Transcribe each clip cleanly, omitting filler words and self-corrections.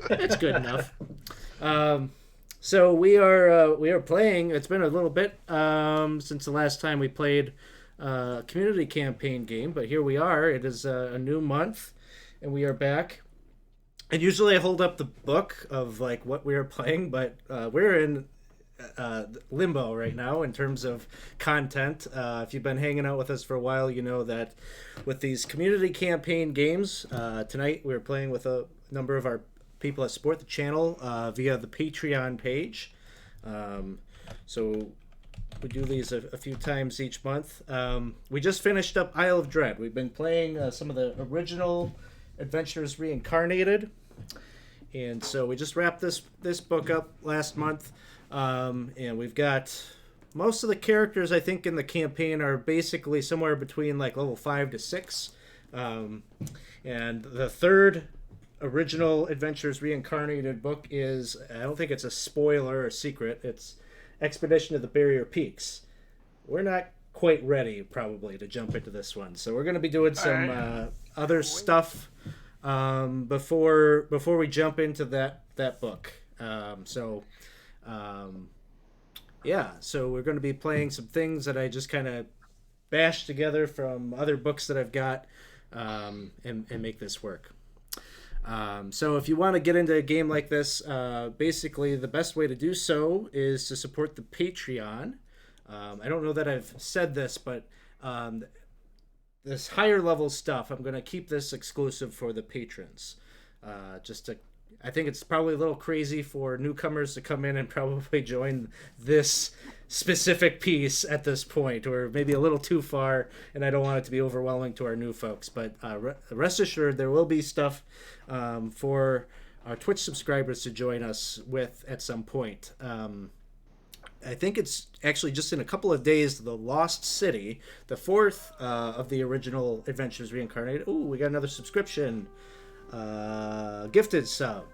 It's good enough. So we are playing. It's been a little bit since the last time we played a community campaign game, but here we are. It is a new month, and we are back. And usually I hold up the book of like what we are playing, but we're in limbo right now in terms of content. If you've been hanging out with us for a while, you know that with these community campaign games, tonight we're playing with a number of our people that support the channel via the Patreon page. So we do these a few times each month. We just finished up Isle of Dread. We've been playing some of the original Adventures Reincarnated, and so we just wrapped this book up last month. And we've got most of the characters I think in the campaign are basically somewhere between like level 5 to 6. And the third original Adventures Reincarnated book is, I don't think it's a spoiler or secret, it's Expedition to the Barrier Peaks. We're not quite ready probably to jump into this one, so we're going to be doing some other stuff before we jump into that book. So we're going to be playing some things that I just kind of bashed together from other books that I've got, and make this work. So if you want to get into a game like this, basically the best way to do so is to support the Patreon. I don't know that I've said this, but this higher level stuff, I'm going to keep this exclusive for the patrons. I think it's probably a little crazy for newcomers to come in and probably join this specific piece at this point, or maybe a little too far, and I don't want it to be overwhelming to our new folks. But rest assured, there will be stuff for our Twitch subscribers to join us with at some point. I think it's actually just in a couple of days, the Lost City, the fourth of the original Adventures Reincarnated. Ooh, we got another subscription. Gifted sub.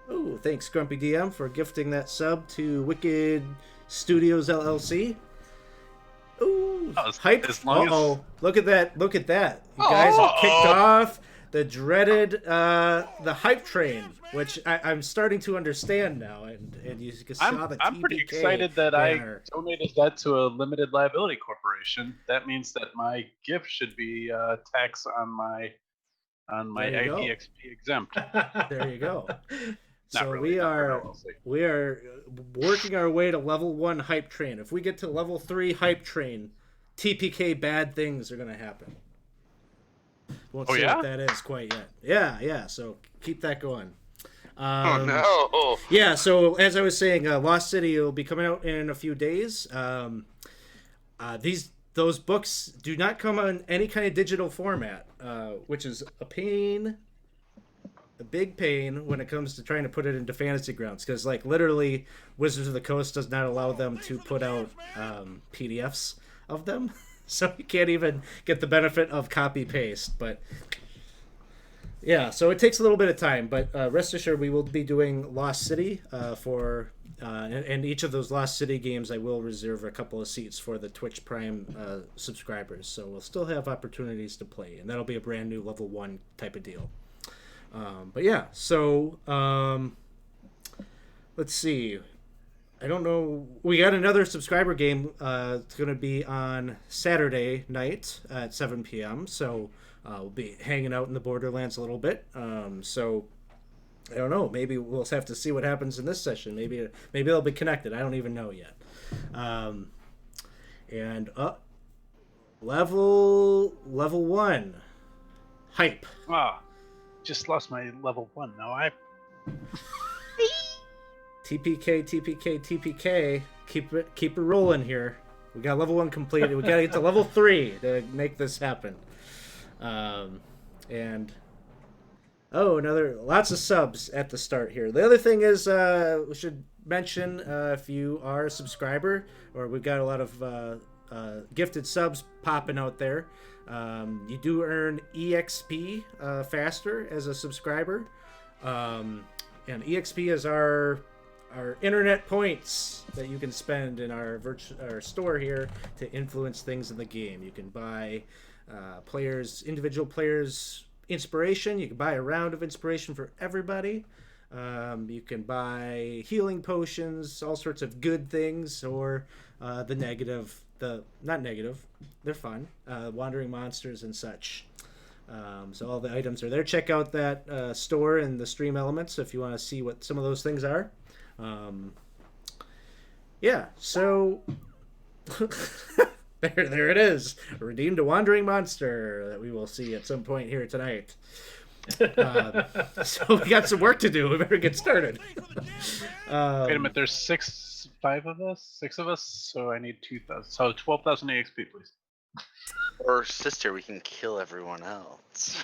Oh, thanks Grumpy DM for gifting that sub to Wicked Studios LLC. Ooh, hype. Look at that. You guys have kicked off the dreaded the hype train, which I'm starting to understand now, and you saw the TPK. I'm pretty excited that banner. I donated that to a limited liability corporation. That means that my gift should be tax on my IPXP exempt. There you go. So really, we are working our way to level 1 hype train. If we get to level 3 hype train, TPK bad things are going to happen. Won't say what that is quite yet. Yeah. So keep that going. Oh no. Yeah. So as I was saying, Lost City will be coming out in a few days. Those books do not come on any kind of digital format, which is a big pain when it comes to trying to put it into Fantasy Grounds, because like literally Wizards of the Coast does not allow them to put out PDFs of them, so you can't even get the benefit of copy paste. But yeah, so it takes a little bit of time, but rest assured we will be doing Lost City and each of those Lost City games I will reserve a couple of seats for the Twitch Prime subscribers, so we'll still have opportunities to play, and that'll be a brand new level 1 type of deal. But yeah, so let's see. I don't know. We got another subscriber game. It's going to be on Saturday night at 7 p.m. So we'll be hanging out in the Borderlands a little bit. So I don't know. Maybe we'll have to see what happens in this session. Maybe they'll be connected. I don't even know yet. And level 1 hype. Just lost my level 1 now. TPK. Keep it rolling here. We got level 1 completed. We got to get to level 3 to make this happen. Lots of subs at the start here. The other thing is, we should mention, if you are a subscriber, or we've got a lot of gifted subs popping out there, you do earn EXP faster as a subscriber. And EXP is our internet points that you can spend in our store here to influence things in the game. You can buy individual players' inspiration. You can buy a round of inspiration for everybody. You can buy healing potions, all sorts of good things, or the negative, not negative, they're fun, wandering monsters and such. So all the items are there. Check out that store in the stream elements if you want to see what some of those things are. Yeah, so there it is. Redeemed a wandering monster that we will see at some point here tonight. So we got some work to do. We better get started. Wait a minute, there's six of us, so I need 2,000. So 12,000 EXP, please. Or sister, we can kill everyone else.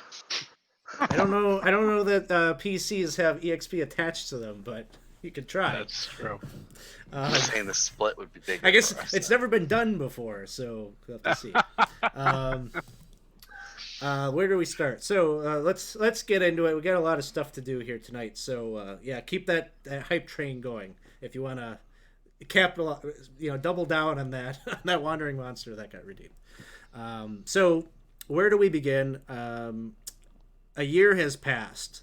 I don't know that PCs have EXP attached to them, but you could try. That's true. I'm just saying the split would be big. I guess it's never been done before, so we'll have to see. Where do we start? So let's get into it. We got a lot of stuff to do here tonight. So yeah, keep that hype train going if you want to double down on that wandering monster that got redeemed. So where do we begin? A year has passed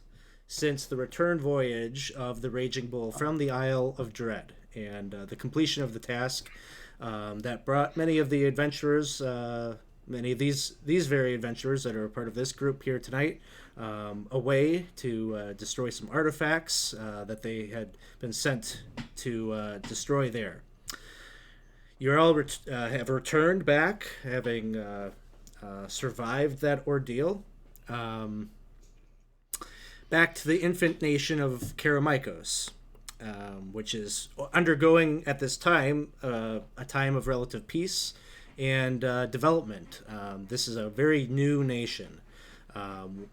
since the return voyage of the Raging Bull from the Isle of Dread and the completion of the task that brought many of the adventurers, many of these very adventurers that are a part of this group here tonight, away to destroy some artifacts that they had been sent to destroy there. You're all have returned back, having survived that ordeal, back to the infant nation of Karameikos, which is undergoing at this time a time of relative peace and development. This is a very new nation,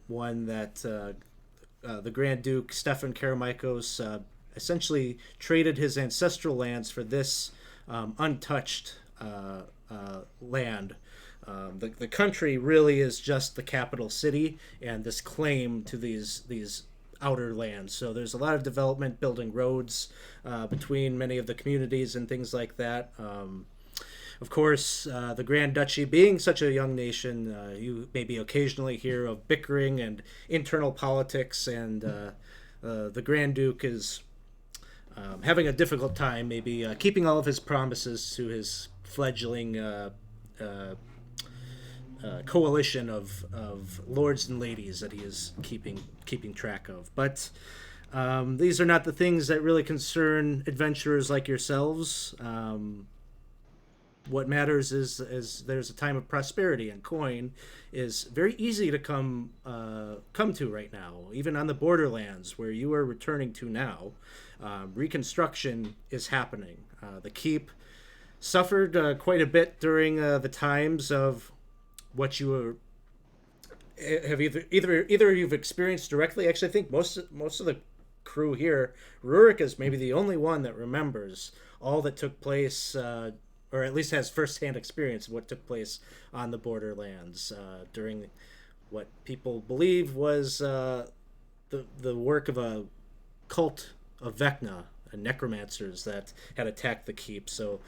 one that the Grand Duke Stefan Karameikos essentially traded his ancestral lands for this untouched land. The country really is just the capital city and this claim to these outer lands. So there's a lot of development, building roads between many of the communities and things like that. Of course, the Grand Duchy being such a young nation, you maybe occasionally hear of bickering and internal politics, and the Grand Duke is having a difficult time maybe keeping all of his promises to his fledgling coalition of lords and ladies that he is keeping track of. But these are not the things that really concern adventurers like yourselves. What matters is there's a time of prosperity, and coin is very easy to come to right now. Even on the Borderlands, where you are returning to now, reconstruction is happening. The keep suffered quite a bit during the times of what you were have either you've experienced directly. Actually, I think most of the crew here, Rurik is maybe the only one that remembers all that took place, or at least has firsthand experience of what took place on the Borderlands during what people believe was the work of a cult of Vecna, necromancers that had attacked the keep. So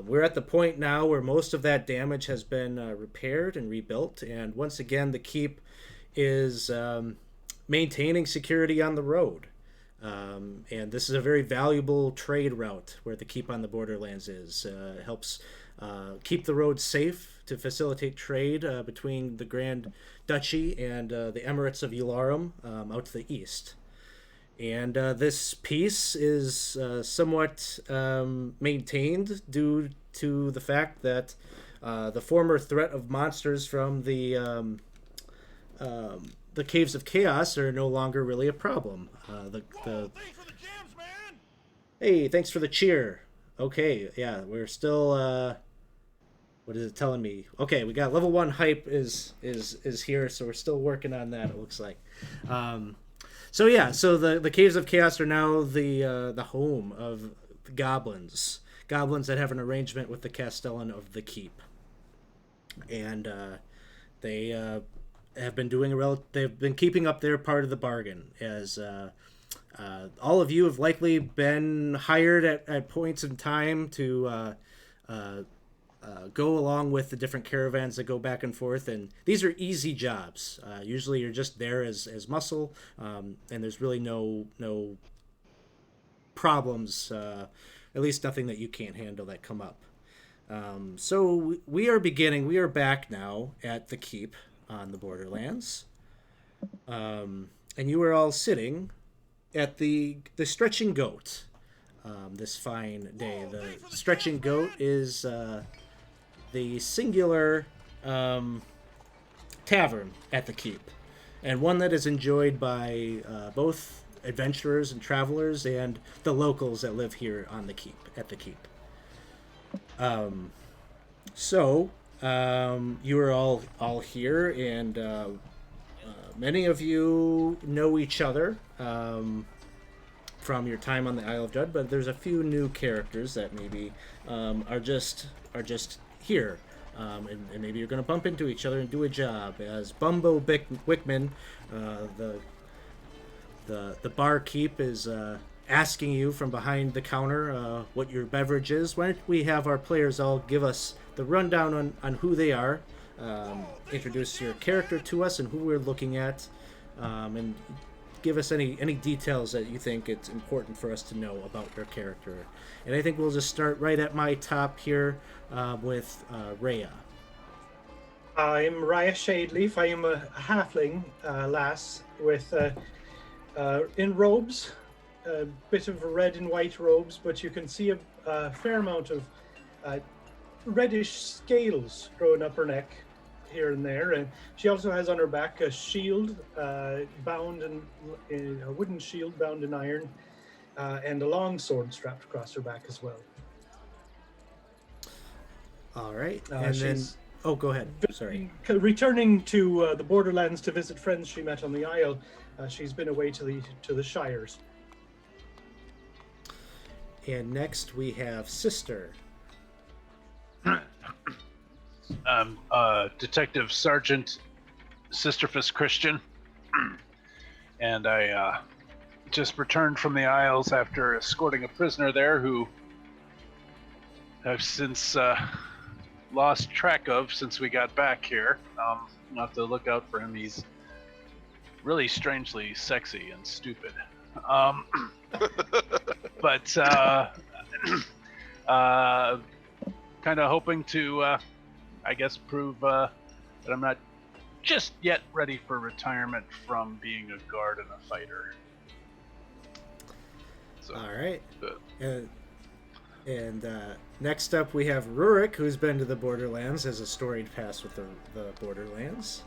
we're at the point now where most of that damage has been repaired and rebuilt, and once again the keep is maintaining security on the road. And this is a very valuable trade route where the keep on the Borderlands is. It helps keep the road safe to facilitate trade between the Grand Duchy and the Emirates of Yularum out to the east. And this peace is somewhat maintained due to the fact that the former threat of monsters from the Caves of Chaos are no longer really a problem. Thanks for the jams, man! Hey, thanks for the cheer. Okay, yeah, we're still... what is it telling me? Okay, we got level 1 hype is here, so we're still working on that, it looks like. So yeah, so the Caves of Chaos are now the home of goblins that have an arrangement with the Castellan of the Keep, and they have been they've been keeping up their part of the bargain, as all of you have likely been hired at points in time to go along with the different caravans that go back and forth. And these are easy jobs. Usually you're just there as muscle, and there's really no problems, at least nothing that you can't handle that come up. So we are back now at the keep on the Borderlands. And you are all sitting at the Stretching Goat this fine day. The Stretching Goat is the singular tavern at the keep, and one that is enjoyed by both adventurers and travelers and the locals that live here on the keep at the keep. So you are all here, and many of you know each other from your time on the Isle of Dread, but there's a few new characters that maybe are just here, and maybe you're going to bump into each other and do a job. As Bumbo Wickman, the barkeep, is asking you from behind the counter what your beverage is. Why don't we have our players all give us the rundown on who they are, introduce your character to us and who we're looking at, and give us any details that you think it's important for us to know about your character. And I think we'll just start right at my top here with Rhea. I'm Raya Shadeleaf. I am a halfling lass with in robes, a bit of red and white robes, but you can see a fair amount of reddish scales growing up her neck here and there. And she also has on her back a shield bound in a wooden shield bound in iron, and a long sword strapped across her back as well. All right, and then go ahead. Sorry. Returning to the Borderlands to visit friends she met on the Isle. She's been away to the Shires. And next we have Sister. Detective Sergeant Sisterfus Christian, and I just returned from the Isles after escorting a prisoner there who I've since lost track of since we got back here. I'll have to look out for him. He's really strangely sexy and stupid. But kind of hoping to, I guess, prove that I'm not just yet ready for retirement from being a guard and a fighter. So, all right. And next up we have Rurik, who's been to the Borderlands, has a storied past with the Borderlands.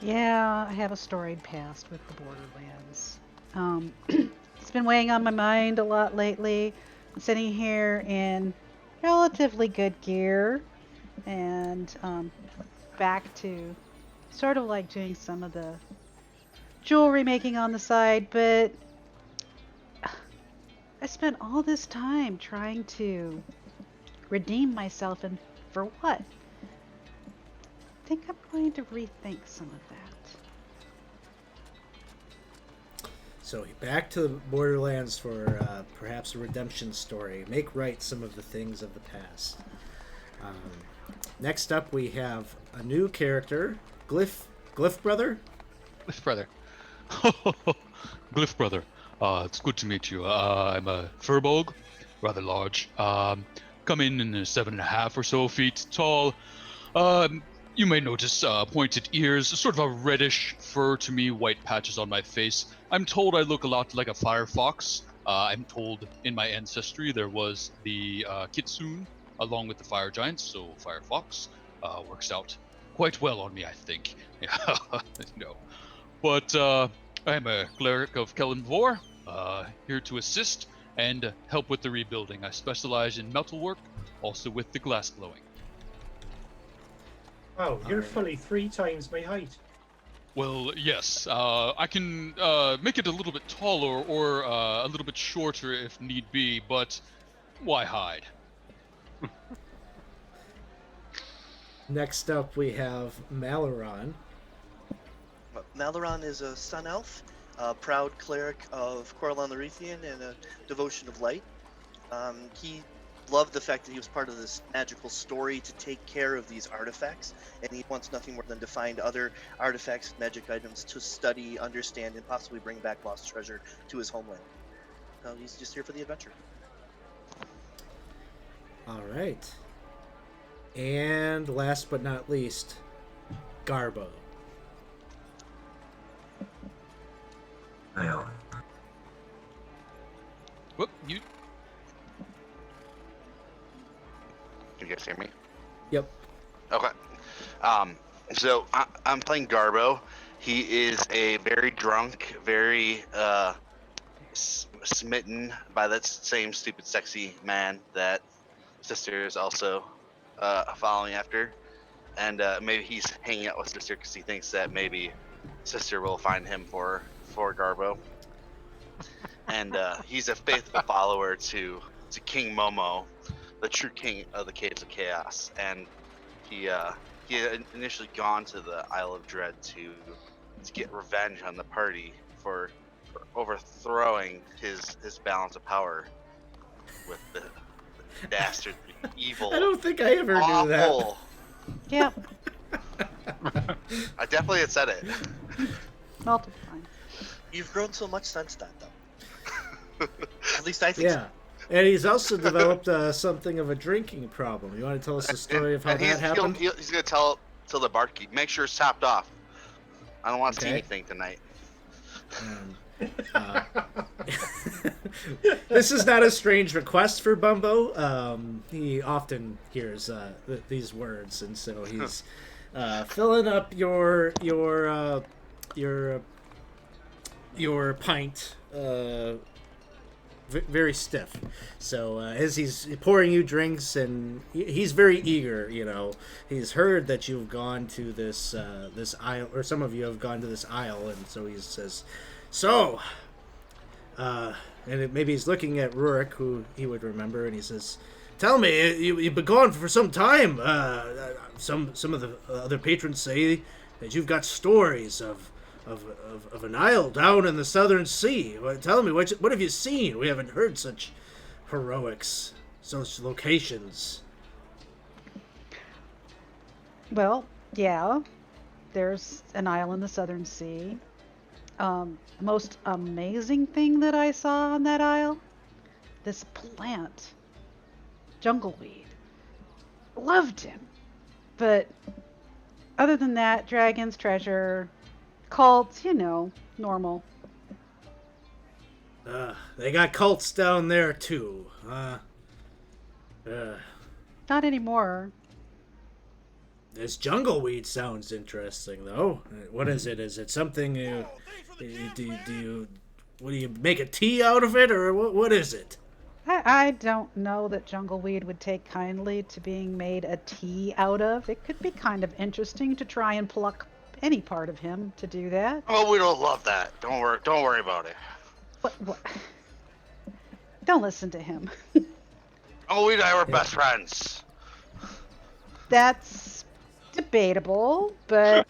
Yeah, I have a storied past with the Borderlands. It's been weighing on my mind a lot lately. I'm sitting here in relatively good gear, and back to sort of like doing some of the jewelry making on the side, but I spent all this time trying to redeem myself, and for what? I think I'm going to rethink some of that. So back to the Borderlands for perhaps a redemption story. Make right some of the things of the past. Next up we have a new character, Glyph Brother? Glyph Brother. Glyph Brother. It's good to meet you. I'm a furbolg, rather large. Come in 7.5 or so feet tall. You may notice pointed ears, sort of a reddish fur to me, white patches on my face. I'm told I look a lot like a fire fox. I'm told in my ancestry there was the kitsune along with the fire giants, so fire fox works out quite well on me, I think. No. But I'm a cleric of Kellenvor, here to assist and help with the rebuilding. I specialize in metalwork, also with the glass blowing. Wow, you're fully 3 times my height. Well, yes. I can make it a little bit taller or a little bit shorter if need be, but why hide? Next up we have Malaron. Malaron is a sun elf, a proud cleric of Corellon the Rethian and a devotion of light. He loved the fact that he was part of this magical story to take care of these artifacts, and he wants nothing more than to find other artifacts, magic items to study, understand, and possibly bring back lost treasure to his homeland. So he's just here for the adventure. All right. And last but not least, Garbo. Whoop, you. Can you guys hear me? Yep. Okay. So I'm playing Garbo. He is a very drunk, very smitten by that same stupid, sexy man that Sister is also following after. And maybe he's hanging out with Sister because he thinks that maybe Sister will find him for Garbo. And he's a faithful follower to King Momo, the true king of the Caves of Chaos. And he had initially gone to the Isle of Dread to get revenge on the party for overthrowing his balance of power with the dastardly, evil. I don't think I ever knew that. awful. Yeah, I definitely had said it. multiple times. You've grown so much since then, though. At least I think Yeah. And he's also developed something of a drinking problem. You want to tell us the story of how And that happened? He's gonna tell the barkeep, make sure it's topped off. I don't want to see Okay. anything tonight. This is not a strange request for Bumbo. He often hears these words, and so he's filling up your pint very stiff. So as he's pouring you drinks, and he's very eager. You know, he's heard that you've gone to this isle, or some of you have gone to this isle, and so he says, "So." And maybe he's looking at Rurik, who he would remember, and he says, "Tell me, you've been gone for some time. Some of the other patrons say that you've got stories of an isle down in the southern sea. Tell me, what have you seen? We haven't heard such heroics, such locations." Well, yeah, there's an isle in the southern sea. Most amazing thing that I saw on that isle, this plant, jungleweed. Loved him. But other than that, dragons, treasure, cults, normal. They got cults down there too. Not anymore. This jungleweed sounds interesting, though. What is it? Is it something? Do you make a tea out of it, or what is it? I don't know that jungleweed would take kindly to being made a tea out of. It could be kind of interesting to try and pluck any part of him to do that. Oh, we don't love that. Don't worry about it. What? Don't listen to him. Oh, we and I were best friends. That's debatable, but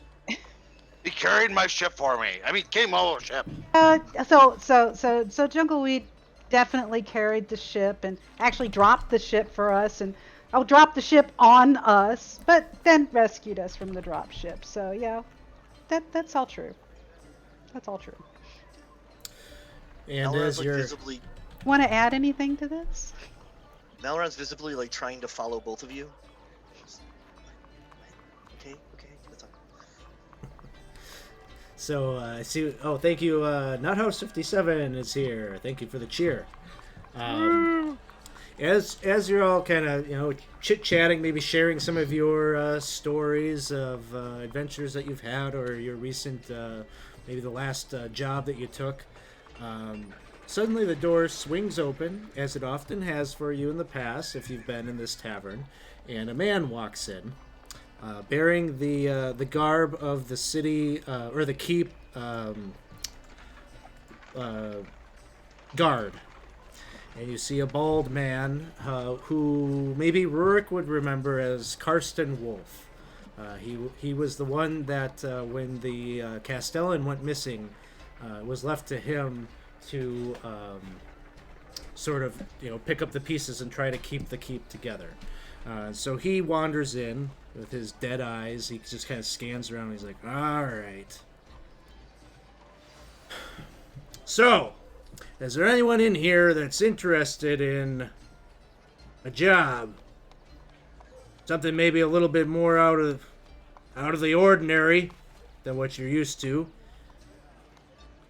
He carried my ship for me. I mean, King Momo's ship. so jungleweed definitely carried the ship and actually dropped the ship for us, and dropped the ship on us, but then rescued us from the drop ship. So yeah, that's all true. That's all true. And Nalaran's as you're visibly, Want to add anything to this? Nalaran's visibly like trying to follow both of you. Okay, that's all. so I see. Oh, thank you. NotHouse57 is here. Thank you for the cheer. As you're all kind of chit chatting, maybe sharing some of your stories of adventures that you've had, or your recent maybe the last job that you took. Suddenly the door swings open, as it often has for you in the past if you've been in this tavern, and a man walks in, bearing the garb of the city or the keep guard. And you see a bald man who maybe Rurik would remember as Karsten Wolf. He was the one that when the Castellan went missing, was left to him to sort of, pick up the pieces and try to keep the keep together. So he wanders in with his dead eyes. He just kind of scans around. He's like, all right. So, is there anyone in here that's interested in a job? Something maybe a little bit more out of the ordinary than what you're used to.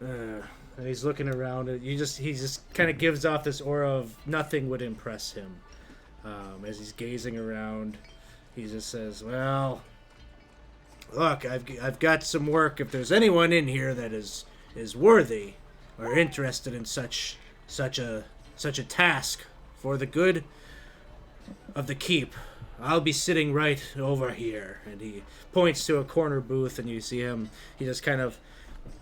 And he's looking around. He just kind of gives off this aura of nothing would impress him. As he's gazing around, he just says, "Well, look, I've got some work. If there's anyone in here that is worthy or interested in such a task for the good of the keep, I'll be sitting right over here." And he points to a corner booth, and you see him. He just kind of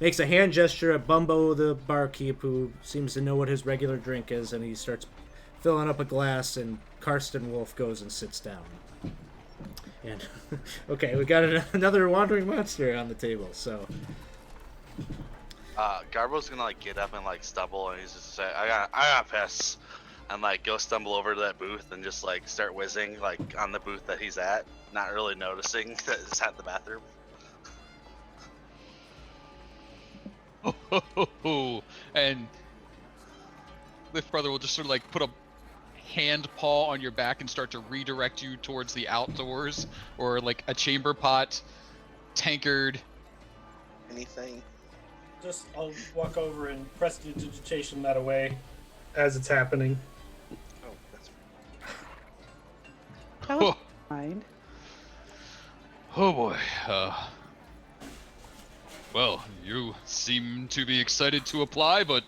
makes a hand gesture at Bumbo, the barkeep, who seems to know what his regular drink is, and he starts filling up a glass, and Karsten Wolf goes and sits down. And, okay, we got another wandering monster on the table, so... Garbo's gonna, get up and, stumble, and he's just say, I got piss. And, go stumble over to that booth and just, start whizzing, on the booth that he's at, not really noticing that it's at the bathroom. And Lift Brother will just sort of put a hand paw on your back and start to redirect you towards the outdoors, or a chamber pot, tankard. Anything. I'll walk over and prestidigitation that away as it's happening. Oh, that's That was fine. Oh boy. Well, you seem to be excited to apply, but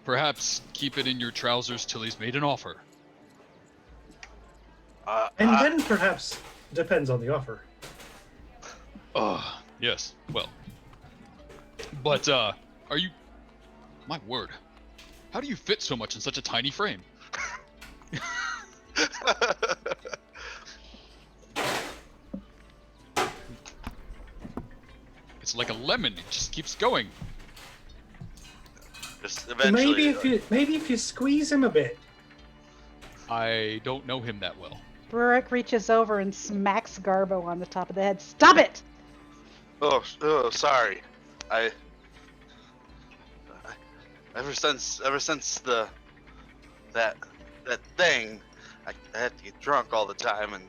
perhaps keep it in your trousers till he's made an offer. And then perhaps depends on the offer. Yes, well. But, are you... My word. How do you fit so much in such a tiny frame? It's like a lemon, it just keeps going. Just eventually... Maybe if you squeeze him a bit. I don't know him that well. Rurik reaches over and smacks Garbo on the top of the head. Stop it! Oh, sorry. Ever since that thing, I had to get drunk all the time, and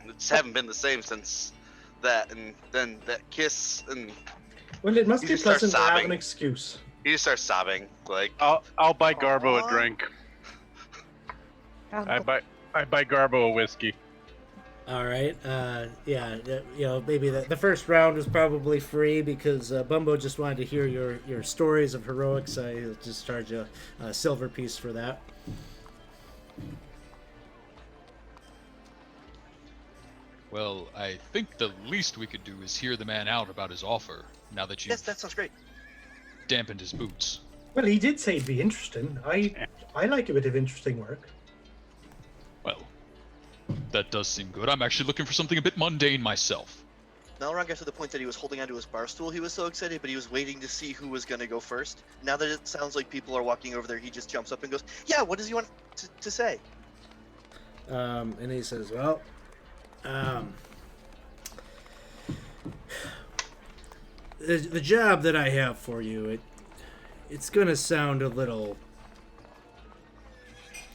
it just haven't been the same since that. And then that kiss, and Well, it must He be just starts pleasant to have sobbing. an excuse. he just starts sobbing. I'll buy Garbo Aw. a drink. Oh, I buy Garbo a whiskey. All right. Maybe the first round was probably free because Bumbo just wanted to hear your stories of heroics. I'll just charge you a silver piece for that. Well, I think the least we could do is hear the man out about his offer, now that you've Yes, that sounds great. dampened his boots. Well, he did say it'd be interesting. I like a bit of interesting work. Well, that does seem good. I'm actually looking for something a bit mundane myself. Melron got to the point that he was holding onto his bar stool. He was so excited, but he was waiting to see who was going to go first. Now that it sounds like people are walking over there, he just jumps up and goes, "Yeah, what does he want to say?" And he says, "Well, the job that I have for you, it's gonna sound a little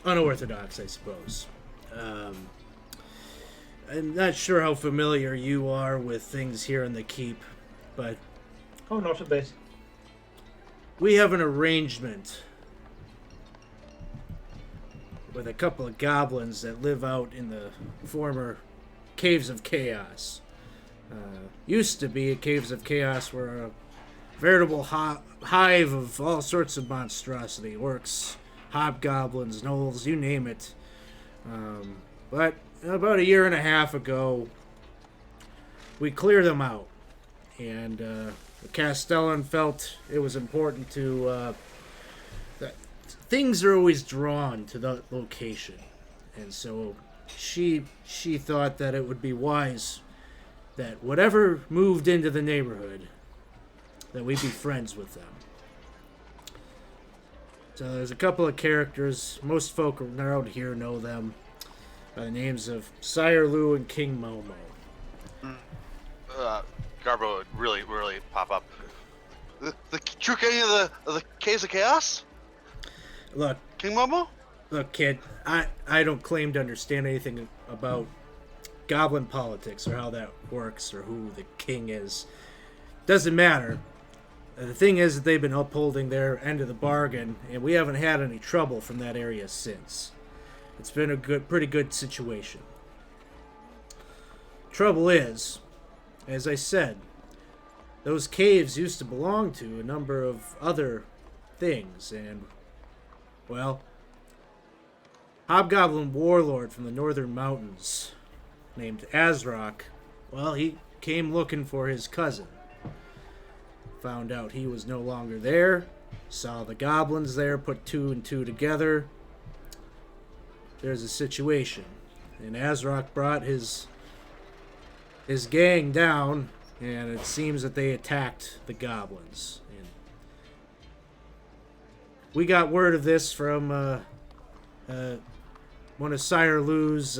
unorthodox, I suppose. I'm not sure how familiar you are with things here in the keep, but Oh, not a bit. we have an arrangement with a couple of goblins that live out in the former Caves of Chaos. Used to be Caves of Chaos were a veritable hive of all sorts of monstrosity. Orcs, hobgoblins, gnolls, you name it. But about a year and a half ago, we cleared them out. And the Castellan felt it was important to... that things are always drawn to the location. And so she thought that it would be wise that whatever moved into the neighborhood, that we be friends with them. So there's a couple of characters. Most folk around here know them by the names of Sire Lu and King Momo. Garbo would really pop up. The true king of the Caves of Chaos? Look, King Momo? kid, I don't claim to understand anything about goblin politics or how that works or who the king is. Doesn't matter. The thing is that they've been upholding their end of the bargain, and we haven't had any trouble from that area since. It's been a pretty good situation. Trouble is, as I said, those caves used to belong to a number of other things, and, well, Hobgoblin warlord from the northern mountains, named Azrock, well, he came looking for his cousin. Found out he was no longer there, saw the goblins there, put 2 and 2 together. There's a situation, and Azrock brought his gang down, and it seems that they attacked the goblins. And we got word of this from one of Sire Lu's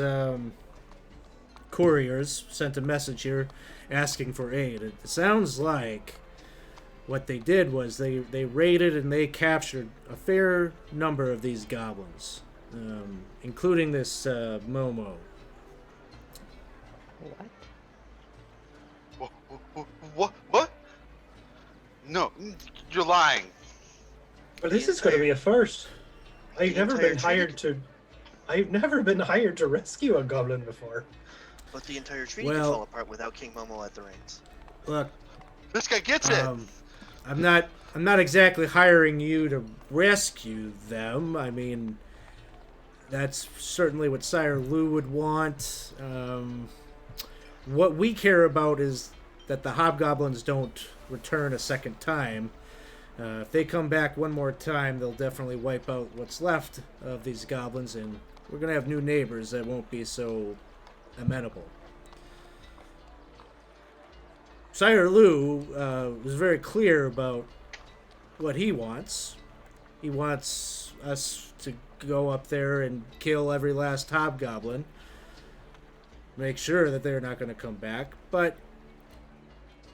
couriers, sent a message here asking for aid. It sounds like what they did was they raided and they captured a fair number of these goblins, including this Momo. What? No, you're lying. Well, this is going to be a first. I've never been hired to rescue a goblin before. But the entire treaty could fall apart without King Momo at the reins. Look, this guy gets it. I'm not exactly hiring you to rescue them. I mean, that's certainly what Sire Lu would want. What we care about is that the hobgoblins don't return a second time. If they come back one more time, they'll definitely wipe out what's left of these goblins, and we're going to have new neighbors that won't be so amenable. Sire Lu was very clear about what he wants. He wants us to go up there and kill every last hobgoblin. Make sure that they're not going to come back. But,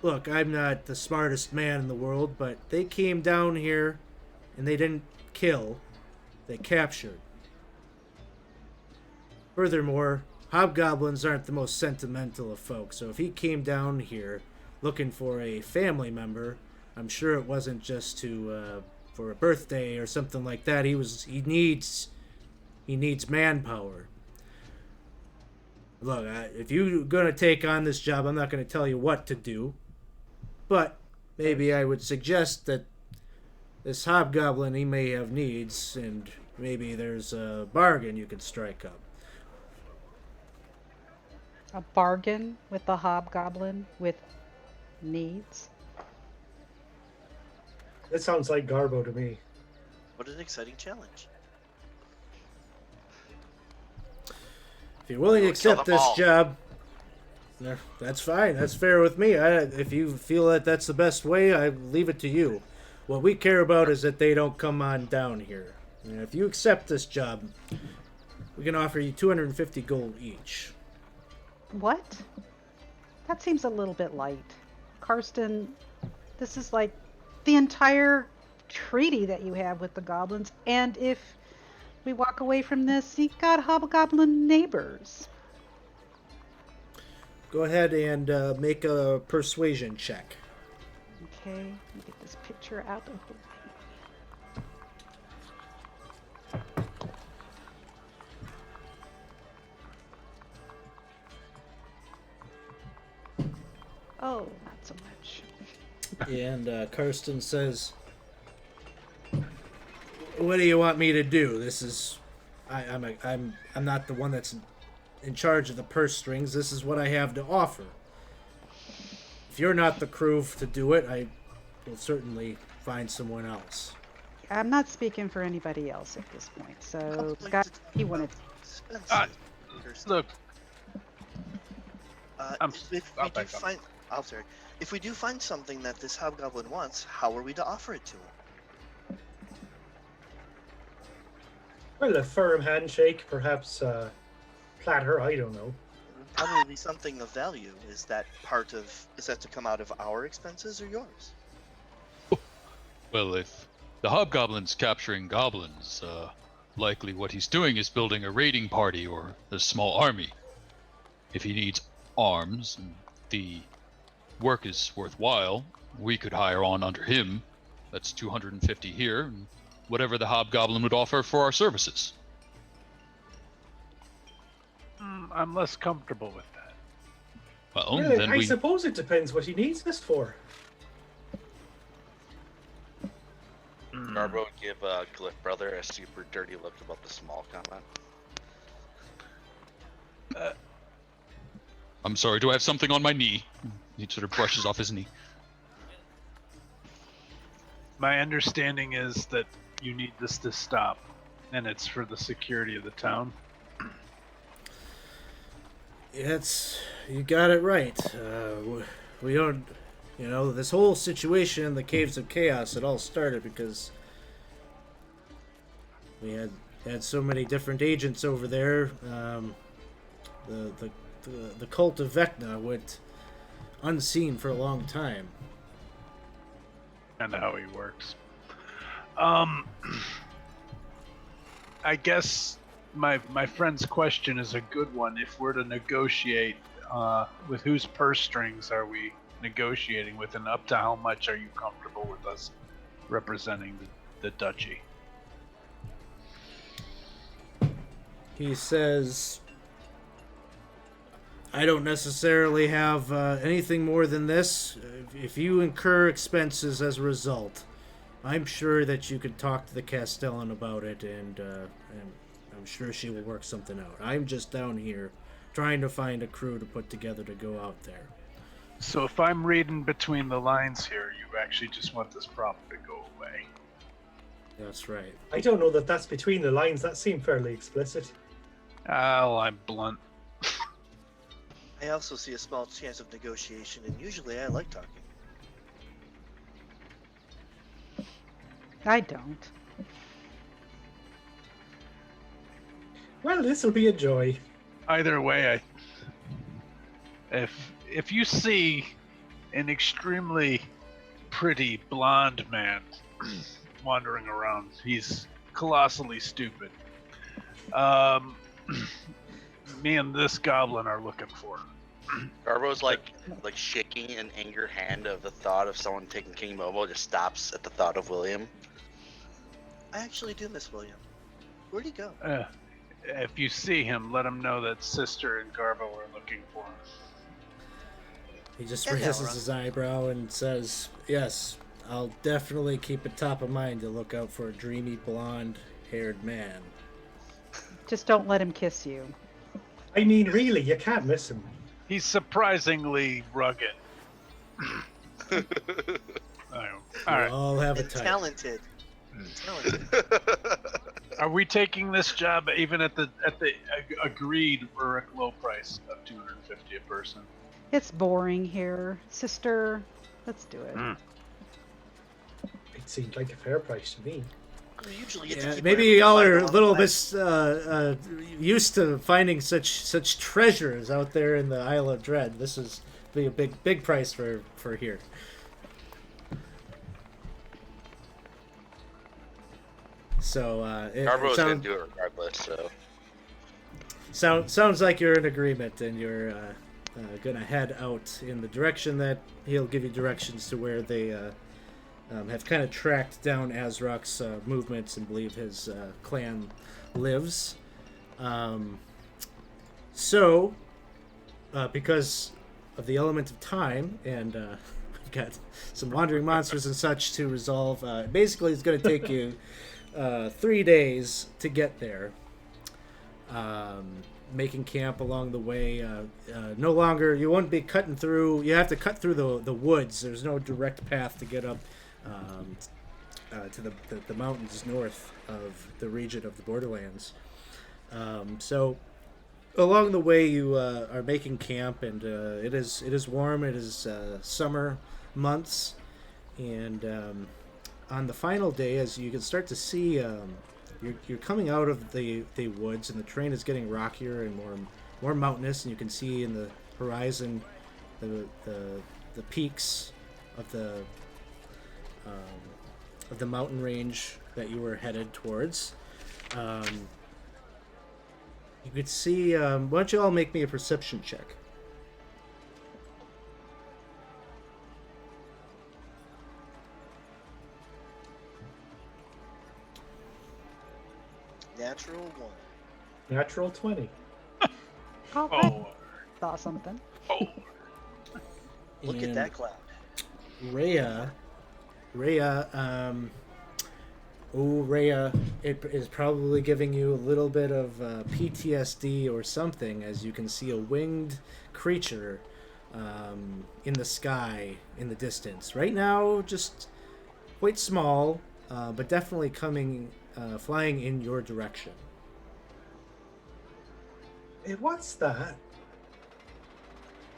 look, I'm not the smartest man in the world, but they came down here and they didn't kill. They captured. Furthermore, hobgoblins aren't the most sentimental of folk, so if he came down here looking for a family member, I'm sure it wasn't just to for a birthday or something like that. He needs manpower. Look, if you're gonna take on this job, I'm not gonna tell you what to do, but maybe I would suggest that this hobgoblin, he may have needs, and maybe there's a bargain you can strike up. A bargain with the hobgoblin with needs? That sounds like Garbo to me. What an exciting challenge. If you're willing to accept this job, that's fine. That's fair with me. If you feel that that's the best way, I leave it to you. What we care about is that they don't come on down here. And if you accept this job, we can offer you 250 gold each. What? That seems a little bit light. Karsten, this is like the entire treaty that you have with the goblins, and if we walk away from this, you got hobgoblin neighbors. Go ahead and make a persuasion check. Okay, let me get this picture out of the way. Oh, not so much. And Karsten says, "What do you want me to do? This is, I'm not the one that's in charge of the purse strings. This is what I have to offer. If you're not the crew to do it, I will certainly find someone else." I'm not speaking for anybody else at this point. So Scott, he wanted. Look, if we do find something that this hobgoblin wants, how are we to offer it to him? Well, a firm handshake, perhaps a platter, I don't know. Probably something of value. Is that to come out of our expenses or yours? Well, if the hobgoblin's capturing goblins, likely what he's doing is building a raiding party or a small army. If he needs arms and the work is worthwhile, we could hire on under him. That's 250 here, and whatever the hobgoblin would offer for our services. I'm less comfortable with that. Well, Well, then I suppose it depends what he needs this for. Garbo would give Glyph Brother a super dirty look about the small comment. I'm sorry, do I have something on my knee? He sort of brushes off his knee. My understanding is that you need this to stop, and it's for the security of the town. You got it right. We don't, this whole situation in the Caves of Chaos, it all started because we had so many different agents over there. The cult of Vecna went unseen for a long time. And how he works. I guess my friend's question is a good one. If we're to negotiate, with whose purse strings are we negotiating with, and up to how much are you comfortable with us representing the duchy? He says, I don't necessarily have anything more than this. If you incur expenses as a result, I'm sure that you could talk to the Castellan about it, and I'm sure she will work something out. I'm just down here trying to find a crew to put together to go out there. So if I'm reading between the lines here, you actually just want this problem to go away. That's right. I don't know that that's between the lines. That seemed fairly explicit. I'm blunt. I also see a small chance of negotiation, and usually I like talking. I don't. Well, this will be a joy. Either way, if you see an extremely pretty blonde man wandering around, he's colossally stupid. Me and this goblin are looking for him. Garbo's like shaking an anger hand of the thought of someone taking King Momo, just stops at the thought of William. I actually do miss William. Where'd he go? If you see him, let him know that Sister and Garbo are looking for him. He just Yeah, raises Laura. his eyebrow and says, yes, I'll definitely keep it top of mind to look out for a dreamy blonde-haired man. Just don't let him kiss you. I mean, really, you can't miss him. He's surprisingly rugged. All right. All have a And type. talented. Talented. Are we taking this job even at the agreed or a low price of 250 a person? It's boring here. Sister, let's do it. It seemed like a fair price to me. We usually get to Yeah, keep maybe whatever y'all we are a find little along bit the used to finding such treasures out there in the Isle of Dread. This is be a big price for here. So Garbo's gonna do it regardless, so. sounds like you're in agreement, and you're gonna head out in the direction that he'll give you directions to where they have kind of tracked down Azrok's movements and believe his clan lives. So, because of the element of time, and we've got some wandering monsters and such to resolve, basically it's going to take you 3 days to get there. Making camp along the way. No longer, you won't be cutting through, you have to cut through the woods. There's no direct path to get up to the mountains north of the region of the Borderlands. So along the way you are making camp, and it is warm. It is summer months, and on the final day, as you can start to see you're coming out of the woods, and the terrain is getting rockier and more mountainous, and you can see in the horizon the peaks of the mountain range that you were headed towards. You could see. Why don't you all make me a perception check? Natural 1. Natural 20. Oh, Oh, saw something. oh. Look at And that cloud. Rhea, Rhea, it is probably giving you a little bit of PTSD or something, as you can see a winged creature in the sky in the distance. Right now, just quite small, but definitely flying in your direction. Hey, what's that?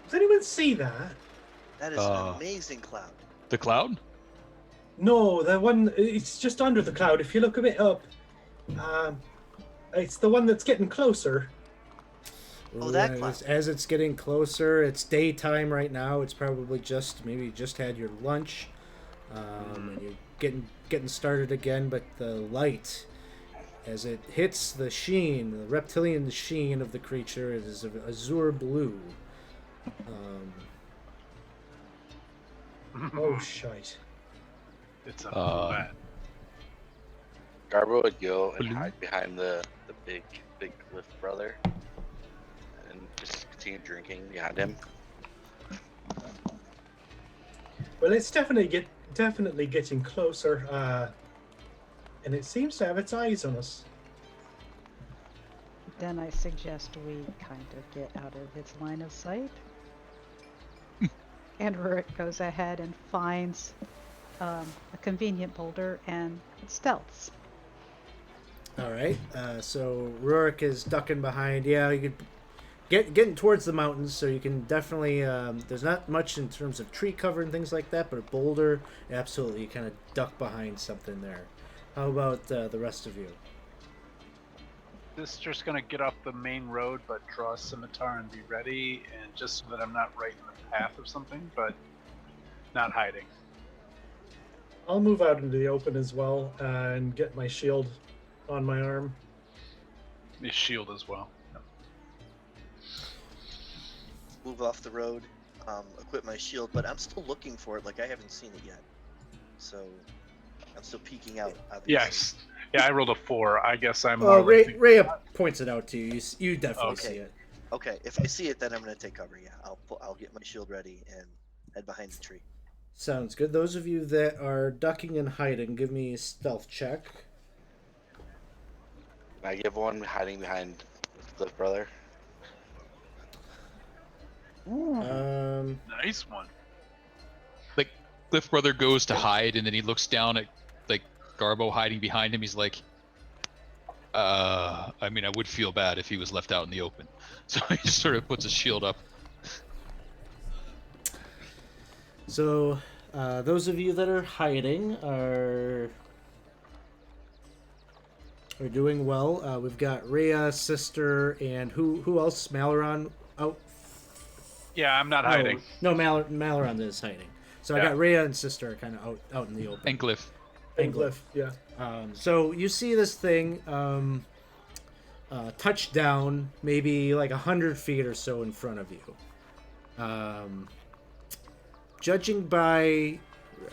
Does anyone see that? That is an amazing cloud. The cloud? No, the one, it's just under the cloud. If you look a bit up, it's the one that's getting closer. Oh, that Ooh, cloud. as it's getting closer, it's daytime right now. It's probably maybe just had your lunch, and you're getting started again. But the light, as it hits the reptilian sheen of the creature, it is of azure blue. Oh, shite. It's a bat. Garbo would go and Blue? hide behind the big Cliff brother and just continue drinking behind him. Well, it's definitely getting closer, and it seems to have its eyes on us. Then I suggest we kind of get out of its line of sight. And Rurik goes ahead and finds a convenient boulder and stealths. All right. So Rurik is ducking behind. Yeah, you could getting towards the mountains, so you can definitely. There's not much in terms of tree cover and things like that, but a boulder, absolutely, you kind of duck behind something there. How about the rest of you? Sister's gonna get off the main road, but draw a scimitar and be ready, and just so that I'm not right in the path of something, but not hiding. I'll move out into the open as well and get my shield on my arm. His shield as well. Yep. Move off the road, equip my shield, but I'm still looking for it. Like, I haven't seen it yet. So, I'm still peeking out, obviously. Yes. Yeah, I rolled a 4. I guess I'm Oh, more likely- Rhea points it out to you. You definitely Okay. see it. Okay, if I see it, then I'm going to take cover, yeah. I'll get my shield ready and head behind the tree. Sounds good. Those of you that are ducking and hiding, give me a stealth check. Can I give one hiding behind Cliff brother? Nice one. Like, Cliff Brother goes to hide, and then he looks down at, like, Garbo hiding behind him. He's like, I mean, I would feel bad if he was left out in the open. So he just sort of puts his shield up. So, those of you that are hiding are doing well. We've got Rhea, Sister, and who else? Malaron out. Yeah, I'm not hiding. No, Malaron is hiding. So I Yeah. got Rhea and Sister kind of out in the open. And Cliff. And Glyph, yeah. So you see this thing touch down maybe like 100 feet or so in front of you. Judging by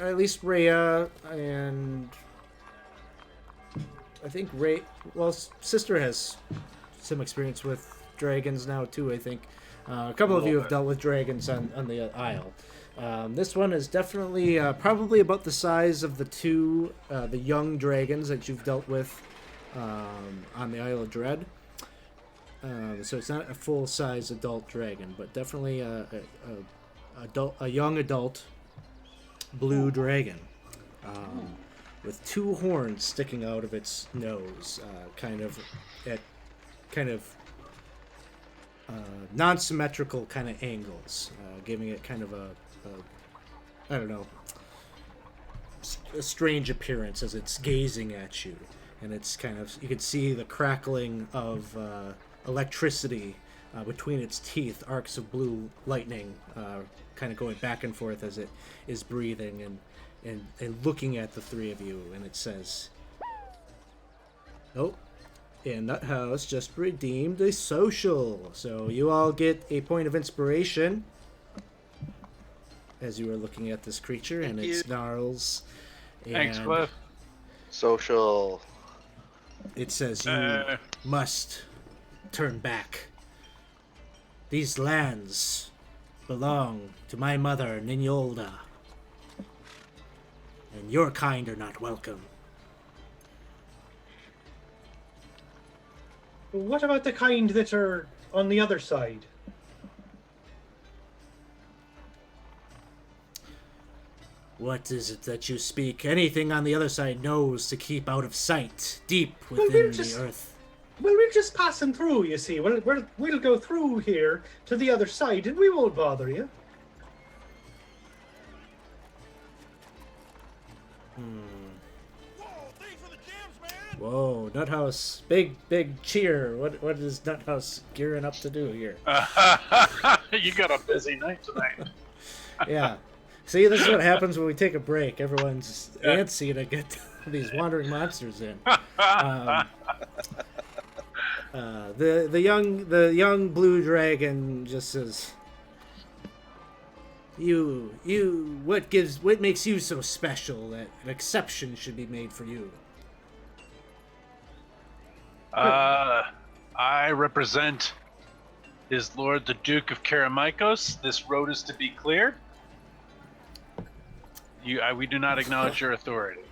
at least Rhea and I think Sister has some experience with dragons now too, I think. A couple of you have dealt with dragons on the Isle. This one is definitely probably about the size of the young dragons that you've dealt with on the Isle of Dread. So it's not a full-size adult dragon, but definitely a young adult blue dragon with 2 horns sticking out of its nose, kind of non-symmetrical kind of angles, giving it kind of a I don't know, a strange appearance as it's gazing at you. and it's kind of, you can see the crackling of electricity between its teeth, arcs of blue lightning kind of going back and forth as it is breathing and looking at the three of you, and it says, "Oh, and Nuthouse just redeemed a social. So you all get a point of inspiration as you are looking at this creature, and it snarls. Thanks, And Cliff. Social. it says you must turn back. These lands belong to my mother, Ninyolda. And your kind are not welcome. What about the kind that are on the other side? What is it that you speak? Anything on the other side knows to keep out of sight, deep Well, within we're just- the earth. Well, we're just passing through, you see. We'll go through here to the other side, and we won't bother you. Whoa, Nuthouse. Big cheer. What is Nuthouse gearing up to do here? You got a busy night tonight. Yeah. See, this is what happens when we take a break. Everyone's antsy to get these wandering monsters in. The young blue dragon just says, what makes you so special that an exception should be made for you? I represent His Lord the Duke of Karameikos. This road is to be clear. We do not acknowledge your authority.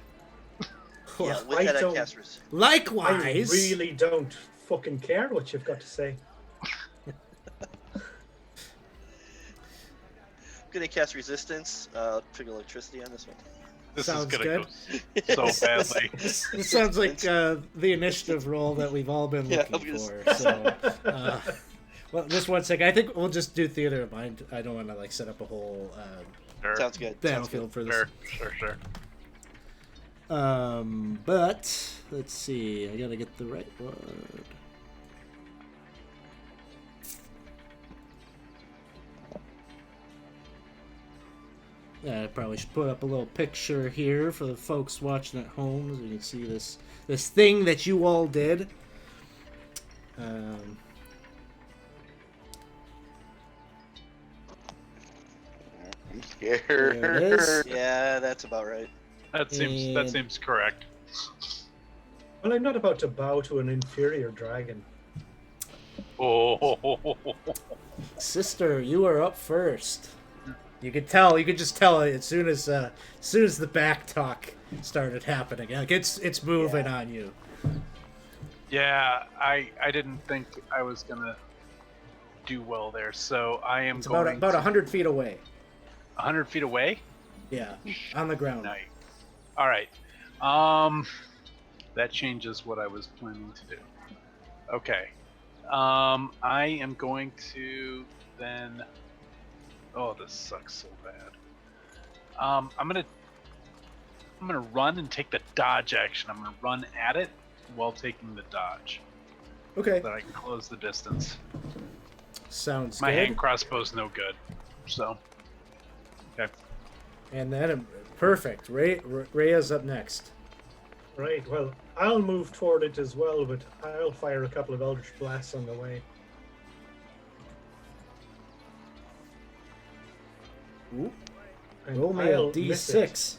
Yeah, with I that, I don't- cast res- I Likewise. really don't fucking care what you've got to say. gonna cast resistance. Trigger electricity on this one. This Sounds is gonna good. go so badly. It sounds like the initiative roll that we've all been Yeah, looking I'm for. So, well, just one second. I think we'll just do theater of mind. I don't want to like set up a whole Sure. Sounds good. Sounds battlefield for this. Sure. But let's see. I gotta get the right word. I probably should put up a little picture here for the folks watching at home, so you can see this thing that you all did. I'm There scared. it is. Yeah, that's about right. That And- seems correct. Well, I'm not about to bow to an inferior dragon. Oh, Sister, you are up first. You could tell. You could just tell as soon as the back talk started happening. Like it's moving on you. yeah. I didn't think I was gonna do well there, so I am It's going about 100 feet away. 100 feet away. Yeah, on the ground. Night. All right. That changes what I was planning to do. Okay. I am going to then. Oh, this sucks so bad. I'm gonna run and take the dodge action. I'm gonna run at it while taking the dodge, Okay, so that I can close the distance. sounds My good. hand crossbow's no good, so. Okay. And then perfect. Rhea's up next. Right, well, I'll move toward it as well, but I'll fire a couple of Eldritch Blasts on the way. Ooh, And roll me a I'll miss it. d6.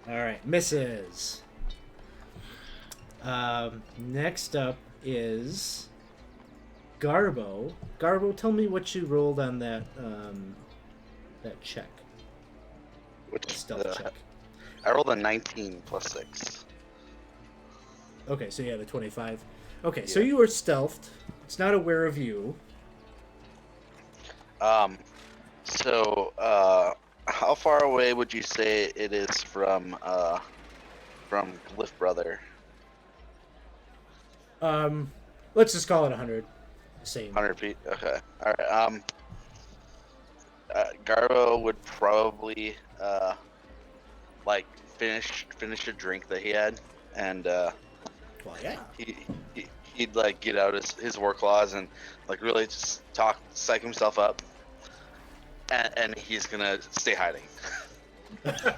All right, misses. Next up is Garbo. Garbo, tell me what you rolled on that check, Which stealth check. I rolled a 19 plus 6. Okay, so yeah, the 25. Okay, so Yeah. you were stealthed. It's not aware of you. How far away would you say it is from Glyph Brother? Let's just call it 100. Same. 100 feet? Okay. Alright, Garbo would probably, like finish a drink that he had, and Well, yeah. he'd like get out his war claws and like really just psych himself up, and he's gonna stay hiding.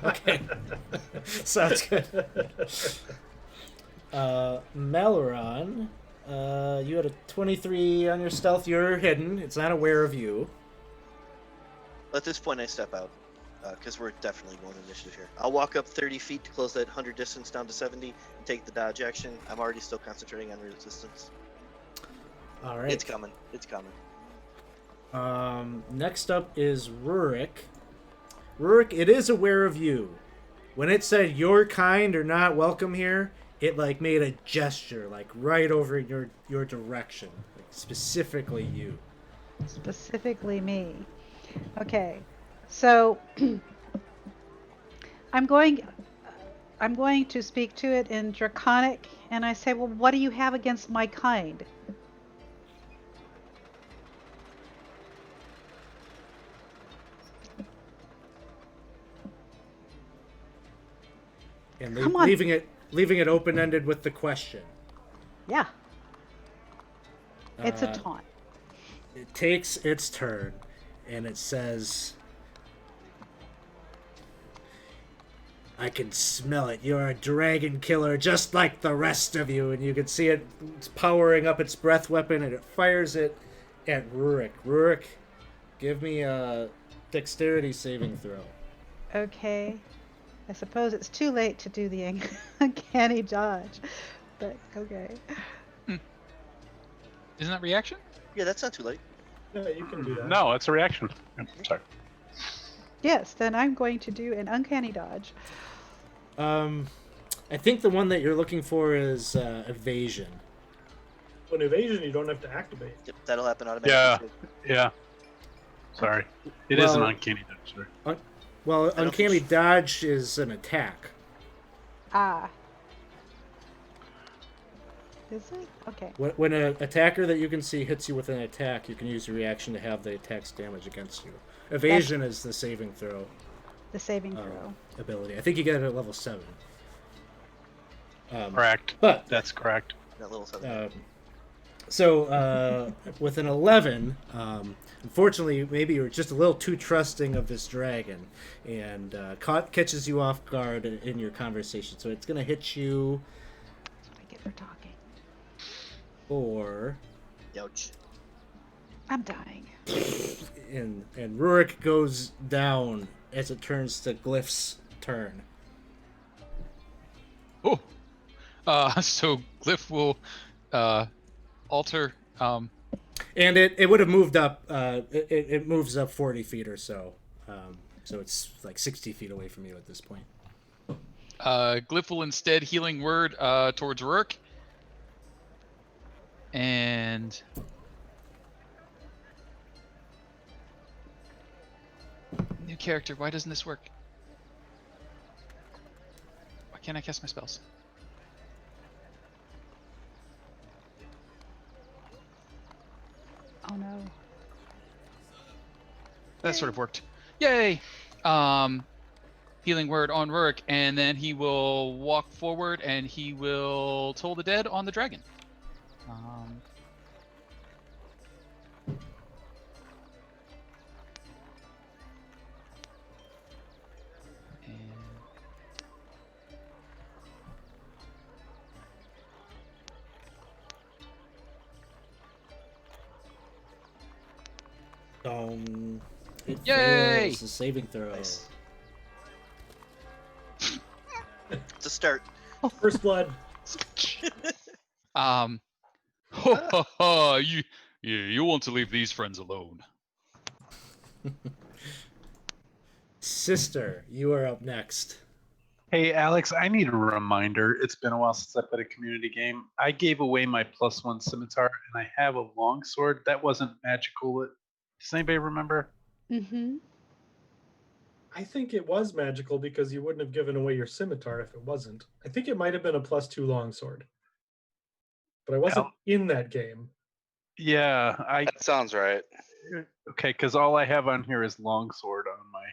Okay. Sounds good. Maleron, you had a 23 on your stealth. You're hidden. It's not aware of you. At this point, I step out because we're definitely going initiative here. I'll walk up 30 feet to close that 100 distance down to 70 and take the dodge action. I'm already still concentrating on resistance. All right. It's coming. It's coming. Next up is Rurik. Rurik, it is aware of you. When it said your kind are not welcome here, it like made a gesture like right over your direction, like specifically you. Specifically me. Okay, so I'm going to speak to it in Draconic, and I say, well, what do you have against my kind? And Come on. leaving it open-ended with the question. Yeah. It's a Uh, taunt. It takes its turn, and it says, I can smell it. You're a dragon killer just like the rest of you. And you can see it's powering up its breath weapon, and it fires it at Rurik. Rurik, give me a dexterity saving throw. Okay. I suppose it's too late to do the uncanny dodge, but okay. Isn't that reaction? Yeah, that's not too late. Yeah, you can do that. No, it's a reaction. I'm sorry. Yes, then I'm going to do an uncanny dodge. I think the one that you're looking for is evasion. When evasion, you don't have to activate. Yep, that'll happen automatically. Yeah. Sorry. It is an Well- uncanny dodge, sorry. Well, don't uncanny think- dodge is an attack. Ah. Is it? Okay. When an attacker that you can see hits you with an attack, you can use your reaction to have the attack's damage against you. Evasion is the saving throw The saving throw. ability. I think you get it at level 7. Correct. But That's correct. That little 7. so with an 11, unfortunately, maybe you're just a little too trusting of this dragon, and catches you off guard in your conversation. So it's gonna hit you That's what I get for talking. for. Ouch. I'm dying. And Rurik goes down as it turns to Glyph's turn. Oh. So Glyph will alter. And it would have moved up. It moves up 40 feet or so. So it's like 60 feet away from you at this point. Glyph will instead healing word towards Rurik. And new character. Why doesn't this work? Why can't I cast my spells? Oh no. That sort of worked. Yay! Healing word on Rurik, and then he will walk forward and he will toll the dead on the dragon. It Yay! fails the saving throw. Nice. It's a start. First blood. Ho, ho, ho, you want to leave these friends alone. Sister, you are up next. Hey, Alex, I need a reminder. It's been a while since I played a community game. I gave away my +1 scimitar, and I have a longsword. That wasn't magical. Does anybody remember? Mm-hmm. I think it was magical because you wouldn't have given away your scimitar if it wasn't. I think it might have been a +2 longsword. But I wasn't in that game. Yeah, That sounds right. okay, because all I have on here is longsword on my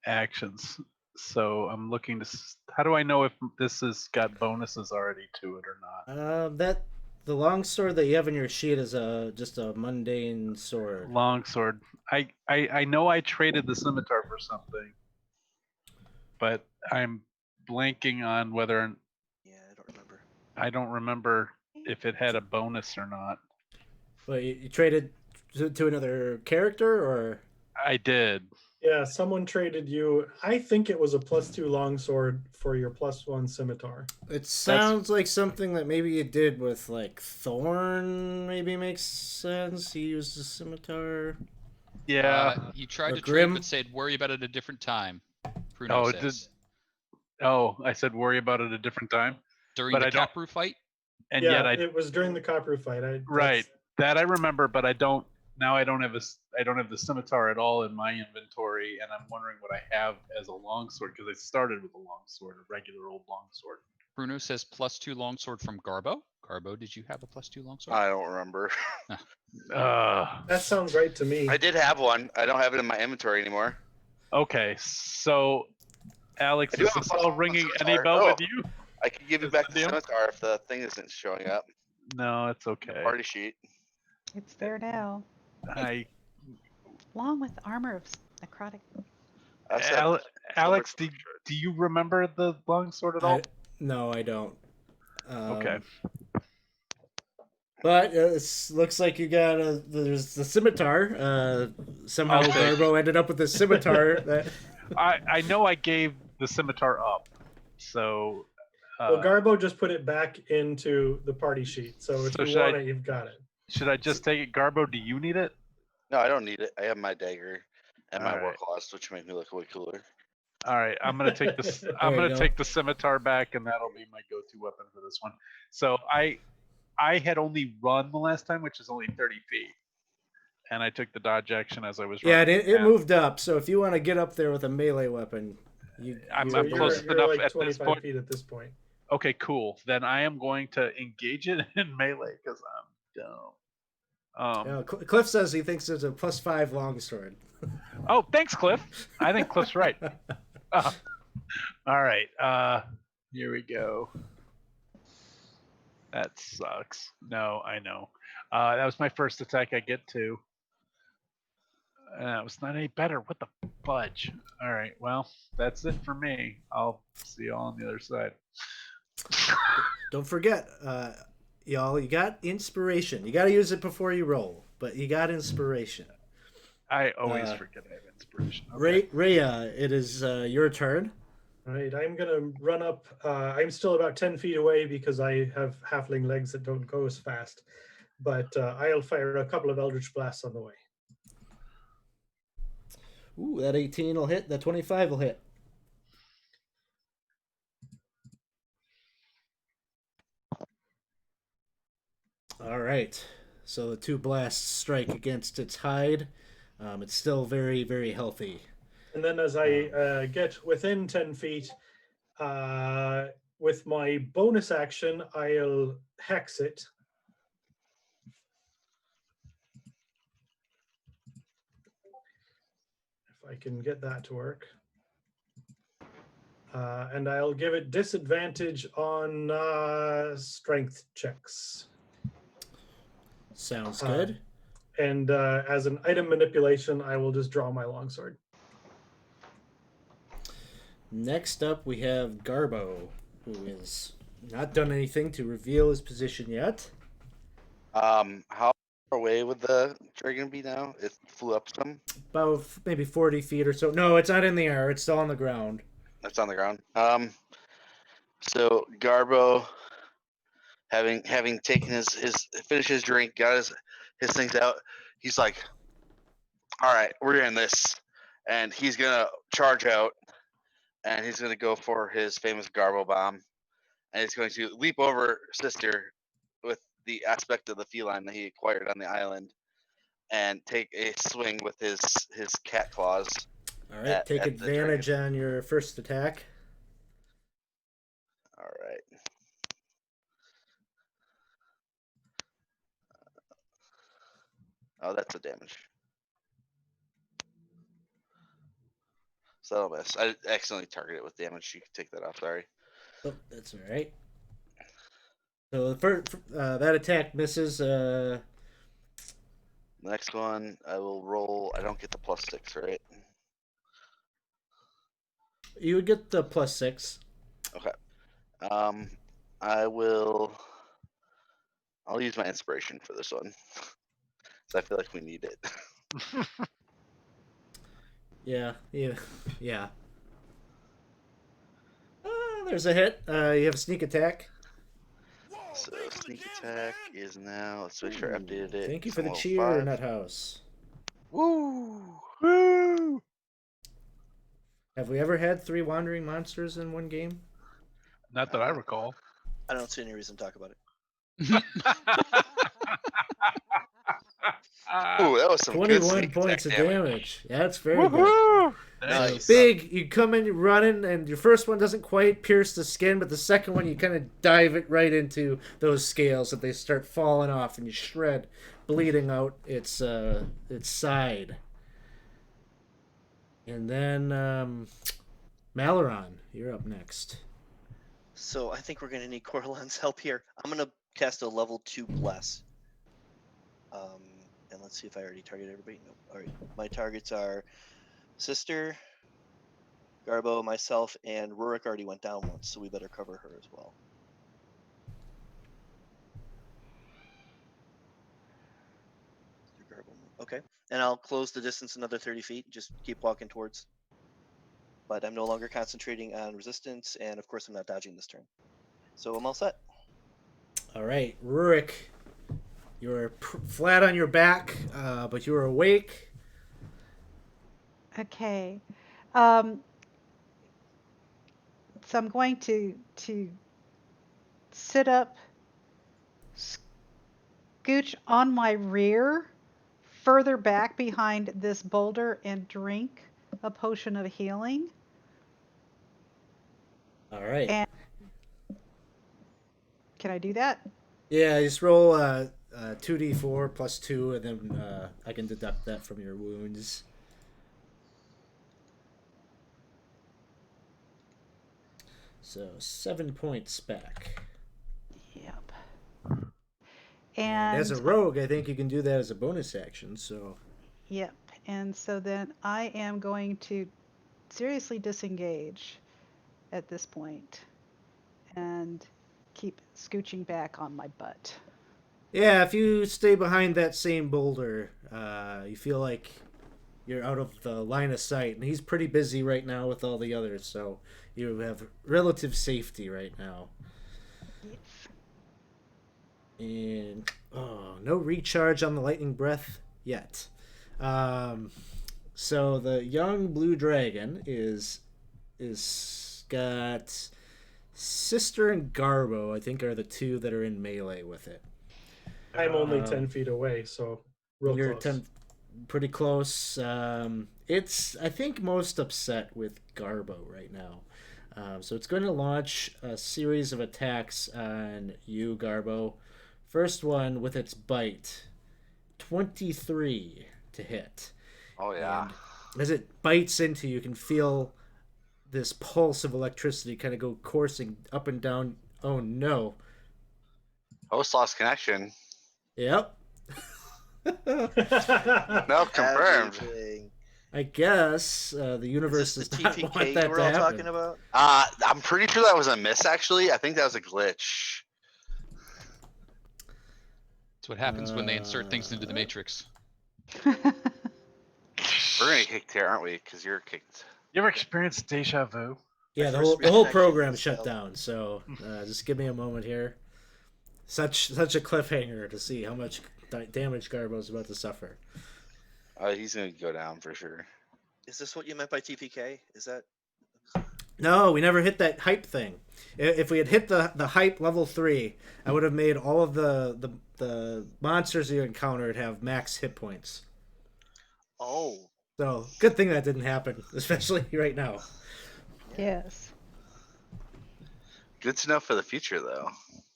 actions. So I'm looking to. How do I know if this has got bonuses already to it or not? That the long sword that you have in your sheet is just a mundane sword. Longsword. I know I traded the scimitar for something, but I'm blanking on whether Yeah, I don't remember. I don't remember if it had a bonus or not. But you traded to another character, or I did. Yeah, someone traded you. I think it was a +2 longsword for your +1 scimitar. it sounds like something that maybe you did with like Thorn. Maybe makes sense. He used a scimitar. Yeah. You tried Or to Grim? trade, but said worry about it a different time. Bruno Oh, says I said worry about it a different time. during but the I don't- Caproo fight. And Yeah, yet I it was during the Copper fight. right that I remember, but I don't. Now I don't have the scimitar at all in my inventory, and I'm wondering what I have as a longsword because I started with a longsword, a regular old longsword. Bruno says +2 longsword from Garbo. Garbo, did you have a +2 longsword? I don't remember. That sounds right to me. I did have one. I don't have it in my inventory anymore. Okay, so Alex, I do is have a this all +1 ringing any scimitar. bell Oh. with you? I could give you Is back that the deal? scimitar if the thing isn't showing up. No, it's okay. Party sheet. It's there now, I along with armor of necrotic. I also have Alex, silver do you remember the longsword at all? No, I don't. Okay. But it looks like you got there's the scimitar. Somehow I'll take- Garbo ended up with the scimitar. That I know I gave the scimitar up, so. Well, Garbo just put it back into the party sheet. So if So you should want I- it, you've got it. Should I just take it, Garbo? Do you need it? No, I don't need it. I have my dagger and my All war right. claws, which make me look way cooler. All right, I'm gonna take this. There I'm you gonna go. take the scimitar back, and that'll be my go-to weapon for this one. So I had only run the last time, which is only 30 feet, and I took the dodge action as I was yeah, running. it moved up. So if you want to get up there with a melee weapon, I'm So close you're enough like at this 25 point. feet at this point. Okay, cool. Then I am going to engage it in melee because I'm dumb. Cliff says he thinks it's a +5 longsword. Oh, thanks, Cliff. I think Cliff's right. All right. Here we go. That sucks. No, I know. That was my first attack. I get 2. That was not any better. What the fudge? All right. Well, that's it for me. I'll see you all on the other side. Don't forget, y'all, you got inspiration. You got to use it before you roll, but you got inspiration. I always forget I have inspiration. Okay. Rhea, it is your turn. All right, I'm gonna run up. I'm still about 10 feet away because I have halfling legs that don't go as fast. But I'll fire a couple of Eldritch Blasts on the way. Ooh, that 18 will hit. That 25 will hit. All right. So the 2 blasts strike against its hide. It's still very, very healthy. And then as I get within 10 feet, with my bonus action, I'll hex it. If I can get that to work. And I'll give it disadvantage on strength checks. Sounds good. And as an item manipulation, I will just draw my longsword. Next up, we have Garbo, who has not done anything to reveal his position yet. How far away would the dragon be now? It flew up some. About maybe 40 feet or so. No, it's not in the air. It's still on the ground. That's on the ground. So Garbo, having taken his finished his drink, got his things out, he's like, all right, we're in this, and he's gonna charge out, and he's gonna go for his famous Garbo bomb, and he's going to leap over Sister with the aspect of the feline that he acquired on the island, and take a swing with his cat claws. All right, take at the advantage on your first attack. All right. Oh, that's a damage. So that'll miss. I accidentally targeted it with damage. You can take that off. Sorry. Oh, that's all right. So the first that attack misses. Next one, I will roll. I don't get the +6, right? You would get the +6. Okay. I will. I'll use my inspiration for this one. So I feel like we need it. Yeah. There's a hit. You have a sneak attack. So sneak attack is now. Let's make sure I updated it. Thank you It's for on the level cheer, 5. Nuthouse. Woo! Woo! Have we ever had 3 wandering monsters in one game? Not that I recall. I don't see any reason to talk about it. Ooh, that was some good 21 sneak points of attack damage. Yeah, that's very good. Woohoo! Nice. Big, you come in running, and your first one doesn't quite pierce the skin, but the second one you kind of dive it right into those scales that they start falling off, and you shred, bleeding out its side. And then Malaron, you're up next. So I think we're gonna need Coralon's help here. I'm gonna cast a level 2 bless. And let's see if I already targeted everybody. Nope. All right. My targets are Sister, Garbo, myself, and Rurik already went down once, so we better cover her as well. Sister, Garbo, okay. And I'll close the distance another 30 feet. Just keep walking towards. But I'm no longer concentrating on resistance, and of course I'm not dodging this turn. So I'm all set. All right, Rurik, you're flat on your back, but you're awake. Okay. So I'm going to sit up, scooch on my rear, further back behind this boulder, and drink a potion of healing. All right. And can I do that? Yeah, just roll 2d4 plus 2, and then I can deduct that from your wounds. So 7 points back. Yep. And as a rogue, I think you can do that as a bonus action. So. Yep. And so then I am going to seriously disengage at this point and keep scooching back on my butt. Yeah, if you stay behind that same boulder, you feel like you're out of the line of sight, and he's pretty busy right now with all the others, so you have relative safety right now. Yes. And no recharge on the lightning breath yet. So the young blue dragon is got Sister and Garbo, I think, are the two that are in melee with it. I'm only 10 feet away, so real You're close. pretty close. It's, I think, most upset with Garbo right now. So it's going to launch a series of attacks on you, Garbo. First one with its bite, 23 to hit. Oh yeah. And as it bites into you, you can feel this pulse of electricity kind of go coursing up and down. Oh no. Host lost connection. Yep. No, confirmed. Everything. I guess the universe Is this does the not want TPK that we're to all happen. talking about? I'm pretty sure that was a miss. Actually, I think that was a glitch. That's what happens when they insert things into the Matrix. We're gonna get kicked here, aren't we? Because you're kicked. You ever experienced deja vu? Yeah, My the first whole reaction program is shut no. down. So just give me a moment here. Such a cliffhanger to see how much damage Garbo's about to suffer. He's gonna go down for sure. Is this what you meant by TPK? Is that? No, we never hit that hype thing. If we had hit the hype level 3, I would have made all of the monsters you encountered have max hit points. Oh. So good thing that didn't happen, especially right now. Yes. Good to know for the future, though.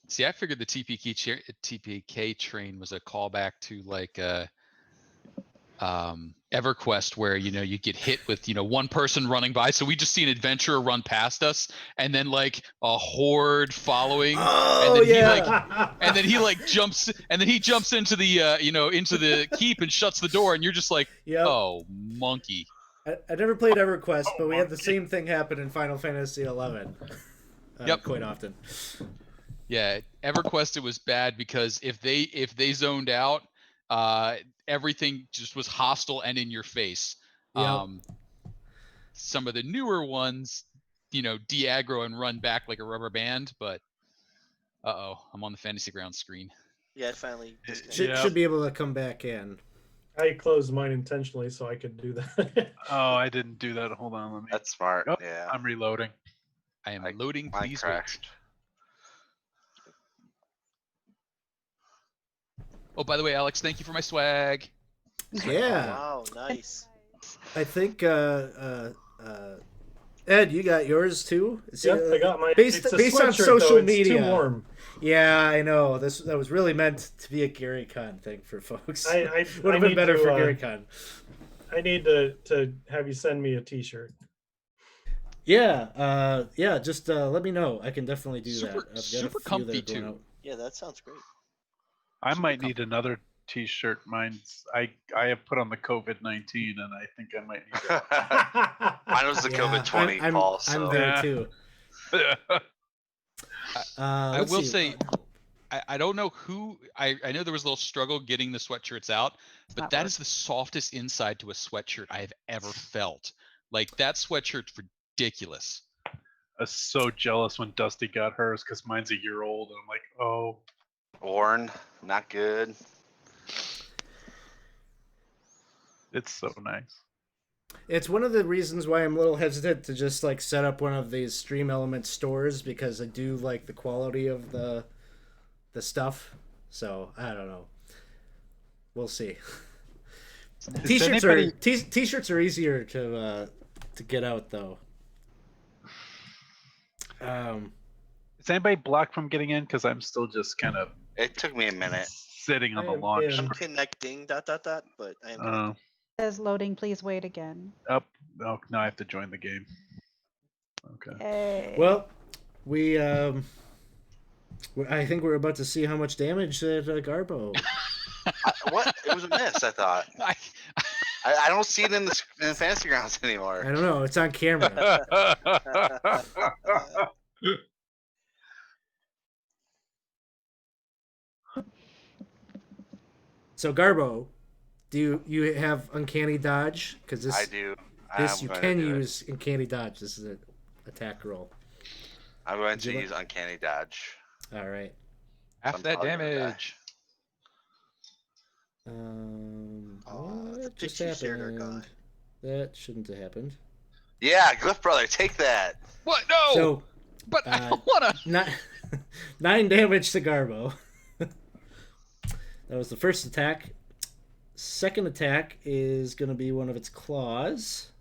See, I figured the TPK train was a callback to like EverQuest where you get hit with one person running by, so we just see an adventurer run past us and then like a horde following. Oh, and then yeah. he jumps into the into the keep and shuts the door, and you're just like, Yep. oh, monkey. I never played EverQuest, but we had the monkey. same thing happen in Final Fantasy XI. Yep. Quite often. Yeah, EverQuest, it was bad because if they zoned out, everything just was hostile and in your face. Yep. Some of the newer ones, de-aggro and run back like a rubber band, but I'm on the Fantasy Grounds screen. Yeah, it finally disconnected. Should be able to come back in. I closed mine intentionally so I could do that. Oh, I didn't do that. Hold on, let me. That's smart. Oh, Yeah. I'm reloading. I am loading. Mine Please wait. crashed. Oh, by the way, Alex, thank you for my swag. Yeah. Wow, nice. I think Ed, you got yours too? Yep, I got my. Based it's a on sweatshirt, social though. It's media. too warm. Yeah, I know. That was really meant to be a Gary Con thing for folks. I Would have been need better to, for Gary Con. I need to have you send me a T-shirt. Yeah, just let me know. I can definitely do that. I've got Super a few comfy, that are going too. out. Yeah, that sounds great. I might need another T-shirt. Mine's I have put on the COVID-19, and I think I might need it. Mine was the COVID-20, Paul. So. I'm there too. I Let's will see. say, I don't know who. I know there was a little struggle getting the sweatshirts out, but that is the softest inside to a sweatshirt I have ever felt. Like, that sweatshirt's ridiculous. I was so jealous when Dusty got hers because mine's a year old, and I'm like, oh. Worn, not good. It's so nice. It's one of the reasons why I'm a little hesitant to just like set up one of these Stream Element stores, because I do like the quality of the stuff. So I don't know. We'll see. T-shirts are easier to get out though. Is anybody blocked from getting in? Because I'm still just kind of. It took me a minute. Sitting on I the am launch. in. screen. I'm connecting. ... But I am. Connecting. Says loading, please wait again. Oh, now I have to join the game. Okay. Hey. Well, I think we're about to see how much damage that Garbo. What? It was a miss, I thought. I don't see it in the Fantasy Grounds anymore. I don't know. It's on camera. So Garbo, do you have Uncanny Dodge? Because this I do. you can use Uncanny Dodge. This is an attack roll. I'm going to use Uncanny Dodge. All right. Half that damage. What the just pictures shared are happened? gone. That shouldn't have happened. Yeah, Glyph Brother, take that. What? No! So, but I don't wanna. 9 damage to Garbo. That was the first attack. Second attack is going to be one of its claws.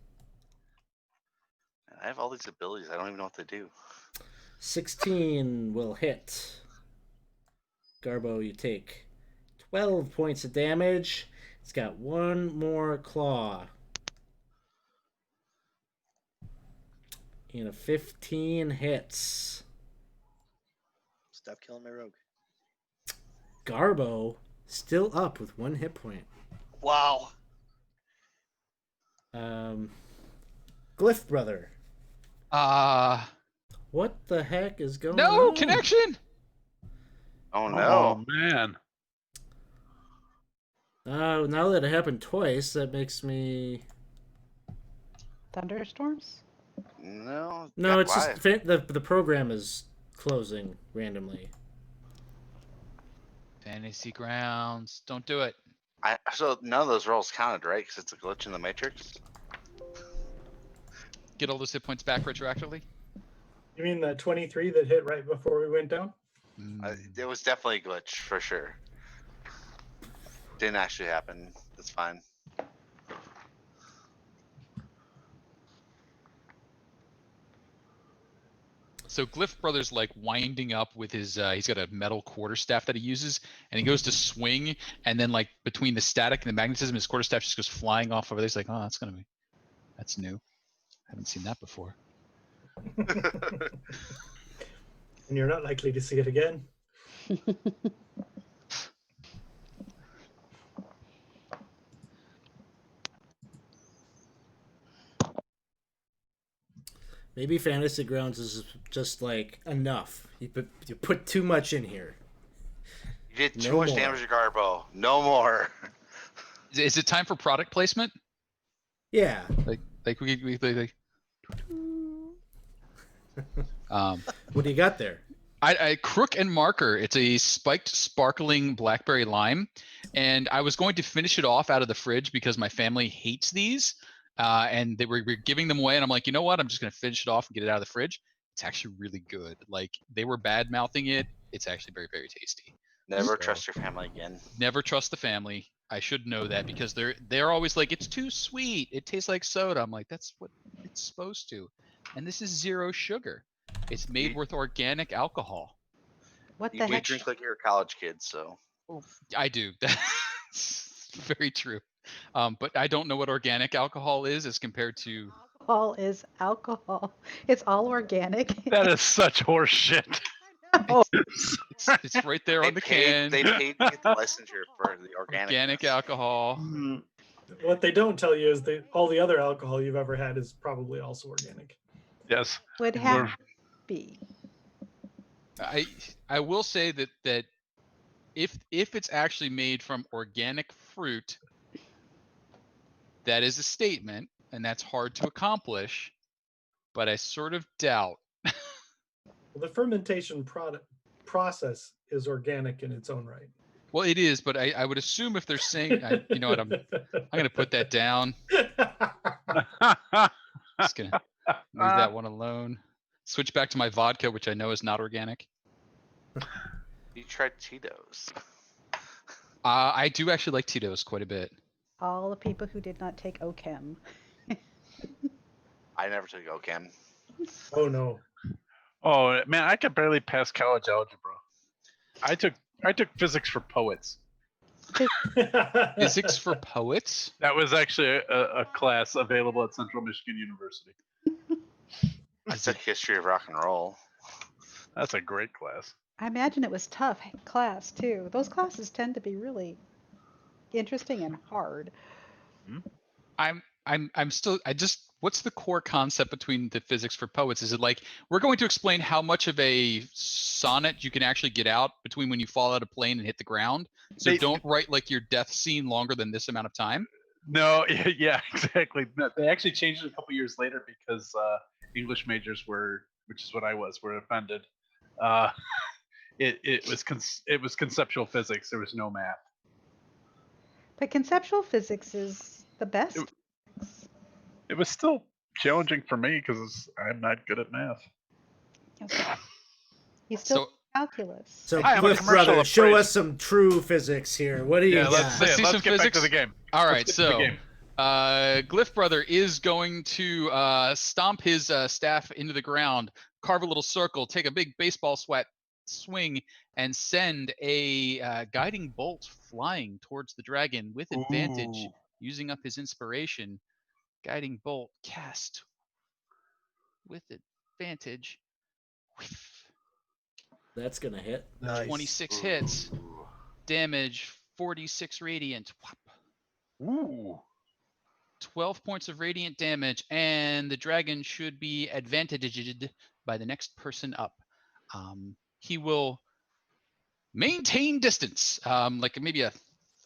I have all these abilities. I don't even know what to do. 16 will hit. Garbo, you take 12 points of damage. It's got one more claw. And a 15 hits. Stop killing my rogue. Garbo still up with 1 hit point. Wow. Glyph Brother. What the heck is going on? No connection. Oh no. Oh man. Now that it happened twice, that makes me... Thunderstorms? No. No, it's why? just the program is closing randomly. Fantasy Grounds. Don't do it. So none of those rolls counted, right? Because it's a glitch in the Matrix. Get all those hit points back retroactively. You mean that 23 that hit right before we went down? It was definitely a glitch for sure. Didn't actually happen. That's fine. So Glyph Brother's like winding up with his he's got a metal quarterstaff that he uses, and he goes to swing, and then like between the static and the magnetism, his quarterstaff just goes flying off over there. He's like, oh, that's new. Haven't seen that before. And you're not likely to see it again. Maybe Fantasy Grounds is just like enough. You put too much in here. You did too No much more. damage to Garbo. No more. Is it time for product placement? Yeah. Like we What do you got there? I Crook and Marker. It's a spiked sparkling blackberry lime, and I was going to finish it off out of the fridge because my family hates these, and they were giving them away, and I'm like, you know what? I'm just going to finish it off and get it out of the fridge. It's actually really good. Like they were bad mouthing it. It's actually very, very tasty. Never trust your family again. Never trust the family. I should know that because they're always like, it's too sweet. It tastes like soda. I'm like, that's what it's supposed to. And this is 0 sugar. It's made with organic alcohol. What You the do heck? drink like you're a college kid, so. I do. That's very true. But I don't know what organic alcohol is as compared to. Alcohol is alcohol. It's all organic. That is such horse shit. Oh, It's right there on the can. They paid to get the licensure for the Organic alcohol. What they don't tell you is that all the other alcohol you've ever had is probably also organic. Yes. would have to be. I will say that if it's actually made from organic fruit, that is a statement, and that's hard to accomplish. But I sort of doubt. Well, the fermentation process is organic in its own right. Well, it is, but I would assume if they're saying, you know what, I'm gonna put that down. Just gonna leave that one alone. Switch back to my vodka, which I know is not organic. You tried Tito's. I do actually like Tito's quite a bit. All the people who did not take OChem. I never took OChem. Oh no. Oh man, I could barely pass college algebra. I took physics for poets. Physics for poets? That was actually a class available at Central Michigan University. I took history of rock and roll. That's a great class. I imagine it was tough class too. Those classes tend to be really interesting and hard. What's the core concept between the physics for poets? Is it like we're going to explain how much of a sonnet you can actually get out between when you fall out of a plane and hit the ground? So don't write like your death scene longer than this amount of time. No, yeah, exactly. No, they actually changed it a couple years later because English majors which is what I was, were offended. It was conceptual physics. There was no math. But conceptual physics is the best. It was still challenging for me because I'm not good at math. You still calculus. So, Hi, I'm a Cliff commercial Brother, show appraisal. us some true physics here. What do you got? Let's see some get back physics. to the game. All right, Let's get to the so game. Glyph Brother is going to stomp his staff into the ground, carve a little circle, take a big baseball swing, and send a guiding bolt flying towards the dragon with advantage, using up his inspiration. Guiding bolt cast with advantage. That's gonna hit. Nice. 26 hits. Damage 46 radiant. Ooh. 12 points of radiant damage, and the dragon should be advantaged by the next person up. He will maintain distance, like maybe a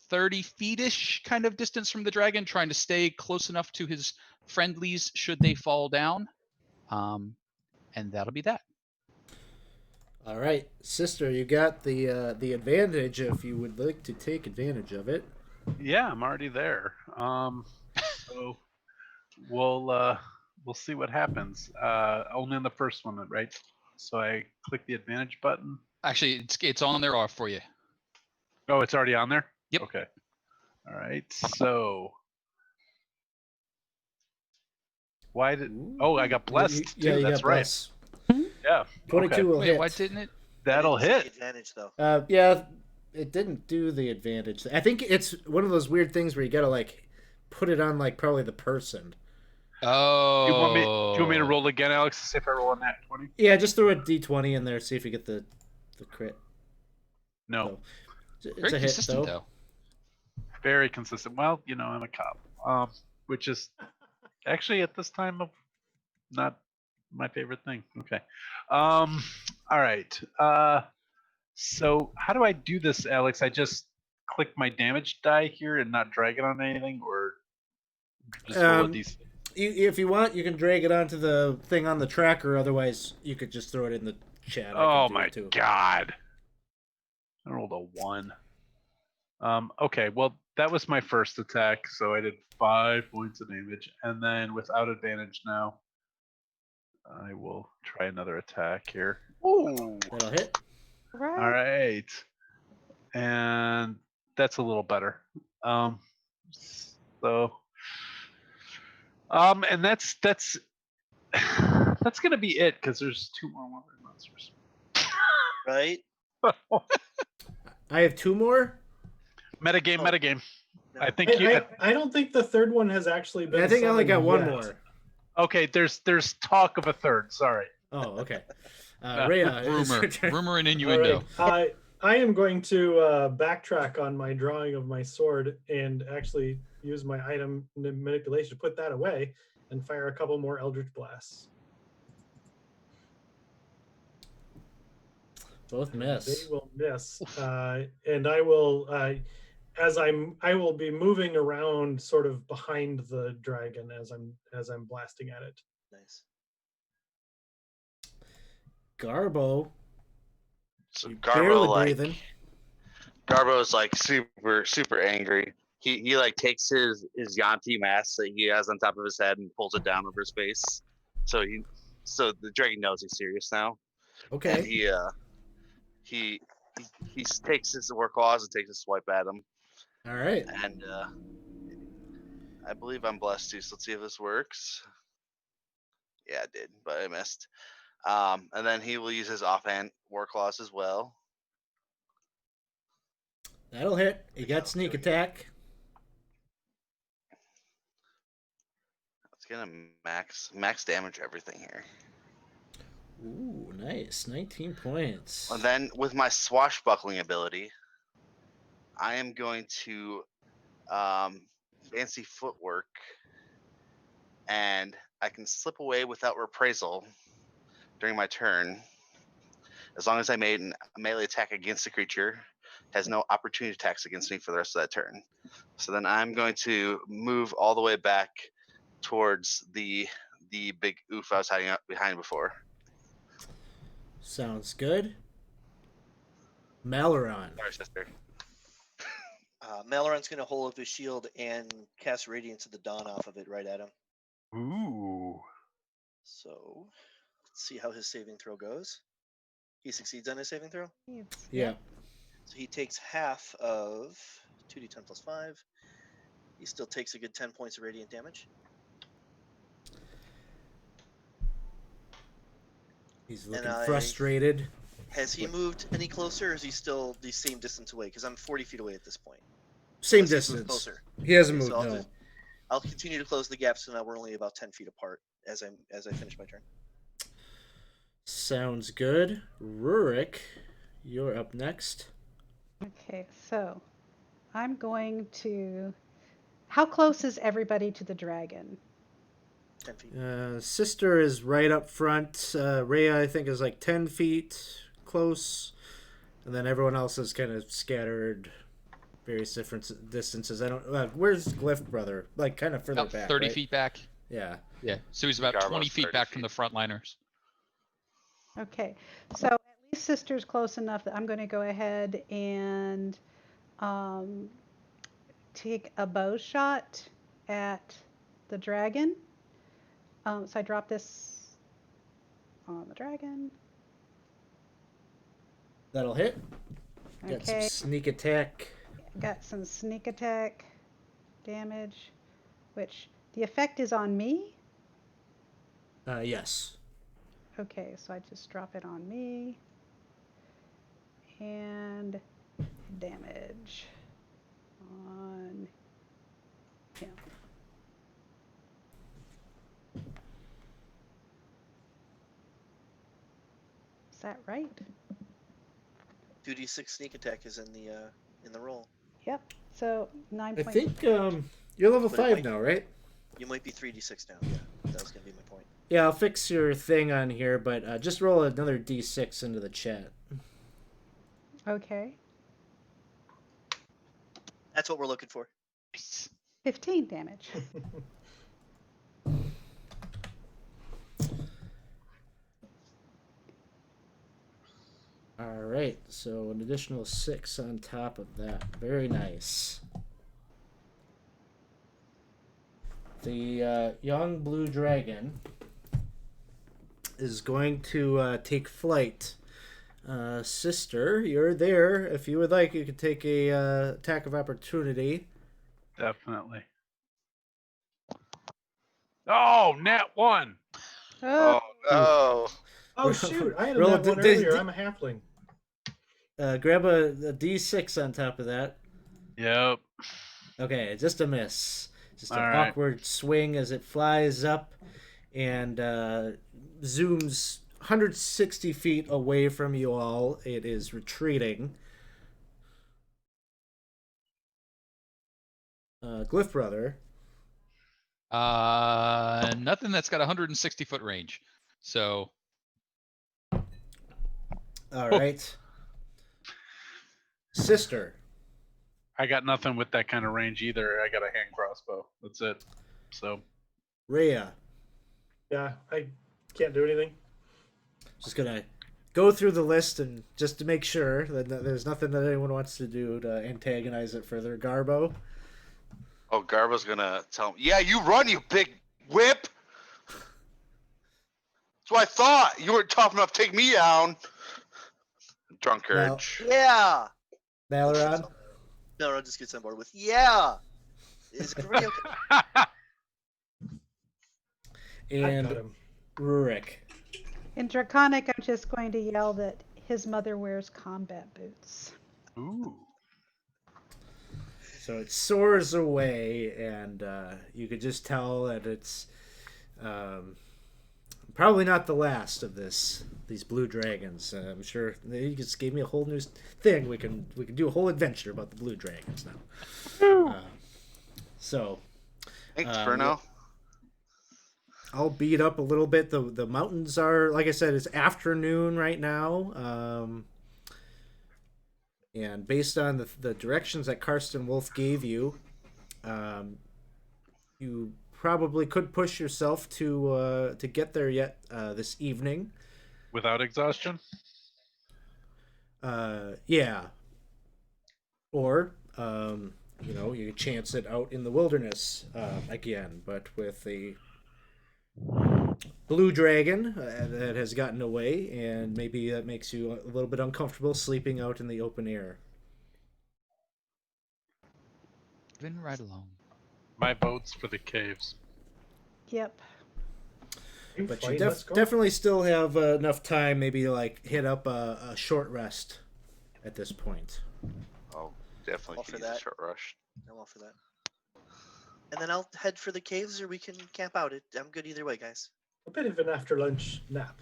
30 feet-ish kind of distance from the dragon, trying to stay close enough to his friendlies should they fall down. And that'll be that. All right, sister, you got the advantage if you would like to take advantage of it. Yeah, I'm already there. So we'll see what happens. Only on the first one, right? So I click the advantage button. Actually, it's on there off for you. Oh, it's already on there? Yep. Okay. All right. So why did I got blessed too. Yeah, you That's got right. bless. Yeah, Yeah. 22 Okay. will Wait, hit. why didn't it? That'll I didn't see the hit. advantage though. Yeah, it didn't do the advantage. I think it's one of those weird things where you gotta like put it on like probably the person. Oh. Do you want me to roll again, Alex, to see if I roll a nat 20? Yeah, just throw a d20 in there, see if you get the crit. No. So, it's Very a hit consistent, though. Very consistent. Well, I'm a cop, which is actually at this time of not my favorite thing. Okay. All right. So how do I do this, Alex? I just click my damage die here and not drag it on anything, or just roll a d6? If you want, you can drag it onto the thing on the tracker. Otherwise, you could just throw it in the chat. Oh I can do my it too. god! I rolled a 1. Okay, well that was my first attack, so I did 5 points of damage, and then without advantage now, I will try another attack here. Ooh. That'll hit. Right. All right, and that's a little better. So, and that's that's gonna be it because there's 2 more Wolverine monsters. Right? I have 2 more. Metagame, Oh. metagame. No. I think you. I don't think the third one has actually been. I think I only got summoned 1 yet. more. Okay, there's talk of a third. Sorry. Oh, okay. Rhea, it's your turn. Rumor and All innuendo. right. I am going to backtrack on my drawing of my sword and actually use my item manipulation to put that away and fire a couple more Eldritch Blasts. Both They miss. will miss, and I will, I will be moving around, sort of behind the dragon as I'm blasting at it. Nice. So Garbo, you barely Garbo breathing. Garbo's like super angry. He like takes his Yanti mask that he has on top of his head and pulls it down over his face. So the dragon knows he's serious now. And Okay. he takes his war claws and takes a swipe at him. All right. And I believe I'm blessed too. So let's see if this works. Yeah, it did, but I missed. And then he will use his offhand war claws as well. That'll hit. You got sneak attack. It's gonna max damage everything here. Ooh, nice. 19 points. And then with my swashbuckling ability, I am going to fancy footwork, and I can slip away without reprisal during my turn, as long as I made a melee attack against the creature, has no opportunity attacks against me for the rest of that turn. So then I'm going to move all the way back towards the big oof I was hiding up behind before. Sounds good. Malaron. Sorry, sister. Malaron's going to hold up his shield and cast Radiance of the Dawn off of it right at him. Ooh. So let's see how his saving throw goes. He succeeds on his saving throw. Yeah. So he takes half of 2d10 plus 5. He still takes a good 10 points of radiant damage. He's looking And frustrated. Has he moved any closer, or is he still the same distance away? Because I'm 40 feet away at this point. Same Unless he's moved distance. closer. He hasn't Okay, moved, so no. I'll continue to close the gap, so now we're only about 10 feet apart as I finish my turn. Sounds good. Rurik, you're up next. Okay, so I'm going to. How close is everybody to the dragon? 10 feet. Sister is right up front. Rhea, I think, is like 10 feet close. And then everyone else is kind of scattered various different distances. I don't. Where's Glyph brother? Like kind of further About back. 30 right? feet back. Yeah. Yeah, so he's about Garbo's 20 feet 30 back from feet. the frontliners. Okay, so at least Sister's close enough that I'm going to go ahead and take a bow shot at the dragon. So I drop this on the dragon. That'll hit. Got some Okay, sneak attack. got some sneak attack damage, which the effect is on me. Yes. Okay, so I just drop it on me. And damage on him. Is that right? 2d6 sneak attack is in the roll. Yep. So 9 I points. think you're level But it 5 might- now, right? You might be 3d6 now. Yeah, that was gonna be my point. Yeah, I'll fix your thing on here, but just roll another d6 into the chat. Okay. That's what we're looking for. 15 damage. All right, so an additional 6 on top of that. Very nice. The young blue dragon is going to take flight. Sister, you're there. If you would like, you could take a attack of opportunity. Definitely. Oh, nat 1. Oh, Oh Oh shoot! I had Roll that one earlier. I'm a halfling. Grab a d6 on top of that. Yep. Okay, just a miss. Just an All right. awkward swing as it flies up and zooms 160 feet away from you all. It is retreating. Glyph Brother. Nothing that's got 160-foot range. So All right. Sister. I got nothing with that kind of range either. I got a hand crossbow. That's it. So Rhea. Yeah, I can't do anything. Just gonna go through the list and just to make sure that there's nothing that anyone wants to do to antagonize it further. Garbo. Oh, Garbo's gonna tell him, yeah, you run, you big whip. That's what I thought. You weren't tough enough to take me down. Drunkard. Yeah. Nalaron. No, I'll just get on board with yeah. Is everybody okay? I And got him. Rurik. in Draconic, I'm just going to yell that his mother wears combat boots. ooh. So it soars away, and you could just tell that it's probably not the last of these blue dragons. I'm sure they just gave me a whole new thing. We can do a whole adventure about the blue dragons now. So Thanks, Bruno. I'll beat up a little bit. The mountains are, like I said, it's afternoon right now. And based on the directions that Karsten Wolf gave you, you probably could push yourself to get there yet this evening. Without exhaustion? Yeah. Or you could chance it out in the wilderness again, but with the blue dragon that has gotten away, and maybe that makes you a little bit uncomfortable sleeping out in the open air. been right along. My vote's for the caves. Yep. I'm But fine, you let's go. definitely still have enough time, maybe to like hit up a short rest at this point. Oh, definitely All could for use a that. short rush. I'm all for that. And then I'll head for the caves, or we can camp out. I'm good either way, guys. A bit of an after lunch nap.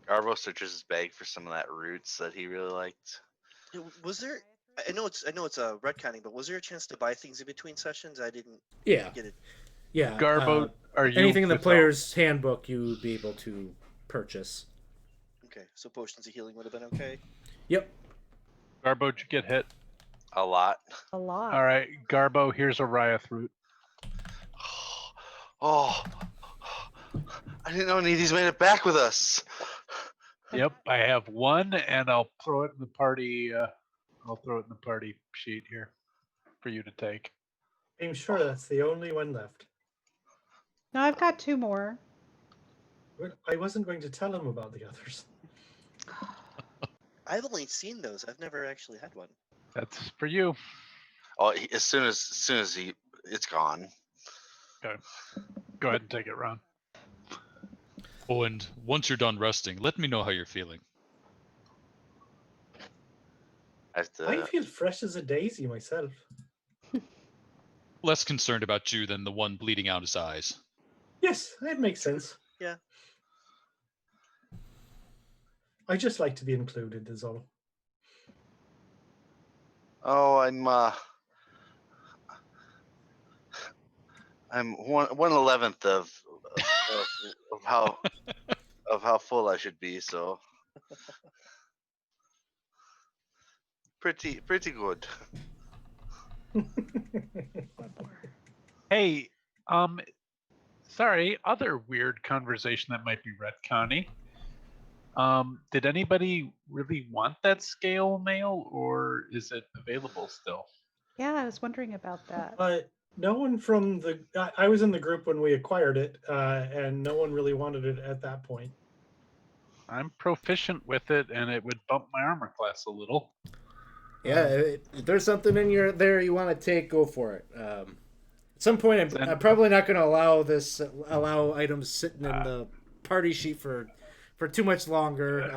Garbo searches his bag for some of that roots that he really liked. Was there? I know it's a retconning, but was there a chance to buy things in between sessions? I didn't Yeah, get it. yeah. Garbo, are you anything in the without- player's handbook you would be able to purchase. Okay, so potions of healing would have been okay. Yep. Garbo, did you get hit? A lot. A lot. All right, Garbo, here's a Ryoth root. Oh, I didn't know any of these made it back with us. Yep, I have one, and I'll throw it in the party. I'll throw it in the party sheet here for you to take. I'm sure that's the only one left. No, I've got 2 more. Well, I wasn't going to tell him about the others. I've only seen those. I've never actually had one. That's for you. Oh, as soon as it's gone. Go ahead and take it, Ron. Oh, and once you're done resting, let me know how you're feeling. I have I to. feel fresh as a daisy myself. Less concerned about you than the one bleeding out his eyes. Yes, that makes sense. Yeah. I just like to be included, is all. Oh, I'm 1/11th of how full I should be. So pretty good. Hey, sorry, other weird conversation that might be retconny. Did anybody really want that scale mail, or is it available still? Yeah, I was wondering about that. No one from the. I was in the group when we acquired it, and no one really wanted it at that point. I'm proficient with it, and it would bump my armor class a little. Yeah, if there's something in your there you want to take, go for it. At some point, I'm probably not going to allow items sitting in the party sheet for too much longer.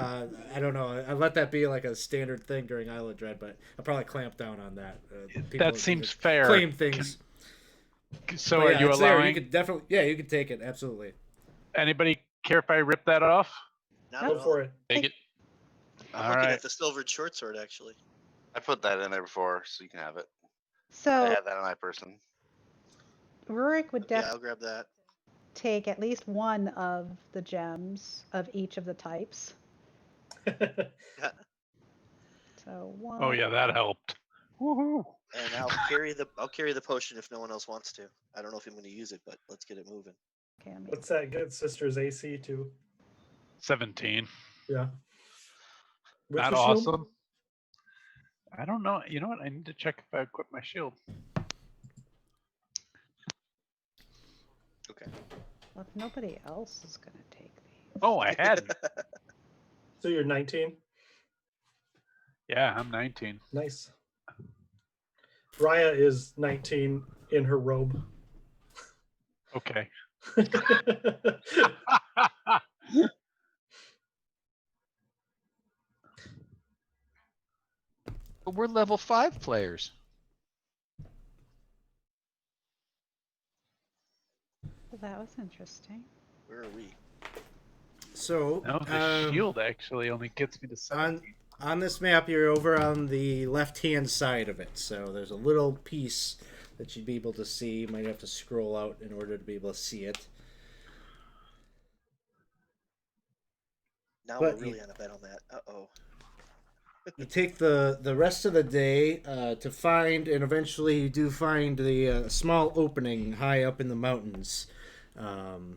I don't know. I let that be like a standard thing during Isle of Dread, but I'll probably clamp down on that. That seems fair. Claim things. So But are yeah, you it's there. allowing? You could definitely, yeah, you can take it. Absolutely. Anybody care if I rip that off? Not Go at all. for it. Take it. I'm All looking right. at the silvered short sword, actually. I put that in there before, so you can have it. I So had that on my person. Rurik would Yeah, definitely I'll grab that. take at least one of the gems of each of the types. So one. Oh yeah, that helped. Woohoo! And I'll carry the potion if no one else wants to. I don't know if I'm going to use it, but let's get it moving. Okay, I mean, What's that good sister's AC too? 17. Yeah. With Not the shield? awesome. I don't know. You know what? I need to check if I equip my shield. Okay. well, if nobody else is going to take these. Oh, I had. So you're 19. Yeah, I'm 19. Nice. Raya is 19 in her robe. Okay. But we're level 5 players. Well, that was interesting. Where are we? So No, the shield actually only gets me to 17. on this map, you're over on the left-hand side of it. So there's a little piece that you'd be able to see. You might have to scroll out in order to be able to see it. Now But we're really on a bet on that. Uh-oh. You take the rest of the day to find, and eventually you do find the small opening high up in the mountains.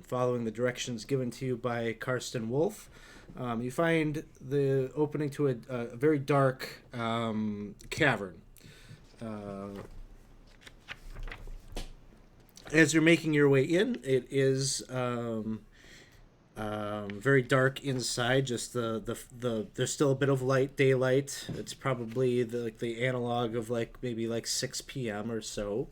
Following the directions given to you by Karsten Wolf, you find the opening to a very dark cavern. As you're making your way in, it is very dark inside. Just the there's still a bit of daylight. It's probably the analog of maybe 6 p.m. or so.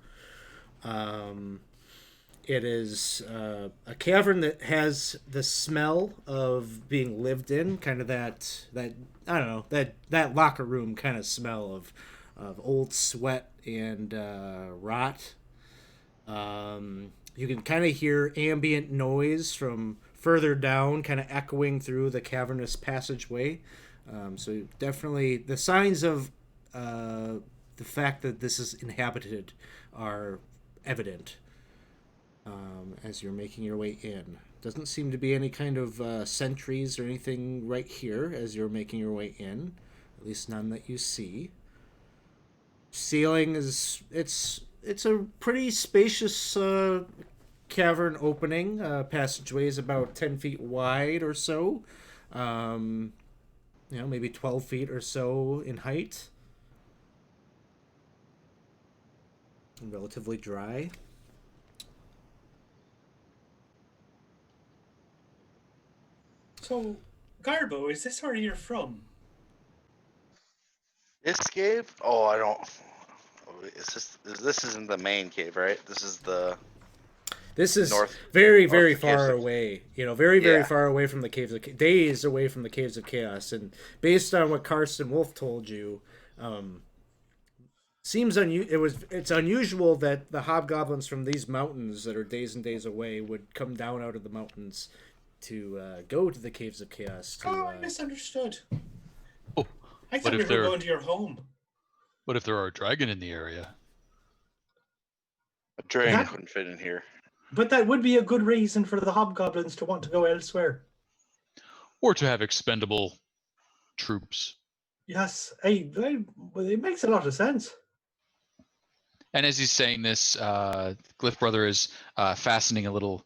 It is a cavern that has the smell of being lived in, kind of that I don't know, that locker room kind of smell of old sweat and rot. You can kind of hear ambient noise from further down, kind of echoing through the cavernous passageway. So definitely the signs of the fact that this is inhabited are evident as you're making your way in. Doesn't seem to be any kind of sentries or anything right here as you're making your way in. At least none that you see. Ceiling is it's a pretty spacious cavern opening. Passageway is about 10 feet wide or so. Maybe 12 feet or so in height. And relatively dry. So, Garbo, is this where you're from? This cave? Oh, I don't. This isn't the main cave, right? This is the. This is North- very, north very of Caves far of- away. Very, very Yeah. far away from the caves of days away from the caves of chaos. And based on what Carson Wolf told you, it's unusual that the hobgoblins from these mountains that are days and days away would come down out of the mountains to go to the caves of chaos. I misunderstood. Oh, I thought we were going to your home. What if there are a dragon in the area? A dragon That- couldn't fit in here. But that would be a good reason for the hobgoblins to want to go elsewhere. Or to have expendable troops? Yes, it makes a lot of sense. And as he's saying this, Glyph Brother is fastening a little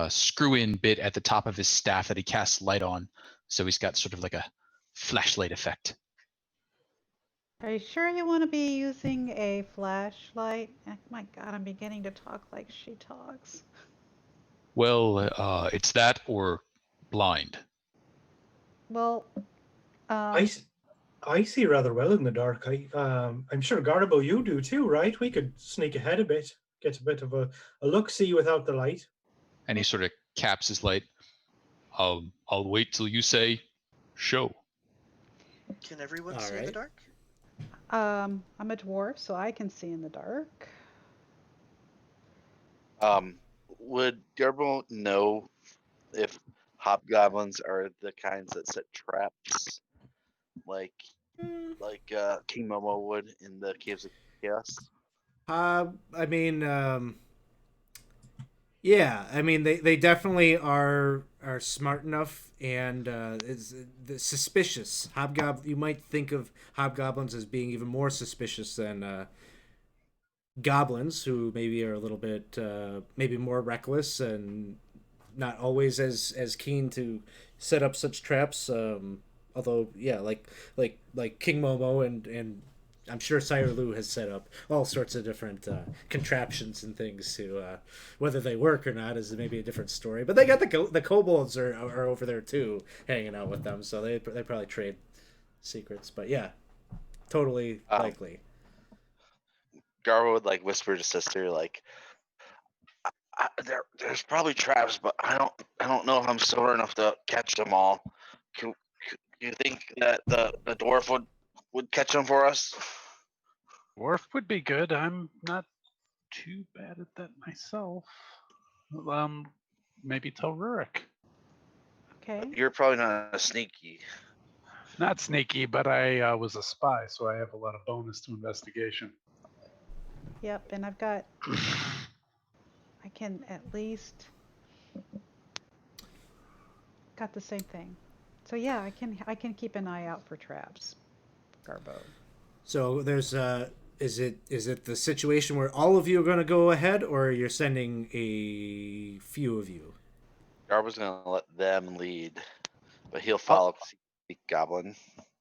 screw-in bit at the top of his staff that he casts light on. So he's got sort of like a flashlight effect. Are you sure you want to be using a flashlight? Oh my God, I'm beginning to talk like she talks. Well, it's that or blind. Well, I see rather well in the dark. I'm sure Garbo, you do too, right? We could sneak ahead a bit, get a bit of a look-see without the light. And he sort of caps his light. I'll wait till you say, show. Can everyone All see in the right. dark? I'm a dwarf, so I can see in the dark. Would Garbo know if hobgoblins are the kinds that set traps, like King Momo would in the Caves of Chaos? I mean, yeah. I mean, they definitely are smart enough and is suspicious. You might think of hobgoblins as being even more suspicious than goblins, who maybe are a little bit maybe more reckless and not always as keen to set up such traps. Although, yeah, like King Momo and I'm sure Sire Lu has set up all sorts of different contraptions and things to whether they work or not is maybe a different story. But they got the kobolds are over there too, hanging out with them, so they probably trade secrets. But yeah, totally likely. Garbo would like whisper to Sister, like, there's probably traps, but I don't know if I'm sober enough to catch them all. Do you think that the dwarf would catch them for us? Dwarf would be good. I'm not too bad at that myself. Maybe tell Rurik. Okay. You're probably not a sneaky. Not sneaky, but I was a spy, so I have a lot of bonus to investigation. Yep, and I've got. I can at least. Got the same thing. So yeah, I can keep an eye out for traps, Garbo. So there's is it the situation where all of you are going to go ahead, or you're sending a few of you? Garbo's gonna let them lead, but he'll follow the goblin.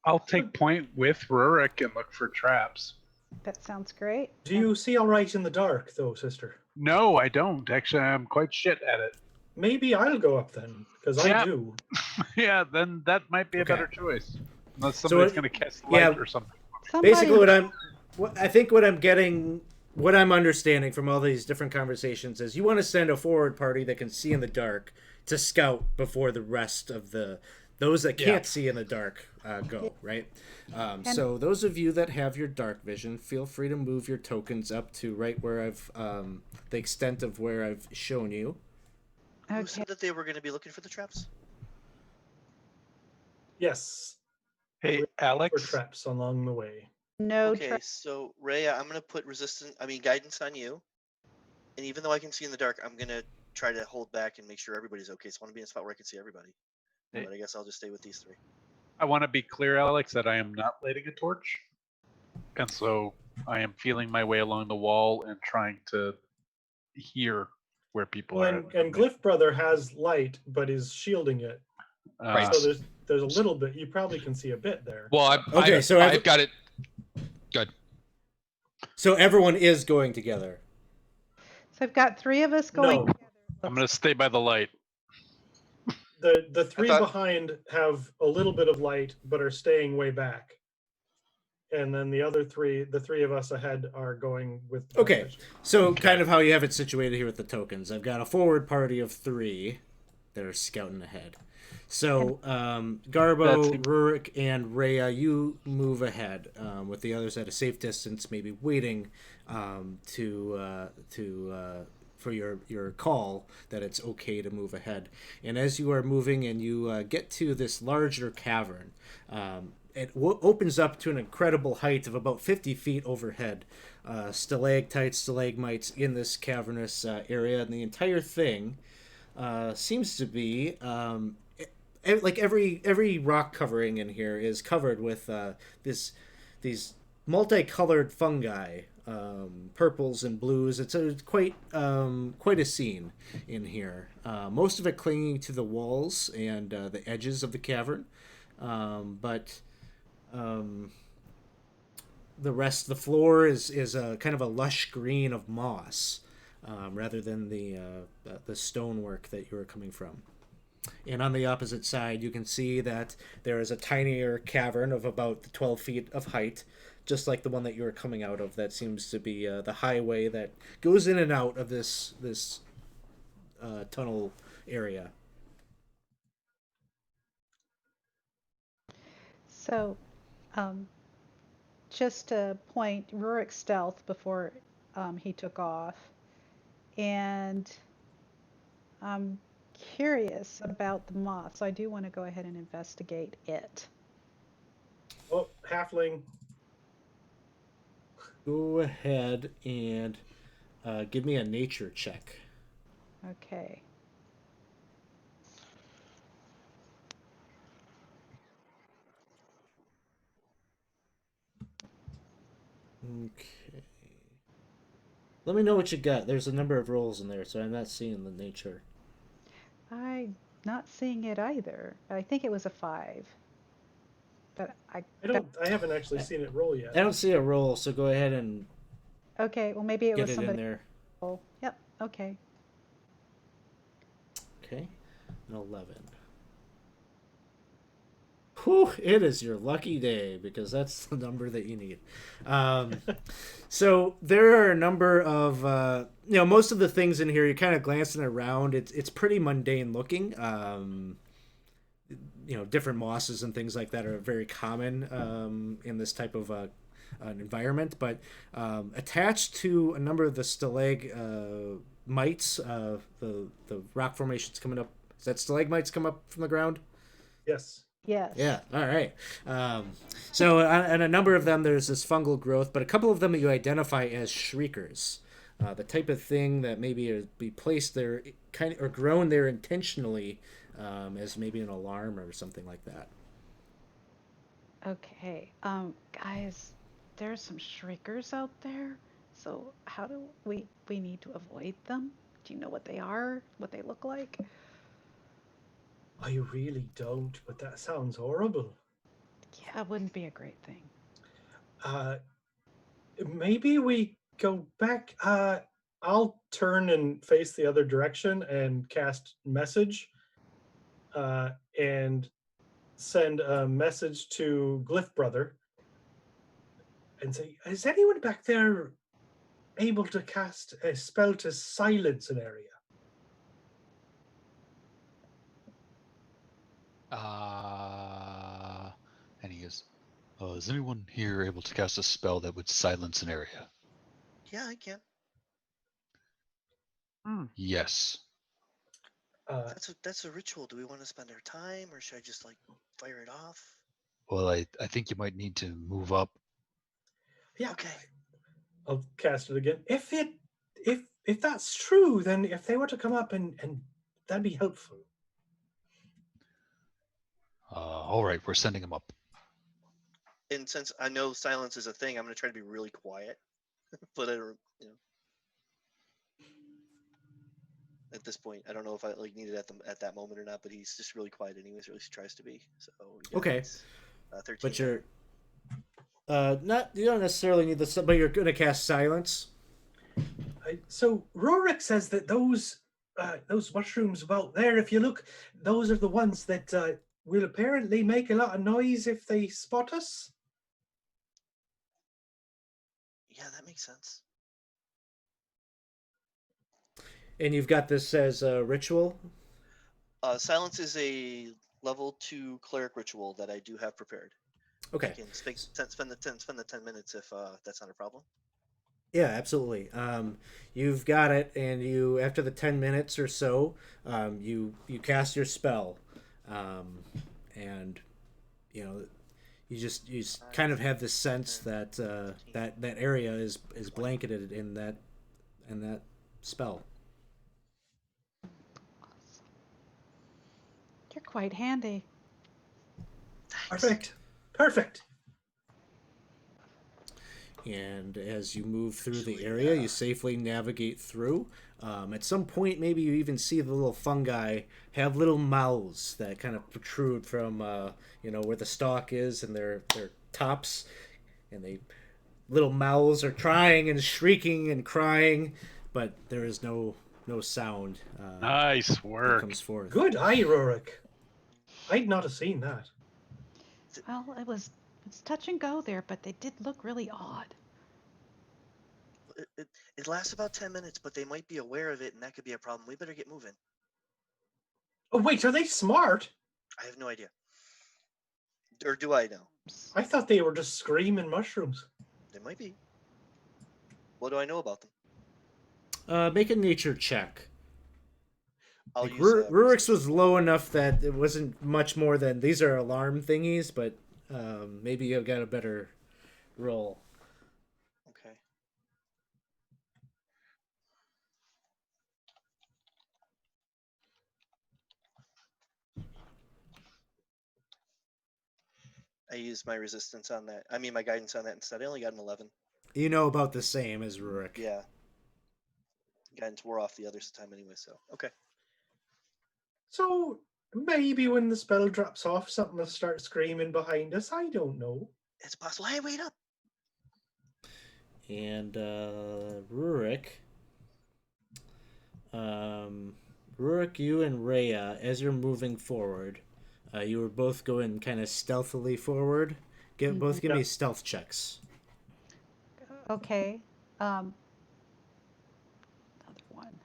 I'll take point with Rurik and look for traps. That sounds great. Do you see all right in the dark, though, Sister? No, I don't. Actually, I'm quite shit at it. Maybe I'll go up then, because Yeah. I do. Yeah, then that might be a Okay. better choice. Unless somebody's going to cast light yeah. or something. Somebody, Basically, what I'm understanding from all these different conversations is you want to send a forward party that can see in the dark to scout before the rest of those that can't see in the dark go, right? So those of you that have your dark vision, feel free to move your tokens up to right where I've the extent of where I've shown you. Who Okay. said that they were going to be looking for the traps? Yes, Hey, or Alex. traps along the way. No Okay, traps. so Rhea, I'm going to put guidance on you. And even though I can see in the dark, I'm going to try to hold back and make sure everybody's okay. So I want to be in a spot where I can see everybody. Hey. But I guess I'll just stay with these three. I want to be clear, Alex, that I am not lighting a torch. And so I am feeling my way along the wall and trying to hear where people Well, are. and Glyph Brother has light, but is shielding it. Right. So there's a little bit. You probably can see a bit there. Well, I've got it. Good. So everyone is going together. So I've got three of us going No. together. I'm going to stay by the light. The three thought- behind have a little bit of light, but are staying way back. and then the three of us ahead are going with. Okay, vision. so kind of how you have it situated here with the tokens. I've got a forward party of 3 that are scouting ahead. So Garbo, Rurik, and Rhea, you move ahead with the others at a safe distance, maybe waiting for your call that it's okay to move ahead. And as you are moving and you get to this larger cavern, it opens up to an incredible height of about 50 feet overhead. Stalactites, stalagmites in this cavernous area, and the entire thing seems to be like every rock covering in here is covered with these multicolored fungi, purples and blues. It's quite a scene in here. Most of it clinging to the walls and the edges of the cavern, but the rest, the floor is a kind of a lush green of moss, rather than the stonework that you were coming from. And on the opposite side, you can see that there is a tinier cavern of about 12 feet of height, just like the one that you were coming out of. That seems to be the highway that goes in and out of this tunnel area. So, just to point Rurik's stealth before he took off, and I'm curious about the moth, so I do want to go ahead and investigate it. Oh, halfling. Go ahead and give me a nature check. Okay. Okay. Let me know what you got. There's a number of rolls in there, so I'm not seeing the nature. I'm not seeing it either. I think it was a 5. But I haven't actually seen it roll yet. I don't see a roll, so go ahead and okay, well maybe it get was it somebody. in there. Oh, yep, okay. Okay, an 11. Whew, it is your lucky day, because that's the number that you need. So there are a number of most of the things in here, you're kind of glancing around. It's pretty mundane looking. Different mosses and things like that are very common in this type of an environment, but attached to a number of the stalagmites, the rock formations coming up. Is that stalagmites come up from the ground? Yes. Yes. Yeah. All right. So, and a number of them, there's this fungal growth, but a couple of them that you identify as shriekers, the type of thing that maybe be placed there, or grown there intentionally, as maybe an alarm or something like that. Okay. Guys, there's some shriekers out there. So how do we need to avoid them? Do you know what they are? What they look like? I really don't, but that sounds horrible. Yeah, it wouldn't be a great thing. Maybe we go back. I'll turn and face the other direction and cast message, and send a message to Glyph Brother and say, is anyone back there able to cast a spell to silence an area? And he goes, is anyone here able to cast a spell that would silence an area? Yeah, I can. Yes. That's a ritual. Do we want to spend our time, or should I just fire it off? Well, I think you might need to move up. Yeah. Okay. I'll cast it again. If that's true, then if they were to come up and that'd be helpful. All right, we're sending him up. And since I know silence is a thing, I'm going to try to be really quiet. But I don't, at this point, I don't know if I need it at that moment or not. But he's just really quiet, anyways, or at least he tries to be. So Okay. 13. But you're you don't necessarily need the, but you're going to cast silence. So Rorik says that those mushrooms about there, if you look, those are the ones that will apparently make a lot of noise if they spot us. Yeah, that makes sense. And you've got this as a ritual? Silence is a level 2 cleric ritual that I do have prepared. I Okay. can spend the 10 minutes if that's not a problem. Yeah, absolutely. You've got it, and you after the 10 minutes or so, you cast your spell, and you know you just kind of have this sense that that area is blanketed in that spell. You're quite handy. Perfect. Perfect. And as you move through the Actually, area, you safely navigate through. At some point, maybe you even see the little fungi have little mouths that kind of protrude from where the stalk is, and their tops, and they little mouths are trying and shrieking and crying, but there is no sound Nice that work. comes forth. Good eye, Rurik. I'd not have seen that. Well, it's touch and go there, but they did look really odd. It lasts about 10 minutes, but they might be aware of it, and that could be a problem. We better get moving. Oh, wait, are they smart? I have no idea. Or do I know? I thought they were just screaming mushrooms. They might be. What do I know about them? Make a nature check. I'll Like, use Rurik's was low enough that it wasn't much more than these are alarm thingies, but maybe you've got a better roll. Okay. I used my resistance on that. I mean, my guidance on that instead. I only got an 11. You know about the same as Rurik. Yeah. Guidance wore off the other time anyway, so. Okay. So maybe when the spell drops off, something will start screaming behind us. I don't know. It's possible. Hey, wait up! And Rurik, you and Rhea, as you're moving forward, you were both going kind of stealthily forward. Both give me stealth checks. Okay. Another one.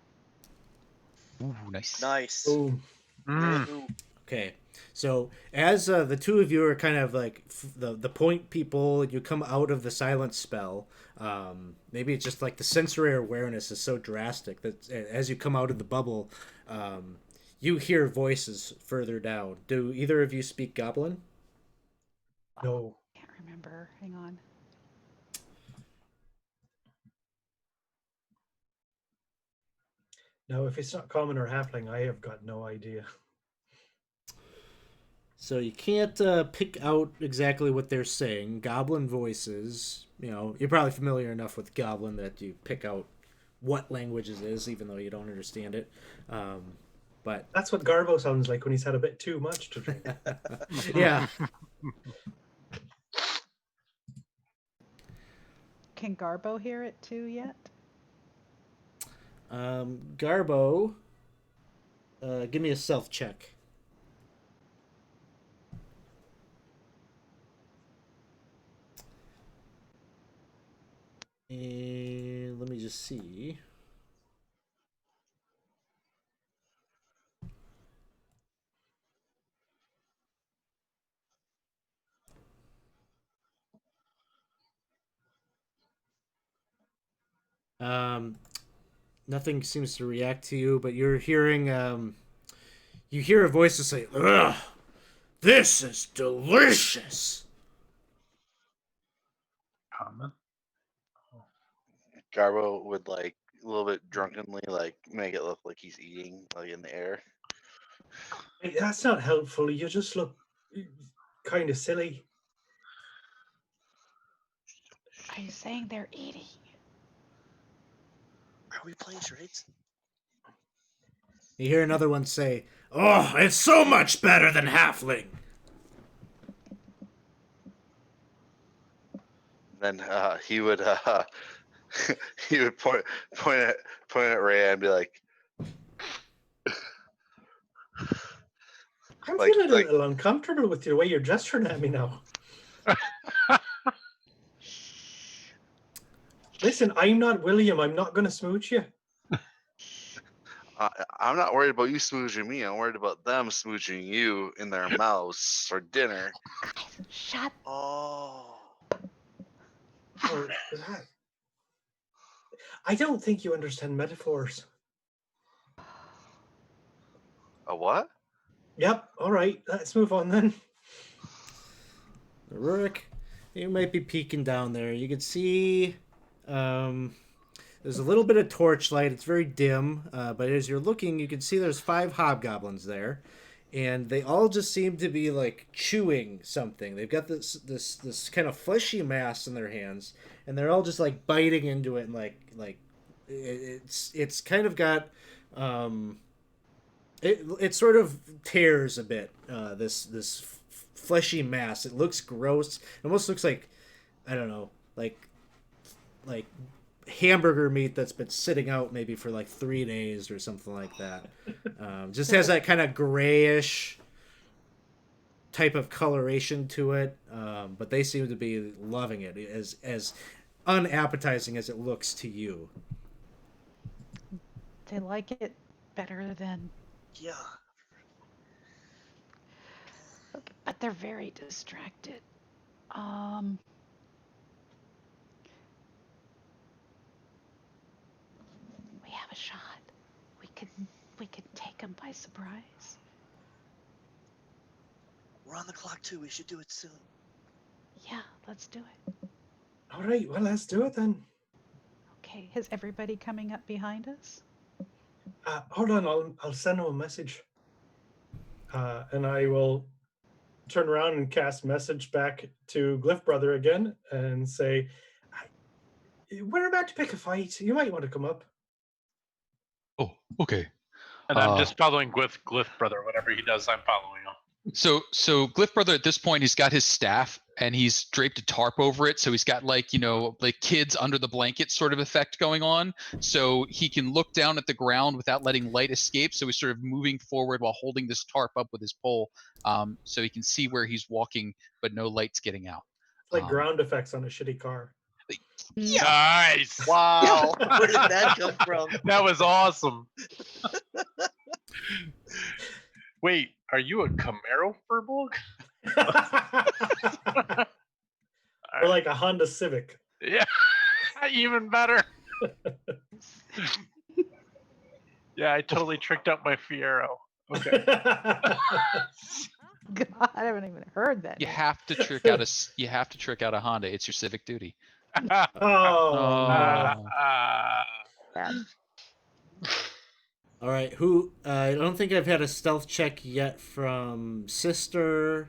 Ooh, nice. Nice. Boom. Mm. Okay, so as the two of you are kind of like the point people, you come out of the silence spell. Maybe it's just like the sensory awareness is so drastic that as you come out of the bubble, you hear voices further down. Do either of you speak Goblin? No. Can't remember. Hang on. No, if it's not common or halfling, I have got no idea. So you can't pick out exactly what they're saying. Goblin voices, you're probably familiar enough with Goblin that you pick out what language it is, even though you don't understand it. But That's what Garbo sounds like when he's had a bit too much to drink. yeah, Can Garbo hear it too yet? Garbo, give me a stealth check. And let me just see. Nothing seems to react to you, but you're hearing you hear a voice to say, "Ugh, this is delicious." Common. Garbo would like a little bit drunkenly like make it look like he's eating like in the air. Hey, that's not helpful. You just look kind of silly. Are you saying they're eating? Are we playing charades? You hear another one say, "Oh, it's so much better than halfling." Then he would he would point at Rhea and be like, I'm Like- feeling like- a little uncomfortable with the way you're gesturing at me now. Listen, I'm not William. I'm not gonna smooch you. I'm not worried about you smooching me. I'm worried about them smooching you in their mouths for dinner. Shut. Oh. Oh, that- I don't think you understand metaphors. A what? Yep. All right. Let's move on then. Rurik, you might be peeking down there. You can see there's a little bit of torchlight. It's very dim, but as you're looking, you can see there's 5 hobgoblins there, and they all just seem to be like chewing something. They've got this kind of fleshy mass in their hands, and they're all just like biting into it, and like it's kind of got it sort of tears a bit. This fleshy mass. It looks gross. It almost looks like, I don't know, like hamburger meat that's been sitting out maybe for like 3 days or something like that. Just has that kind of grayish type of coloration to it. But they seem to be loving it, as unappetizing as it looks to you. They like it better than. Yeah. Okay, but they're very distracted. Um. We have a shot. We could take them by surprise. We're on the clock too. We should do it soon. Yeah, let's do it. All right. Well, let's do it then. Okay, is everybody coming up behind us? Hold on. I'll send him a message. And I will turn around and cast message back to Glyph Brother again and say, "We're about to pick a fight. You might want to come up." Oh, okay. And I'm just following Glyph Brother. Whatever he does, I'm following him. So Glyph Brother at this point, he's got his staff and he's draped a tarp over it. So he's got like kids under the blanket sort of effect going on. So he can look down at the ground without letting light escape. So he's sort of moving forward while holding this tarp up with his pole. So he can see where he's walking, but no light's getting out. It's like ground effects on a shitty car. Yeah. Nice. Wow. Where did that come from? That was awesome. Wait, are you a Camaro Furbolg? Or like a Honda Civic. Yeah, even better. Yeah, I totally tricked out my Fiero. Okay. God, I haven't even heard that. You yet. have to trick out a Honda. It's your civic duty. Oh. Bad. All right, who? I don't think I've had a stealth check yet from Sister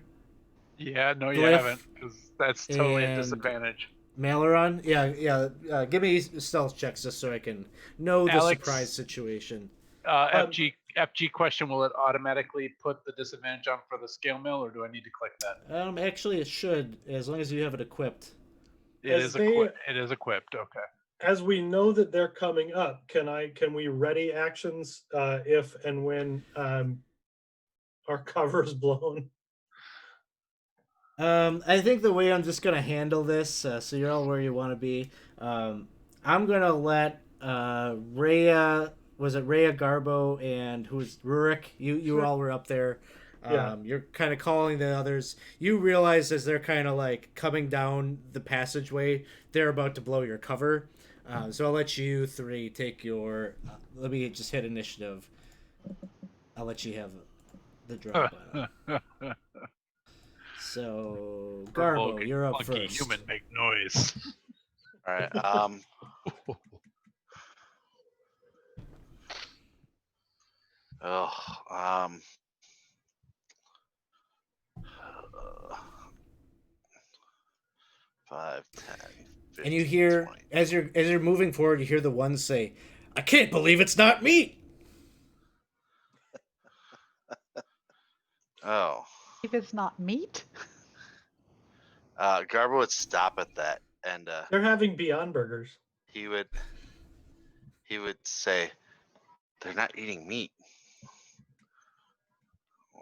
Yeah, no, you Glyph haven't. 'Cause that's totally a and- disadvantage. Maleron. Yeah. Give me stealth checks just so I can know the Alex. surprise situation. FG question: will it automatically put the disadvantage on for the scale mill, or do I need to click that? Actually, it should, as long as you have it equipped. It As is they- equipped. It is equipped. Okay. As we know that they're coming up, can we ready actions if and when our cover's blown? I think the way I'm just gonna handle this, so you're all where you want to be. I'm gonna let Rhea, was it Rhea Garbo and who's Rurik? You all were up there. Yeah. You're kind of calling the others. You realize as they're kind of like coming down the passageway, they're about to blow your cover. So I'll let you 3 take your. Let me just hit initiative. I'll let you have the draw. So Garbo, you're up Funky first. human make noise. All right. 5, 10, 15, And you hear 20. as you're moving forward, you hear the one say, "I can't believe it's not meat." Oh. If it's not meat, Garbo would stop at that, and They're having Beyond Burgers. he would say, "They're not eating meat.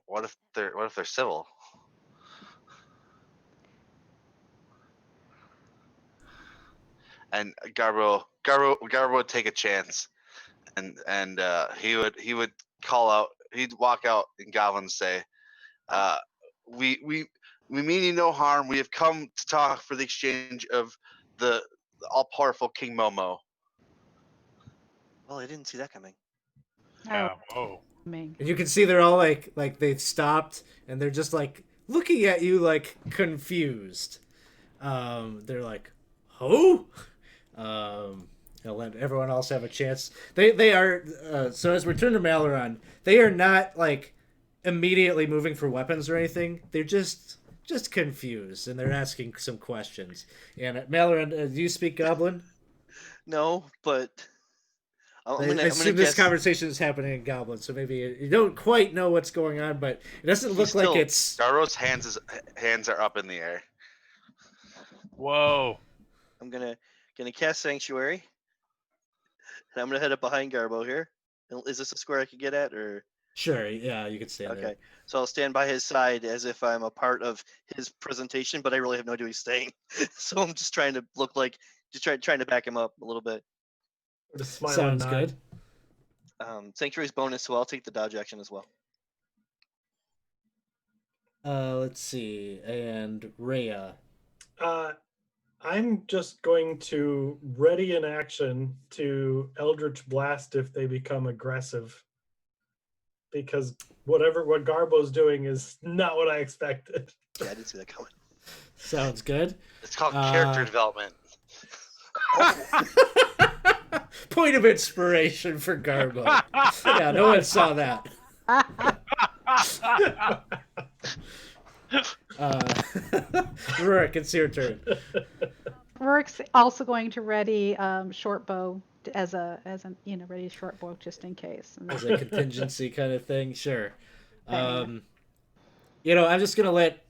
What if they're civil?" and Garbo would take a chance, and he would call out. He'd walk out in Goblin say, "We mean you no harm. We have come to talk for the exchange of the all-powerful King Momo." Well, I didn't see that coming. Yeah. Whoa. Me. And you can see they're all like they've stopped and they're just like looking at you like confused. They're like, "Who?" I'll let everyone else have a chance. They are so as we turn to Maleron, they are not like immediately moving for weapons or anything. They're just confused and they're asking some questions. And Maleron, do you speak Goblin? No, but I'm I gonna assume this guess. conversation is happening in Goblin, so maybe you don't quite know what's going on, but it doesn't look He's like still- it's. Garbo's hands are up in the air. Whoa. I'm gonna cast Sanctuary, and I'm gonna head up behind Garbo here. Is this a square I could get at, or Sure, yeah, you could stand okay? there. So I'll stand by his side as if I'm a part of his presentation, but I really have no idea what he's saying. So I'm just trying to look like, trying to back him up a little bit. Just smile and Sounds nod. good. Sanctuary's bonus, so I'll take the dodge action as well. Let's see, and Rhea. I'm just going to ready an action to Eldritch Blast if they become aggressive. Because what Garbo's doing is not what I expected. Yeah, I didn't see that coming. Sounds good. It's called character development. Point of inspiration for Garbo. Yeah, no one saw that. Rurik, it's your turn. Rurik's also going to ready short bow as a ready short bow just in case. And As a contingency kind of thing, sure. Yeah. I'm just gonna let.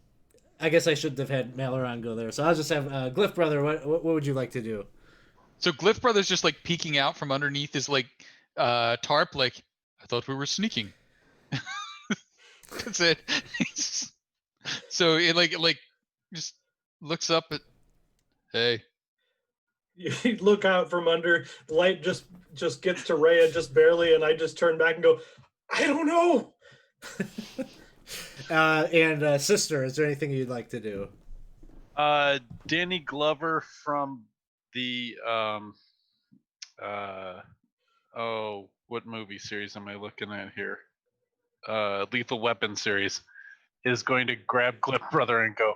I guess I shouldn't have had Maleron go there, so I'll just have Glyph Brother. What would you like to do? So Glyph Brother's just like peeking out from underneath his like tarp, like, I thought we were sneaking. That's it. So it like just looks up at, hey. You look out from under, the light just gets to Rhea just barely, and I just turn back and go, I don't know. And sister, is there anything you'd like to do? Danny Glover from the what movie series am I looking at here? Lethal Weapon series is going to grab Glyph Brother and go,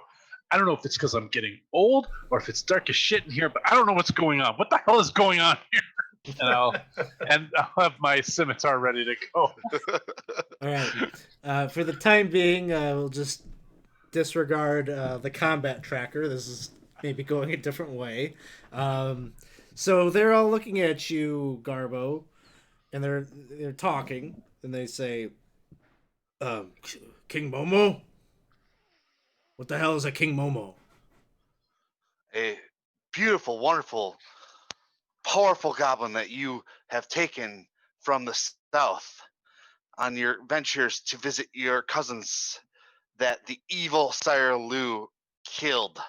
I don't know if it's because I'm getting old or if it's dark as shit in here, but I don't know what's going on. What the hell is going on here? And I'll have my scimitar ready to go. All right. For the time being, we'll just disregard the combat tracker. This is maybe going a different way. So they're all looking at you, Garbo, and they're talking, and they say, King Momo? What the hell is a King Momo? A beautiful, wonderful, powerful goblin that you have taken from the south on your ventures to visit your cousins that the evil Sire Lu killed.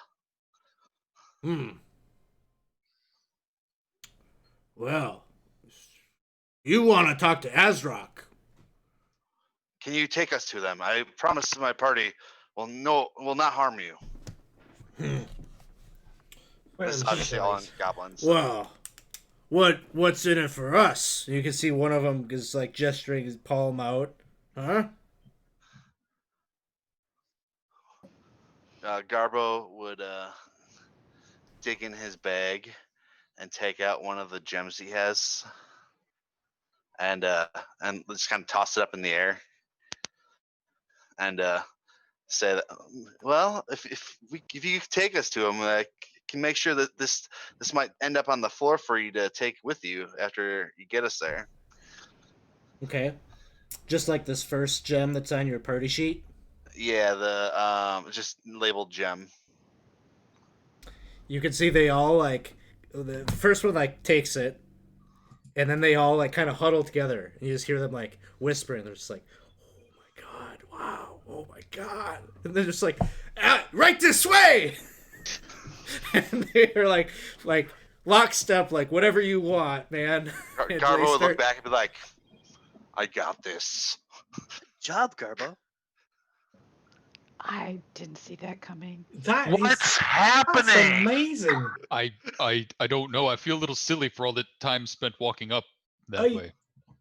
Well, you want to talk to Azrock. Can you take us to them? I promise to my party will not harm you. This is obviously all on goblins. Well, what's in it for us? You can see one of them is like gesturing his palm out. Huh? Garbo would dig in his bag and take out one of the gems he has, and just kind of toss it up in the air, and say that, well, if you take us to him, I can make sure that this might end up on the floor for you to take with you after you get us there. Okay. Just like this first gem that's on your party sheet? Yeah, the just labeled gem. You can see they all like the first one like takes it, and then they all like kind of huddle together, and you just hear them like whispering. They're just like, "Oh my god! Wow! Oh my god!" And they're just like, "Right this way!" And they're like, lockstep, like whatever you want, man. And they Garbo would start- look back and be like, "I got this." Job, Garbo. I didn't see that coming. That is What's that's happening? amazing. I don't know. I feel a little silly for all the time spent walking up that I- way.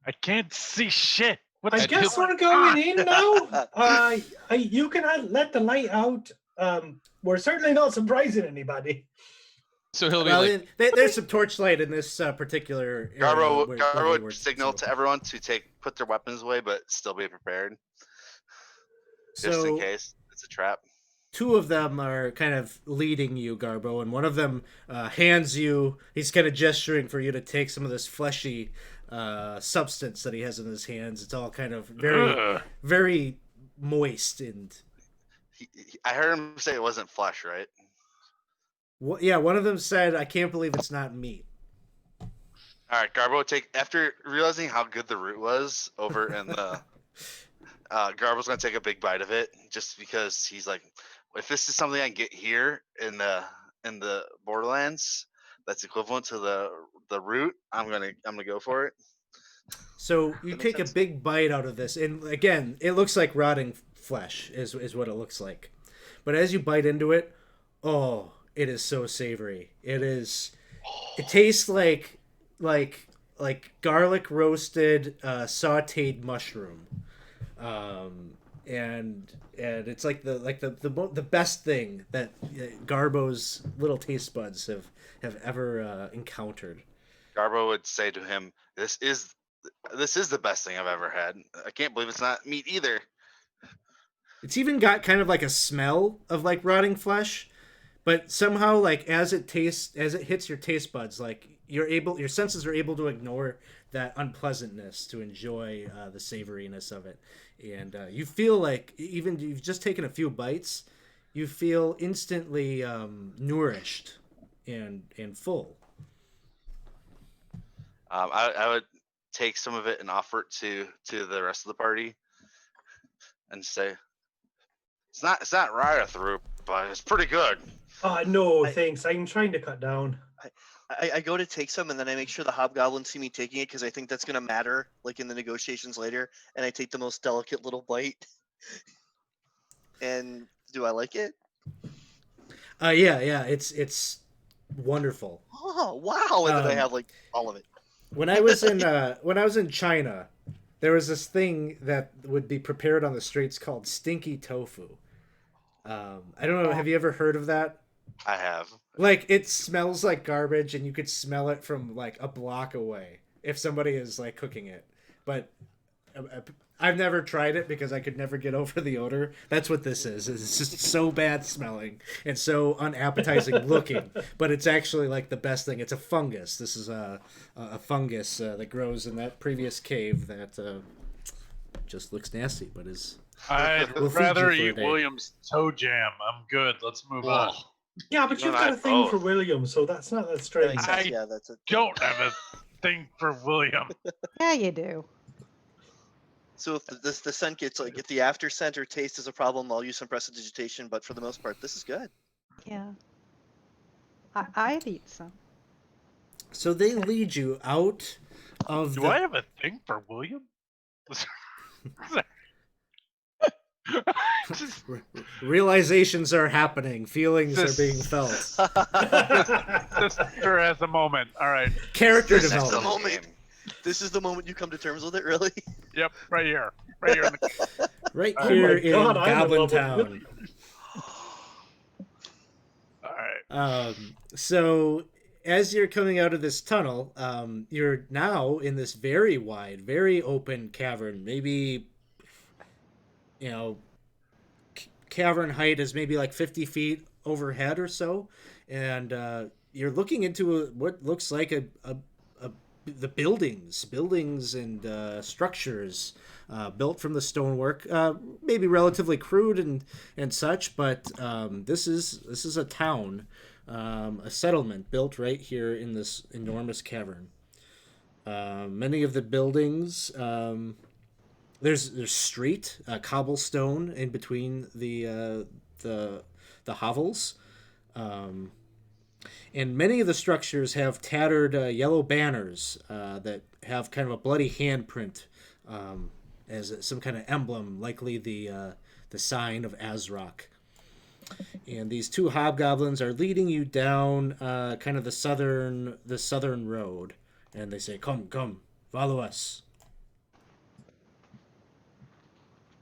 I can't see shit. What's I And guess he'll- we're going in now. You can let the light out. We're certainly not surprising anybody. So he'll be well, like, there's some torchlight in this particular area. Garbo where Garbo they would were, signal so- to everyone to put their weapons away, but still be prepared, just in So case it's a trap. two of them are kind of leading you, Garbo, and one of them hands you. He's kind of gesturing for you to take some of this fleshy substance that he has in his hands. It's all kind of very, very moist and. I heard him say it wasn't flesh, right? Yeah, one of them said, "I can't believe it's not meat." All right, Garbo would take after realizing how good the root was over in the. Garbo's gonna take a big bite of it just because he's like, if this is something I can get here in the Borderlands, that's equivalent to the root. I'm gonna go for it. So you That makes take sense. a big bite out of this, and again, it looks like rotting flesh is what it looks like. But as you bite into it, oh, it is so savory. It is. It tastes like garlic roasted sautéed mushroom, and it's like the best thing that Garbo's little taste buds have ever encountered. Garbo would say to him, "This is the best thing I've ever had. I can't believe it's not meat either." It's even got kind of like a smell of like rotting flesh, but somehow like as it hits your taste buds, like your senses are able to ignore that unpleasantness to enjoy the savoriness of it, and you feel like even you've just taken a few bites, you feel instantly nourished and full. I would take some of it and offer it to the rest of the party, and say, It's not right through, but it's pretty good." No, I- thanks. I'm trying to cut down. I go to take some, and then I make sure the hobgoblins see me taking it because I think that's gonna matter, like in the negotiations later. And I take the most delicate little bite. And do I like it? Yeah, it's wonderful. Oh wow! And then I Um, have like all of it. When I was in China, there was this thing that would be prepared on the streets called stinky tofu. I don't know. Have you ever heard of that? I have. Like it smells like garbage, and you could smell it from like a block away if somebody is like cooking it. But I've never tried it because I could never get over the odor. That's what this is. It's just so bad smelling and so unappetizing looking. But it's actually like the best thing. It's a fungus. This is a fungus that grows in that previous cave that just looks nasty, but is. I'd We'll feed you rather for a eat day. William's toe jam. I'm good. Let's move on. oh, Yeah, but You you've and got I a thing for both. William, so that's not that That strange. makes sense. I Yeah, that's it. Don't have a thing for William. Yeah, you do. So if the scent gets like if the after scent or taste is a problem, I'll use some prestidigitation. But for the most part, this is good. Yeah. I'd eat some. So they lead you out of Do the. I have a thing for William? Just Realizations are happening. Feelings are This- being felt. sister has a moment. All right. Character This is the development. moment. This is the moment you come to terms with it, really. Yep. Right here. Right here. In the... Right Oh here my in God, I'm in Goblin love with Town. William. All right. So as you're coming out of this tunnel, you're now in this very wide, very open cavern. Maybe, cavern height is maybe like 50 feet overhead or so, and you're looking into what looks like the buildings and structures built from the stonework, maybe relatively crude and such, but this is a town, a settlement built right here in this enormous cavern. Many of the buildings, there's street, cobblestone in between the hovels. And many of the structures have tattered yellow banners that have kind of a bloody handprint as some kind of emblem, likely the sign of Azrock. And these two hobgoblins are leading you down kind of the southern road, and they say, "Come, come, follow us."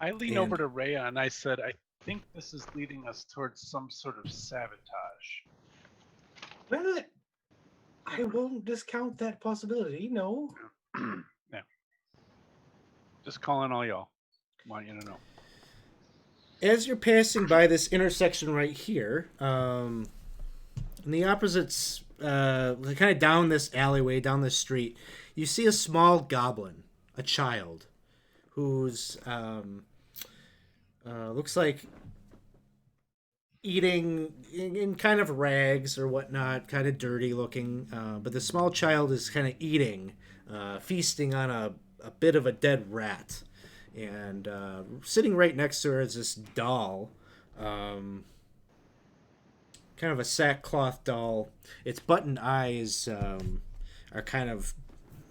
I lean And over to Rhea and I said, I think this is leading us towards some sort of sabotage. Well, I won't discount that possibility. No. Yeah. Just calling all y'all. Want you to know. as you're passing by this intersection right here, in the opposites, kind of down this alleyway, down this street, you see a small goblin, a child, who's looks like eating in kind of rags or whatnot, kind of dirty looking. But the small child is kind of eating, feasting on a bit of a dead rat. And sitting right next to her is this doll, kind of a sackcloth doll. Its button eyes are kind of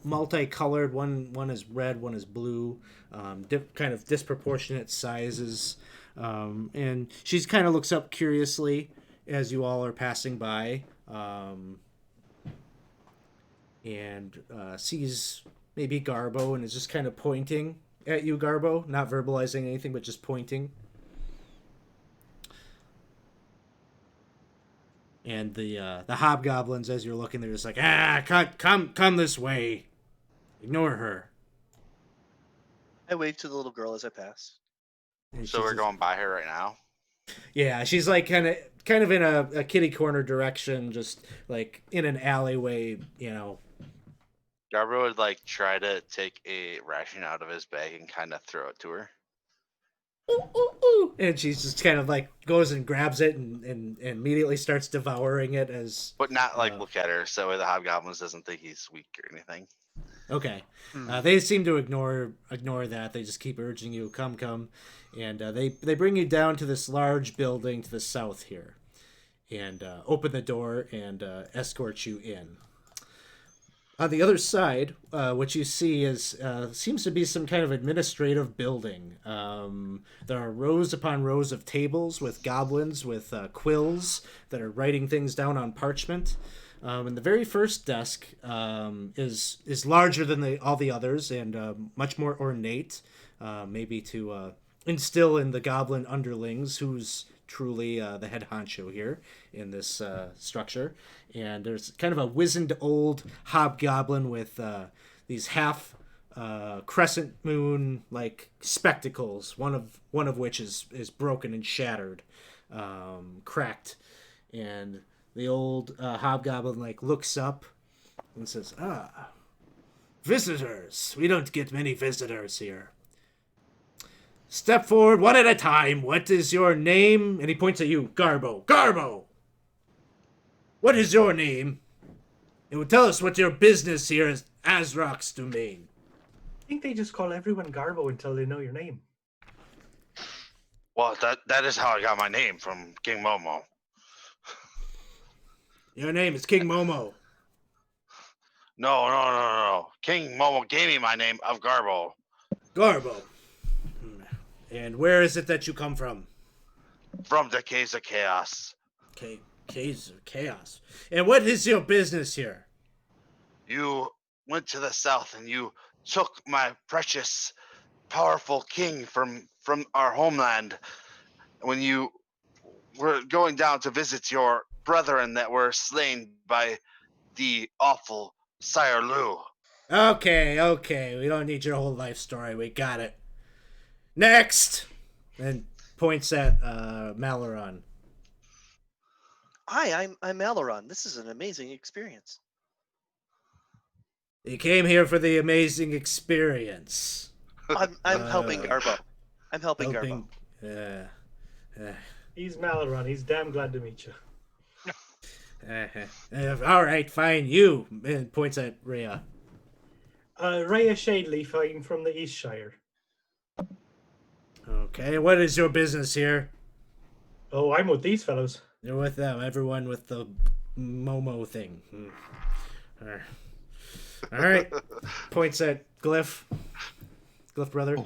multicolored. One is red, one is blue, kind of disproportionate sizes. And she's kind of looks up curiously as you all are passing by, and sees maybe Garbo and is just kind of pointing at you, Garbo, not verbalizing anything but just pointing. And the hobgoblins, as you're looking, they're just like, come this way. Ignore her. I wave to the little girl as I pass. And So she's we're just- going by her right now. Yeah, she's like kind of in a kitty corner direction, just like in an alleyway, you know. Garber would like try to take a ration out of his bag and kind of throw it to her. Ooh, ooh, ooh. And she's just kind of like goes and grabs it and immediately starts devouring it as. But not like look at her, so the hobgoblins doesn't think he's weak or anything. Okay, they seem to ignore that. They just keep urging you, come, and they bring you down to this large building to the south here, and open the door and escort you in. On the other side, what you see is seems to be some kind of administrative building. There are rows upon rows of tables with goblins with quills that are writing things down on parchment. And the very first desk is larger than all the others and much more ornate, maybe to instill in the goblin underlings who's truly the head honcho here in this structure. And there's kind of a wizened old hobgoblin with these half crescent moon like spectacles, one of which is broken and shattered, cracked, and the old hobgoblin like looks up and says, visitors. We don't get many visitors here. Step forward one at a time. What is your name? And he points at you, Garbo. Garbo! What is your name? It will tell us what your business here is Azrock's domain. I think they just call everyone Garbo until they know your name. Well, that is how I got my name from King Momo. Your name is King Momo. No. King Momo gave me my name of Garbo. Garbo. And where is it that you come from? From the Caves of Chaos. Caves of Chaos. And what is your business here? You went to the south and you took my precious, powerful king from our homeland when you were going down to visit your brethren that were slain by the awful Sire Lu. Okay. We don't need your whole life story. We got it. Next! And points at Maleron. Hi, I'm Aileron. This is an amazing experience. You came here for the amazing experience. I'm helping Garbo. I'm helping Garbo. He's Maleron. He's damn glad to meet you. All right, fine. You. And points at Rhea. Rhea Shadeleaf, I'm from the East Shire. Okay, what is your business here? Oh, I'm with these fellows. You're with them. Everyone with the Momo thing. All right. Points at Glyph. Glyph brother.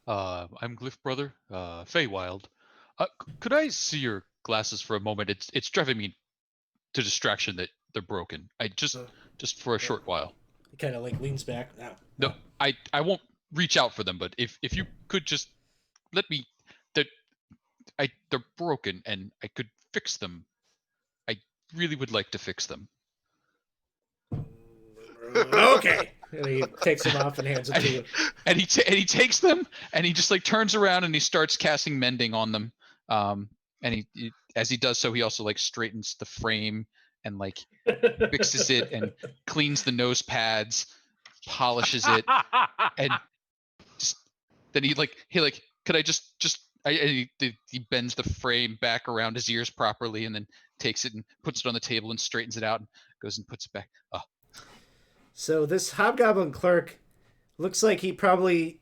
I'm Glyph brother, Feywild. Could I see your glasses for a moment? It's driving me to distraction that they're broken. I just for a short while. He kind of like leans back. No, I won't reach out for them, but if you could just let me, they're broken and I could fix them. I really would like to fix them. Okay. And he takes them off and hands them to you. And he takes them and he just like turns around and he starts casting mending on them. And he as he does so, he also like straightens the frame and like fixes it and cleans the nose pads, polishes it, and just then he could I just he bends the frame back around his ears properly and then takes it and puts it on the table and straightens it out and goes and puts it back. So this hobgoblin clerk looks like he probably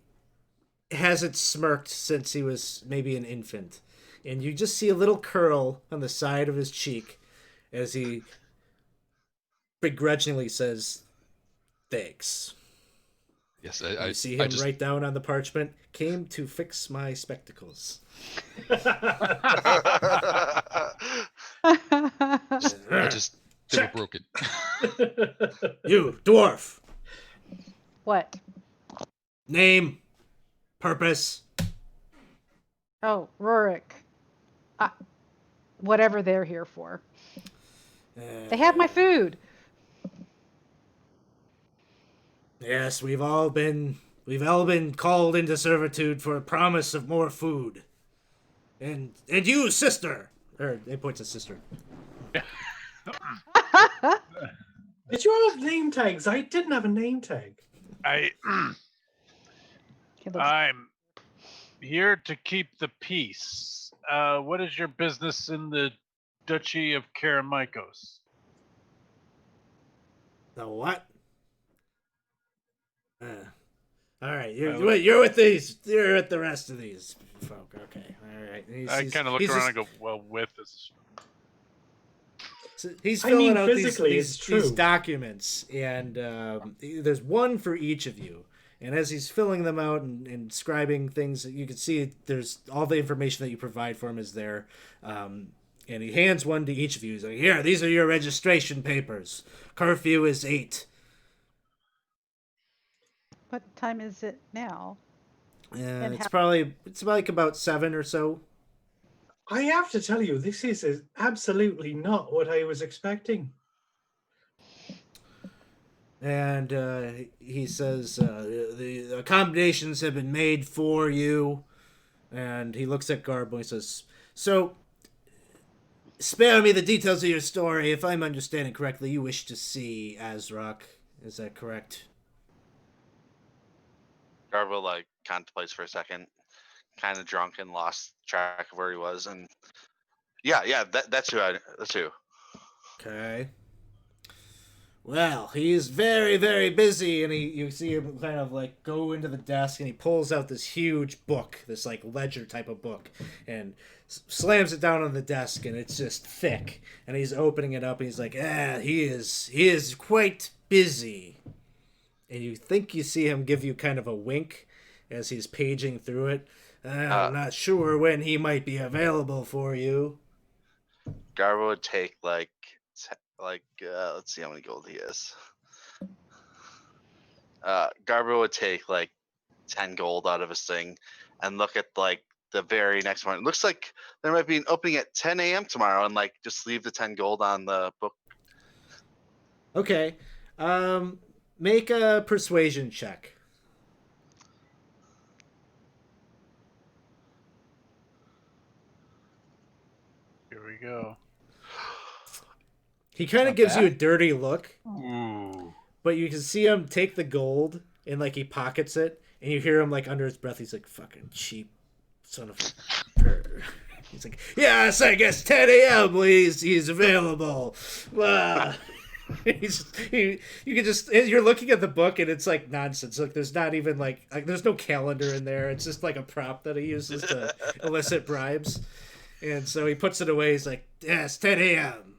hasn't smirked since he was maybe an infant. And you just see a little curl on the side of his cheek as he begrudgingly says, "Thanks." Yes, I see him write down on the parchment, "Came to fix my spectacles." They were broken. You, dwarf. What? Name. Purpose. Oh, Rurik. Whatever they're here for. They have my food. Yes, we've all been called into servitude for a promise of more food. And you, sister. Or it points at sister. Did you have name tags? I didn't have a name tag. I'm here to keep the peace. What is your business in the Duchy of Karameikos? The what? All right, you're with these. You're with the rest of these folk. Okay, all right. I kind of look around and go, "Well, with this." So he's filling out these documents, and there's one for each of you. And as he's filling them out and scribing things, you can see there's all the information that you provide for him is there. And he hands one to each of you. He's like, "Here, these are your registration papers. Curfew is 8. What time is it now? It's like about 7 or so. I have to tell you, this is absolutely not what I was expecting. And he says, the accommodations have been made for you. And he looks at Garbo and he says, "So, spare me the details of your story. If I'm understanding correctly, you wish to see Azrock. Is that correct?" Garbo like contemplates for a second, kind of drunk and lost track of where he was, and that's who. Okay. Well, he's very, very busy, and you see him kind of like go into the desk, and he pulls out this huge book, this like ledger type of book, and slams it down on the desk, and it's just thick. And he's opening it up, and he's like, he is quite busy. And you think you see him give you kind of a wink as he's paging through it. I'm not sure when he might be available for you. Garbo would take let's see how many gold he is. Garbo would take 10 gold out of his thing and look at the very next one. It looks like there might be an opening at 10 a.m. tomorrow, and just leave the 10 gold on the book. Okay. Make a persuasion check. Here we go. He kind of gives you a dirty look. Ooh. But you can see him take the gold and he pockets it, and you hear him under his breath. He's like, "Fucking cheap son of a." He's like, "Yes, I guess 10 a.m. He's available." You're looking at the book and it's nonsense. There's not even there's no calendar in there. It's just a prop that he uses to elicit bribes. And so he puts it away. He's like, "Yes, 10 a.m.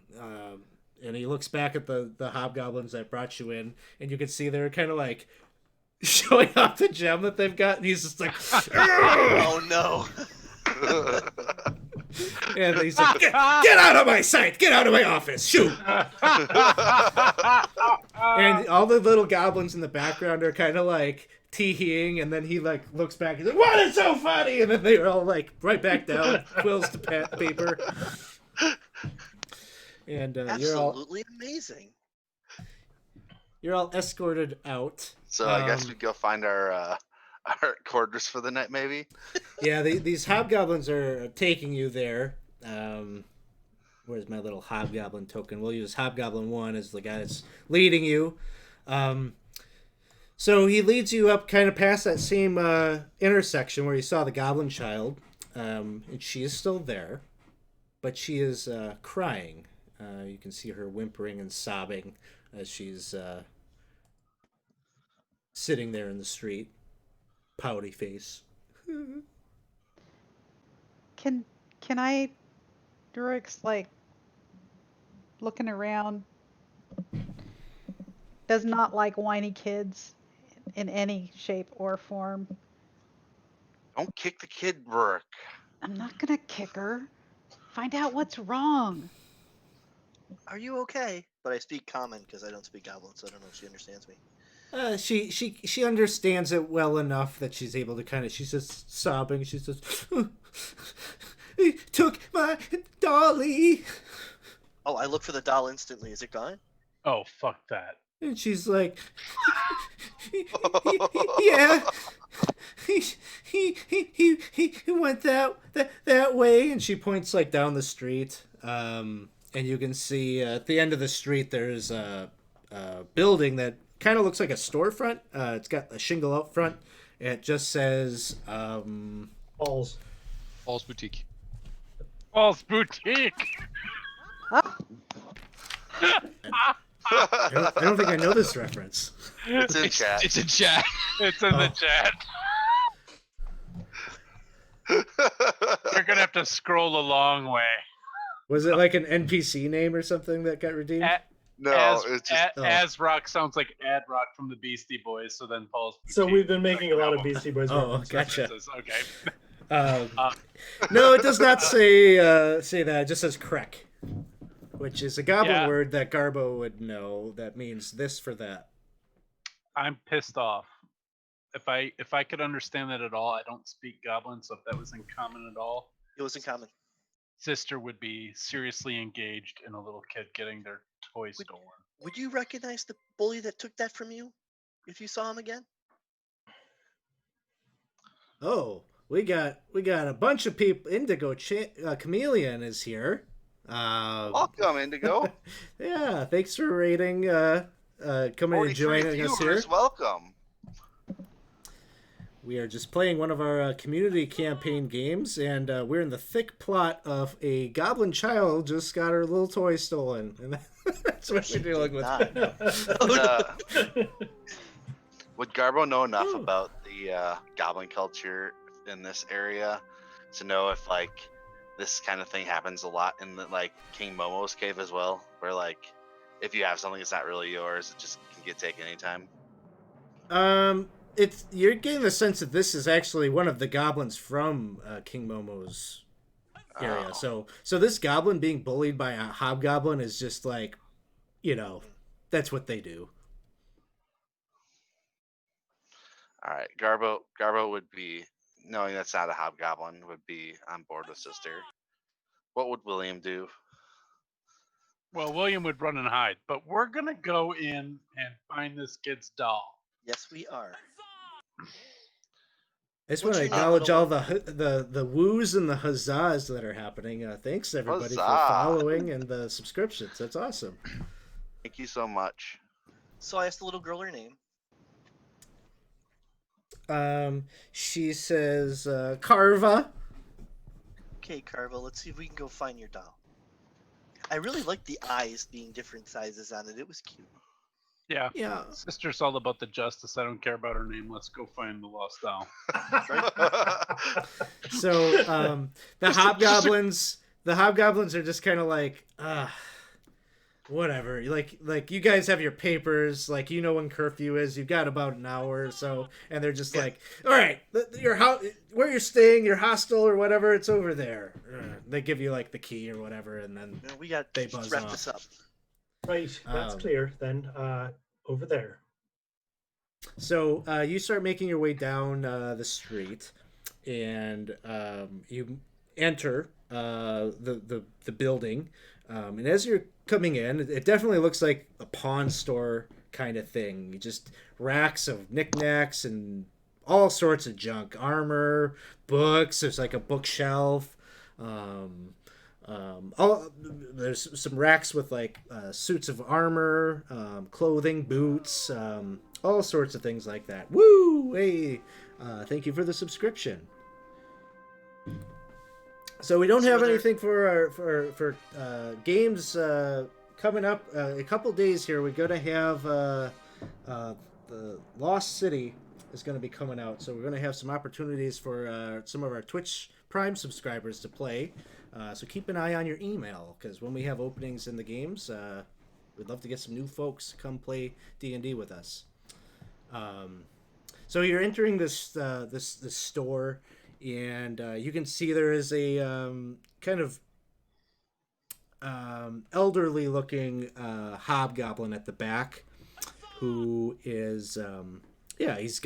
and he looks back at the hobgoblins that brought you in, and you can see they're kind of like showing off the gem that they've got, and he's just like, Oh no! and he's like, get out of my sight, get out of my office, shoot. And all the little goblins in the background are kind of like tee-heeing, and then he like looks back and he's like, what is so funny? And then they're all like right back down, quills to paper. And Absolutely amazing. you're all escorted out. So I guess we go find our quarters for the night, maybe. Yeah, these hobgoblins are taking you there. Where's my little hobgoblin token? We'll use Hobgoblin 1 as the guy that's leading you. So he leads you up kind of past that same intersection where you saw the goblin child. And she is still there, but she is crying. You can see her whimpering and sobbing as she's sitting there in the street. Pouty face. Can I, Durix, like, looking around, does not like whiny kids in any shape or form. Don't kick the kid, Brooke. I'm not gonna kick her. Find out what's wrong. Are you okay? But I speak common because I don't speak goblin, so I don't know if she understands me. She understands it well enough that she's able to kind of, she's just sobbing. She says, he took my dolly. Oh, I look for the doll instantly. Is it gone? Oh, fuck that. And she's like, yeah, he went that way. And she points like down the street. And you can see at the end of the street, there's a building that kind of looks like a storefront. It's got a shingle out front. It just says Balls. Paul's Boutique. Paul's Boutique. I don't think I know this reference. It's in chat. It's in chat. It's in the chat. You're gonna have to scroll a long way. Was it like an NPC name or something that got redeemed? No, it's just Asrock sounds like Ad Rock from the Beastie Boys, so then Paul's Boutique. So we've been making a lot of Beastie Boys Oh, references. gotcha. Okay. No, it does not say that. It just says Krek, which is a goblin Yeah. word that Garbo would know. That means this for that. I'm pissed off. If I could understand that at all, I don't speak Goblin, so if that was in common at all, It was in common. Sister would be seriously engaged in a little kid getting their toy stolen. Would you recognize the bully that took that from you if you saw him again? Oh, we got a bunch of people. Indigo Chameleon is here. welcome, Indigo. Yeah, thanks for rating. Coming and 43 joining us here. viewers, welcome. We are just playing one of our community campaign games, and we're in the thick plot of a goblin child just got her little toy stolen, and that's what we're dealing with. Would Garbo know enough about the goblin culture in this area to know if like this kind of thing happens a lot in the like King Momo's cave as well, where like if you have something that's not really yours, it just can get taken anytime? You're getting the sense that this is actually one of the goblins from King Momo's area. Oh. So this goblin being bullied by a hobgoblin is just like, that's what they do. All right, Garbo would be knowing that's not a hobgoblin would be on board with Sister. What would William do? Well, William would run and hide, but we're gonna go in and find this kid's doll. Yes, we are. I just want to acknowledge all the woos and the huzzahs that are happening. Thanks everybody for Huzzah. following and the subscriptions. That's awesome. Thank you so much. So I asked the little girl her name. She says Carva. Okay, Carva, let's see if we can go find your doll. I really like the eyes being different sizes on it. It was cute. Yeah. Yeah. Sister's all about the justice. I don't care about her name. Let's go find the lost doll. So the hobgoblins are just kind of like, whatever. Like you guys have your papers. Like you know when curfew is. You've got about an hour or so, and they're just like, all right, your house, where you're staying, your hostel or whatever, it's over there. They give you like the key or whatever, and then No, we got they to buzz wrap off. this up. Right, that's clear then. Over there. So you start making your way down the street, and you enter the building. And as you're coming in, it definitely looks like a pawn store kind of thing. Just racks of knickknacks and all sorts of junk, armor, books. There's like a bookshelf. There's some racks with like suits of armor, clothing, boots, all sorts of things like that. Woo! Hey, thank you for the subscription. So we don't have anything for games coming up. A couple days here, we're gonna have the Lost City is gonna be coming out. So we're gonna have some opportunities for some of our Twitch Prime subscribers to play. So keep an eye on your email, because when we have openings in the games, we'd love to get some new folks to come play D&D with us. So you're entering this store, and you can see there is a kind of elderly looking hobgoblin at the back, who is he's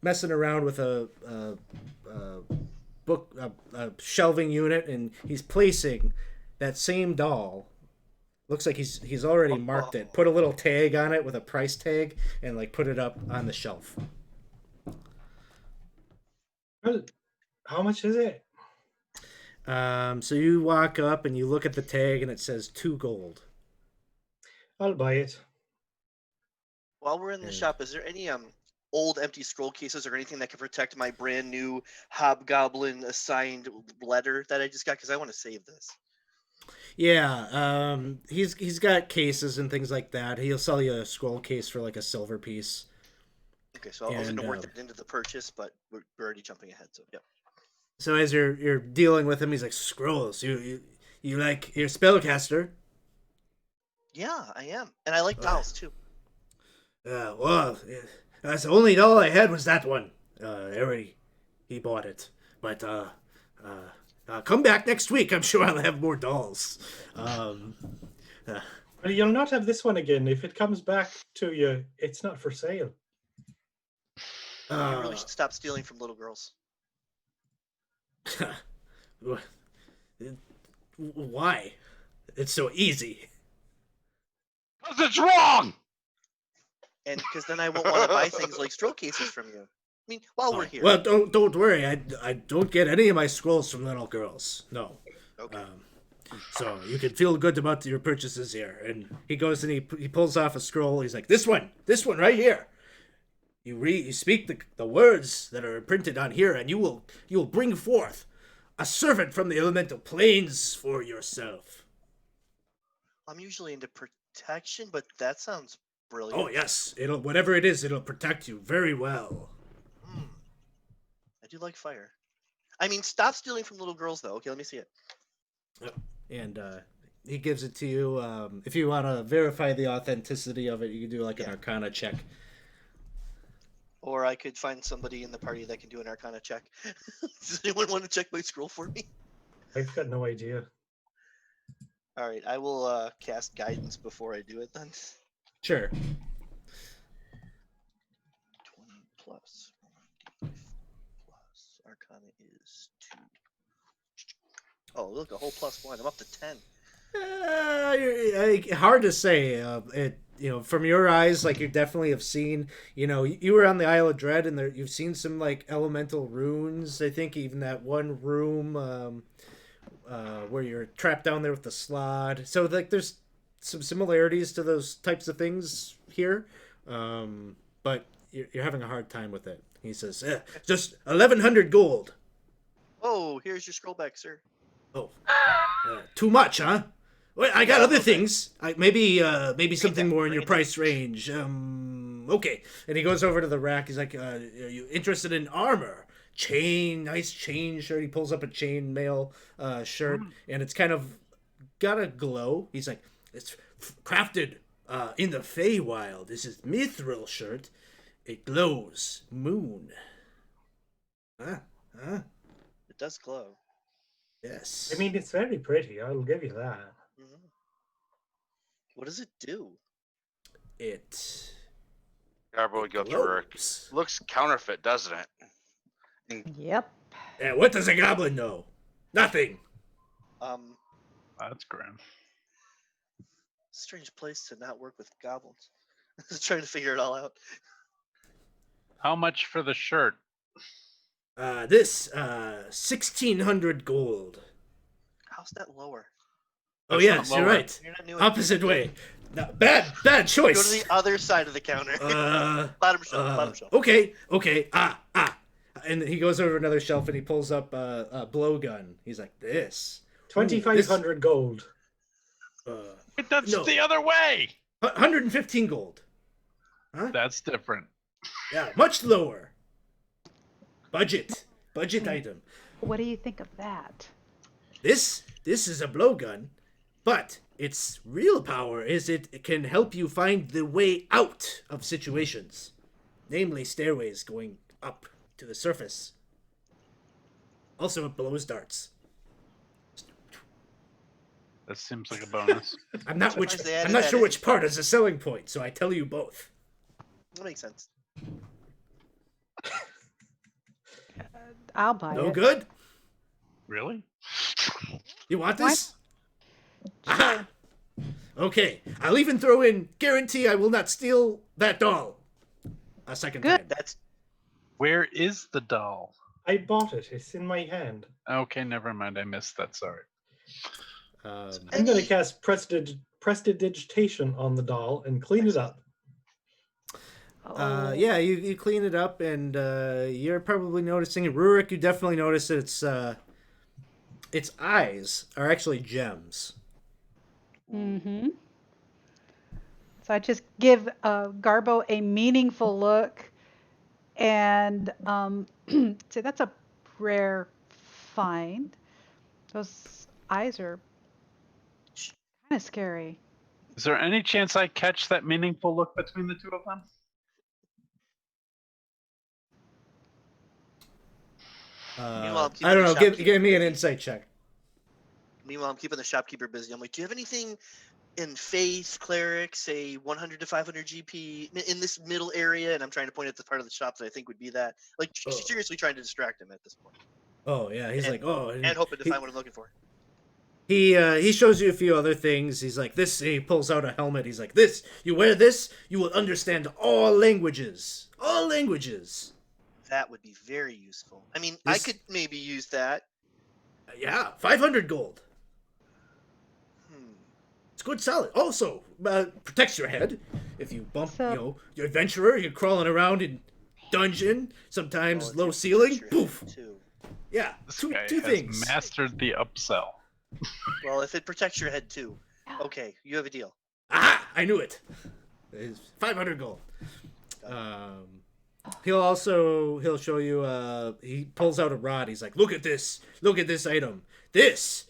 messing around with a shelving unit, and he's placing that same doll. Looks like he's already marked it, put a little tag on it with a price tag, and like put it up on the shelf. Well, how much is it? So you walk up and you look at the tag, and it says 2 gold. I'll buy it. While we're in the shop, is there any old empty scroll cases or anything that can protect my brand new hobgoblin assigned letter that I just got? Because I want to save this. Yeah, he's got cases and things like that. He'll sell you a scroll case for like a silver piece. Okay, so I was going to work that into the purchase, but we're already jumping ahead. So yep. So as you're dealing with him, he's like, scrolls. You like, you're a spellcaster. Yeah, I am, and I like dolls too. Well, that's the only doll I had was that one. He bought it, but come back next week. I'm sure I'll have more dolls. Well, you'll not have this one again. If it comes back to you, it's not for sale. You really should stop stealing from little girls. Why? It's so easy. 'Cause it's wrong! And because then I won't want to buy things like scroll cases from you. I mean, while we're here. Well, don't worry. I don't get any of my scrolls from little girls. No. Okay. So you can feel good about your purchases here. And he goes and he pulls off a scroll. He's like, this one right here. You speak the words that are printed on here, and you will bring forth a servant from the elemental planes for yourself. I'm usually into protection, but that sounds brilliant. Oh yes, whatever it is, it'll protect you very well. I do like fire. I mean, stop stealing from little girls, though. Okay, let me see it. And he gives it to you. If you want to verify the authenticity of it, you can do like an Arcana check. Or I could find somebody in the party that can do an Arcana check. Does anyone want to check my scroll for me? I've got no idea. All right, I will cast guidance before I do it then. Sure. 20 plus. Plus Arcana is 2. Oh, look, a whole +1. I'm up to 10. Hard to say. From your eyes, like you definitely have seen. You were on the Isle of Dread, and you've seen some like elemental runes. I think even that one room where you're trapped down there with the slot. So like, there's some similarities to those types of things here, but you're having a hard time with it. He says, just 1,100 gold. Oh, here's your scroll back, sir. Oh, too much, huh? Well, I got other things. Maybe something more in your price range. Okay. And he goes over to the rack. He's like, are you interested in armor? Nice chain shirt. He pulls up a chain mail shirt, and it's kind of got a glow. He's like, it's crafted in the Feywild. This is mithril shirt. It glows. Moon. Huh? It does glow. Yes. I mean, it's very pretty. I'll give you that. Mhm. What does it do? It Garbo would go up to Rourke. glows. Looks counterfeit, doesn't it? Yep. And what does a goblin know? Nothing. That's grim. Strange place to not work with goblins. Just trying to figure it all out. How much for the shirt? This 1,600 gold. How's that lower? Oh That's yes, not you're lower. right. You're not new. Opposite way. No, bad Go to choice. the other side of the counter. Bottom shelf. Okay. And he goes over another shelf and he pulls up a blowgun. He's like, this. 2,500 gold. That's No. the other way. 115 gold. Huh? That's different. Yeah, much lower. Budget item. What do you think of that? This is a blowgun, but its real power is it can help you find the way out of situations, namely stairways going up to the surface. Also, it blows darts. That seems like a bonus. I'm not Surprised they added I'm not that sure in. which part is a selling point, so I tell you both. That makes sense. I'll buy No it. good? Really? You want What? this? Aha! Okay, I'll even throw in guarantee I will not steal that doll a second Good. time. That's Where is the doll? I bought it. It's in my hand. Okay, never mind. I missed that. Sorry. I'm going to cast prestidigitation on the doll and clean it up. Oh. Yeah, you clean it up, and you're probably noticing it. Rurik, you definitely notice that its eyes are actually gems. Mm-hmm. So I just give Garbo a meaningful look and say that's a rare find. Those eyes are kind of scary. Is there any chance I catch that meaningful look between the two of them? Meanwhile, I'm keeping I don't the know. Give shopkeeper me an busy. insight check. Meanwhile, I'm keeping the shopkeeper busy. I'm like, do you have anything in faith, cleric, say 100 to 500 GP in this middle area? And I'm trying to point at the part of the shop that I think would be that. Like, Oh. seriously trying to distract him at this point. Oh yeah, he's And- like, oh, And hoping to find what I'm looking for. He shows you a few other things. He's like, this. He pulls out a helmet. He's like, this. You wear this, you will understand all languages. All languages. That would be very useful. I mean, I This- could maybe use that. Yeah, 500 gold. Hmm. It's good, solid. Also, protects your head. If you bump, So- you're adventurer, you're crawling around in dungeon, sometimes Well, low it's ceiling, your poof. head, too. Yeah, This two guy has things. mastered the upsell. Well, if it protects your head too. Okay, you have a deal. Aha! I knew it. It's 500 gold. He'll show you. He pulls out a rod. He's like, look at this item. This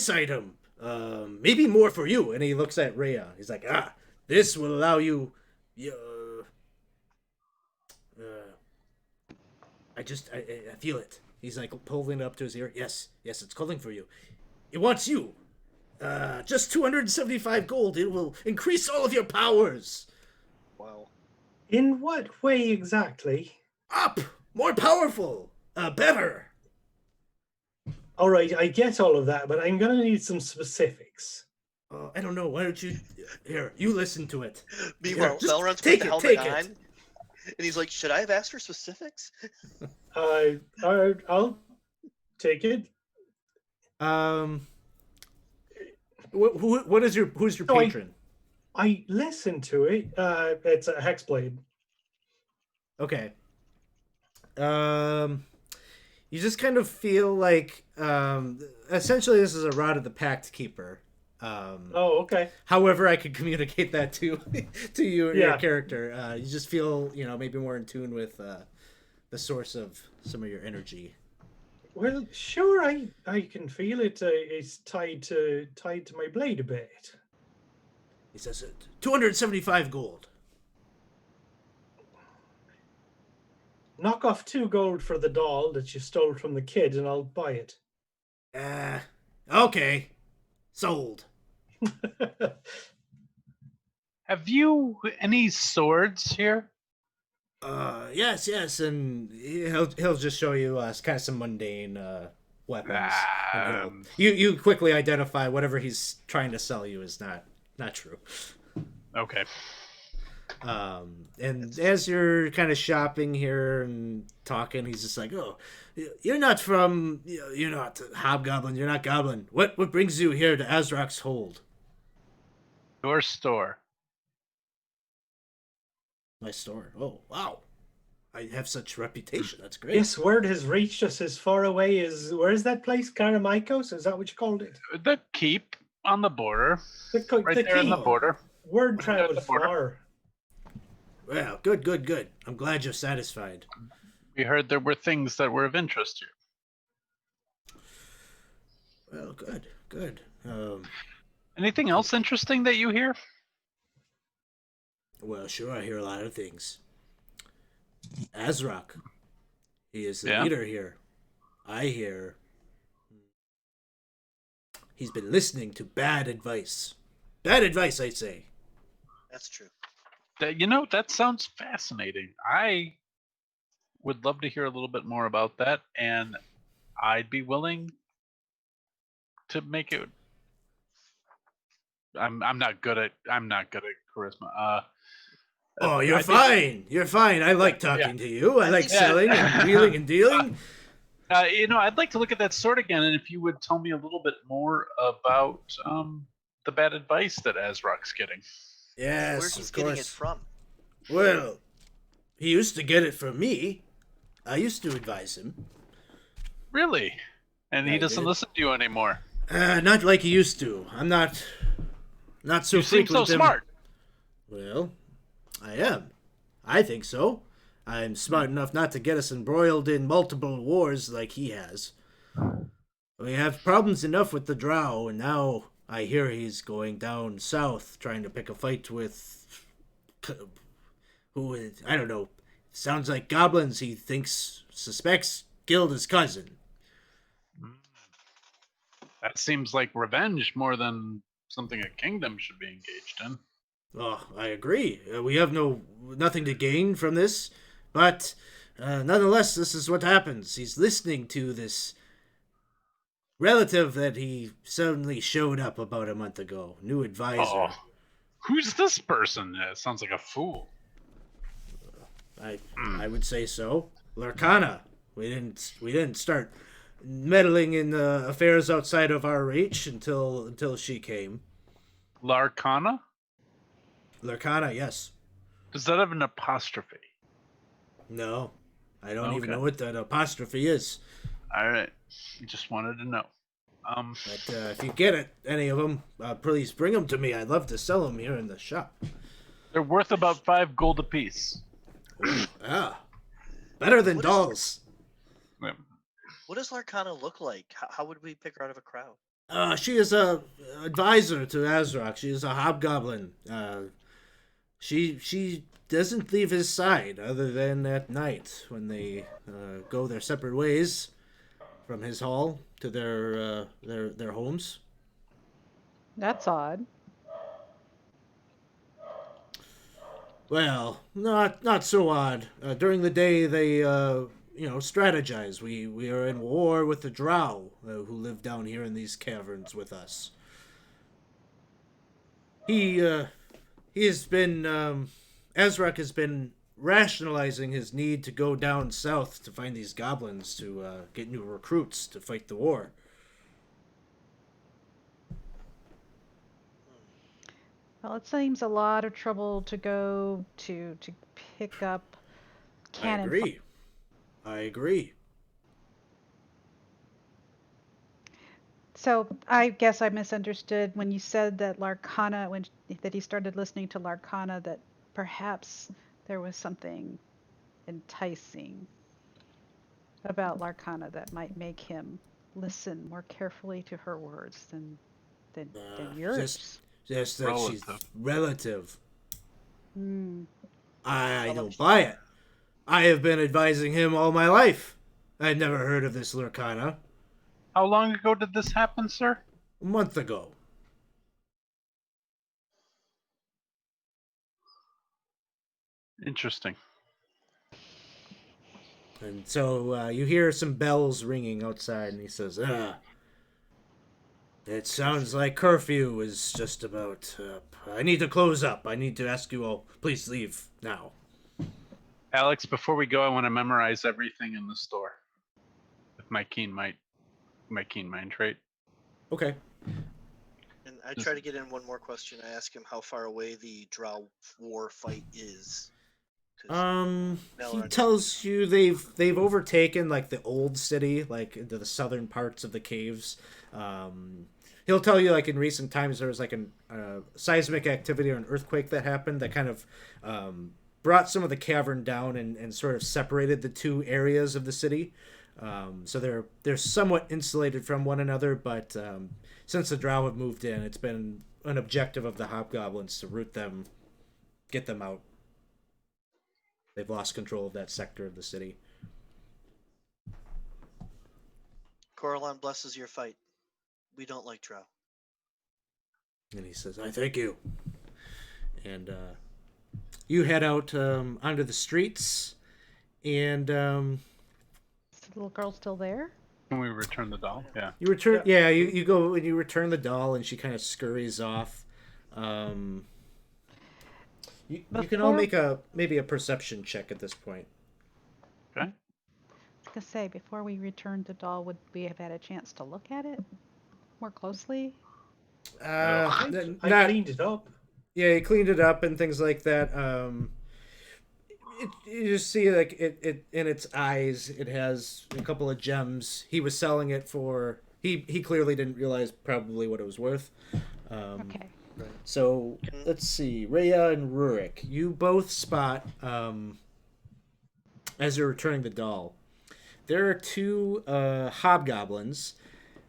item. Maybe more for you. And he looks at Rhea. He's like, this will allow you. I feel it. He's like pulling it up to his ear. Yes, it's calling for you. It wants you. Just 275 gold. It will increase all of your powers. Wow. In what way exactly? Up! More powerful! Better! All right, I get all of that, but I'm going to need some specifics. I don't know. Why don't you... Here, you listen to it. Meanwhile, just Belron's put take the it, helmet take on, it. and he's like, "Should I have asked for specifics?" I'll take it. Who's your No, patron? I listened to it. It's a hexblade. Okay. You just kind of feel like, essentially this is a rod of the Pact Keeper. Oh, okay. However, I could communicate that to your Yeah. character. You just feel, maybe more in tune with the source of some of your energy. Well, sure, I can feel it. It's tied to my blade a bit. He says, 275 gold. Knock off 2 gold for the doll that you stole from the kid, and I'll buy it. Okay. Sold. Have you any swords here? Yes, and he'll just show you kind of some mundane weapons, and you quickly identify whatever he's trying to sell you is not true. Okay. And as you're kind of shopping here and talking, he's just like, "Oh, you're not you're not hobgoblin, you're not goblin. What brings you here to Azrak's Hold?" Your store. My store. Oh, wow. I have such reputation. That's great. Yes, word has reached us as far away as where is that place? Karamikos? Is that what you called it? The keep on the border. Right The there on the key. border. Word Right there at traveled the border. far. Well, good. I'm glad you're satisfied. We heard there were things that were of interest here. Well, good. Anything else interesting that you hear? Well, sure, I hear a lot of things. Azrak, he is the Yeah? leader here. I hear he's been listening to bad advice. Bad advice, I'd say. That's true. That sounds fascinating. I would love to hear a little bit more about that, and I'd be willing to make it. I'm not good at charisma. Oh, you're I think- fine. You're fine. I like talking to you. I like think- selling and wheeling and dealing. I'd like to look at that sword again, and if you would tell me a little bit more about the bad advice that Azrak's getting. Yes, Where he's of getting it course. from. Well, he used to get it from me. I used to advise him. Really? And he I doesn't did. listen to you anymore. Not like he used to. I'm not so You seem so frequent. smart. Well, I am. I think so. I'm smart enough not to get us embroiled in multiple wars like he has. We have problems enough with the Drow, and now I hear he's going down south trying to pick a fight with who is, I don't know. Sounds like goblins he suspects killed his cousin. That seems like revenge more than something a kingdom should be engaged in. Oh, I agree. We have nothing to gain from this, but nonetheless, this is what happens. He's listening to this relative that he suddenly showed up about a month ago. New advisor. Oh, who's this person? Sounds like a fool. I would say so. Larkana. We didn't start meddling in the affairs outside of our reach until she came. Larkana? Larkana, yes. Does that have an apostrophe? No, I don't even Okay. know what that apostrophe is. All right. Just wanted to know. But if you get it, any of them, please bring them to me. I'd love to sell them here in the shop. They're worth about 5 gold apiece. Better than What is- dolls. Yeah. What does Larkana look like? How would we pick her out of a crowd? She is a advisor to Azrak. She is a hobgoblin. She doesn't leave his side other than at night when they go their separate ways from his hall to their homes. That's odd. Well, not so odd. During the day, they strategize. We are in war with the Drow who live down here in these caverns with us. He has been Azrak has been rationalizing his need to go down south to find these goblins to get new recruits to fight the war. Well, it seems a lot of trouble to go to pick up cannon. I agree. So I guess I misunderstood when you said that Larkana, that he started listening to Larkana, that perhaps there was something enticing. about Larkana that might make him listen more carefully to her words than yours? Just that she's Relative. relative. Hmm. I How long don't she- buy it. I have been advising him all my life. I'd never heard of this Lurkana. How long ago did this happen, sir? A month ago. Interesting. And so you hear some bells ringing outside, and he says, it sounds like curfew is just about up. I need to close up. I need to ask you all, please leave now. Alex, before we go, I want to memorize everything in the store. With my keen mind trait. Okay. And I try to get in one more question. I ask him how far away the Drow war fight is. 'Cause He Valorant tells you they've overtaken like the old city, like into the southern parts of the caves. He'll tell you like in recent times there was like an seismic activity or an earthquake that happened that kind of brought some of the cavern down and sort of separated the two areas of the city. So they're somewhat insulated from one another, but since the Drow have moved in, it's been an objective of the Hobgoblins to root them, get them out. They've lost control of that sector of the city. Coralon blesses your fight. We don't like Drow. And he says, I thank you. And you head out onto the streets, and Is the little girl still there? Can we return the doll? Yeah. you return. Yeah, you go and you return the doll, and she kind of scurries off. You can all Before- make maybe a perception check at this point. Okay. I was gonna say, before we returned the doll, would we have had a chance to look at it more closely? I Not cleaned it up. yeah, he cleaned it up and things like that. You just see like it in its eyes. It has a couple of gems. He was selling it for. He clearly didn't realize probably what it was worth. Okay. So let's see, Rhea and Rurik, you both spot as you're returning the doll. There are two hobgoblins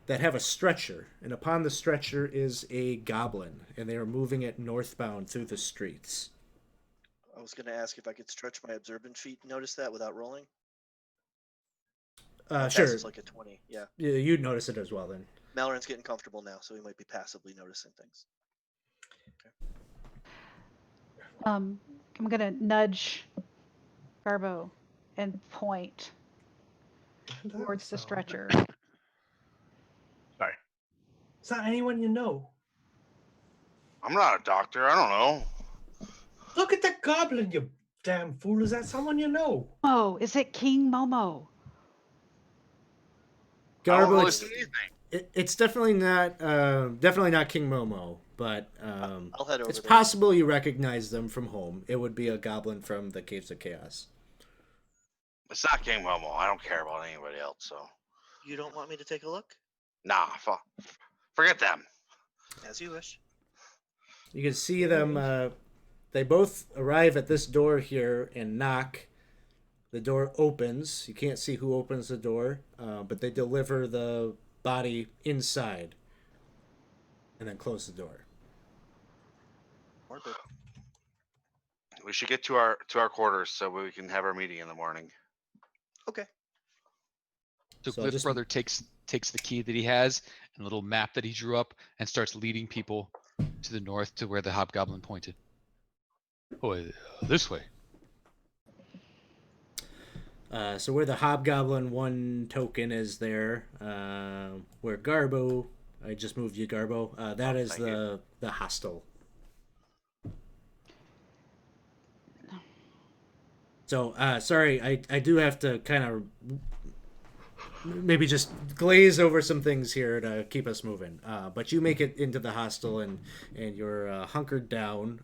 that have a stretcher, and upon the stretcher is a goblin, and they are moving it northbound through the streets. I was going to ask if I could stretch my observant feet and notice that without rolling. Sure, Passes like a 20. Yeah. you'd notice it as well then. Malloran's getting comfortable now, so he might be passively noticing things. I'm gonna nudge Garbo and point towards the stretcher. Sorry. Is that anyone you know? I'm not a doctor. I don't know. Look at that goblin, you damn fool. Is that someone you know? Oh, is it King Momo? I don't Garbo, really it's, see anything. it's definitely not King Momo, but I'll head over it's there. possible you recognize them from home. It would be a goblin from the Caves of Chaos. It's not King Momo. I don't care about anybody else. So, You don't want me to take a look? nah, forget them. As you wish. You can see them. They both arrive at this door here and knock. The door opens. You can't see who opens the door, but they deliver the body inside and then close the door. Order. We should get to our quarters so we can have our meeting in the morning. Okay. So So Cliff's just- brother takes the key that he has and a little map that he drew up and starts leading people to the north to where the hobgoblin pointed. Oh, this way. So where the Hobgoblin 1 token is there, where Garbo, I just moved you, Garbo. That is thank the hostel. So sorry, I do have to kind of maybe just glaze over some things here to keep us moving. But you make it into the hostel and you're hunkered down.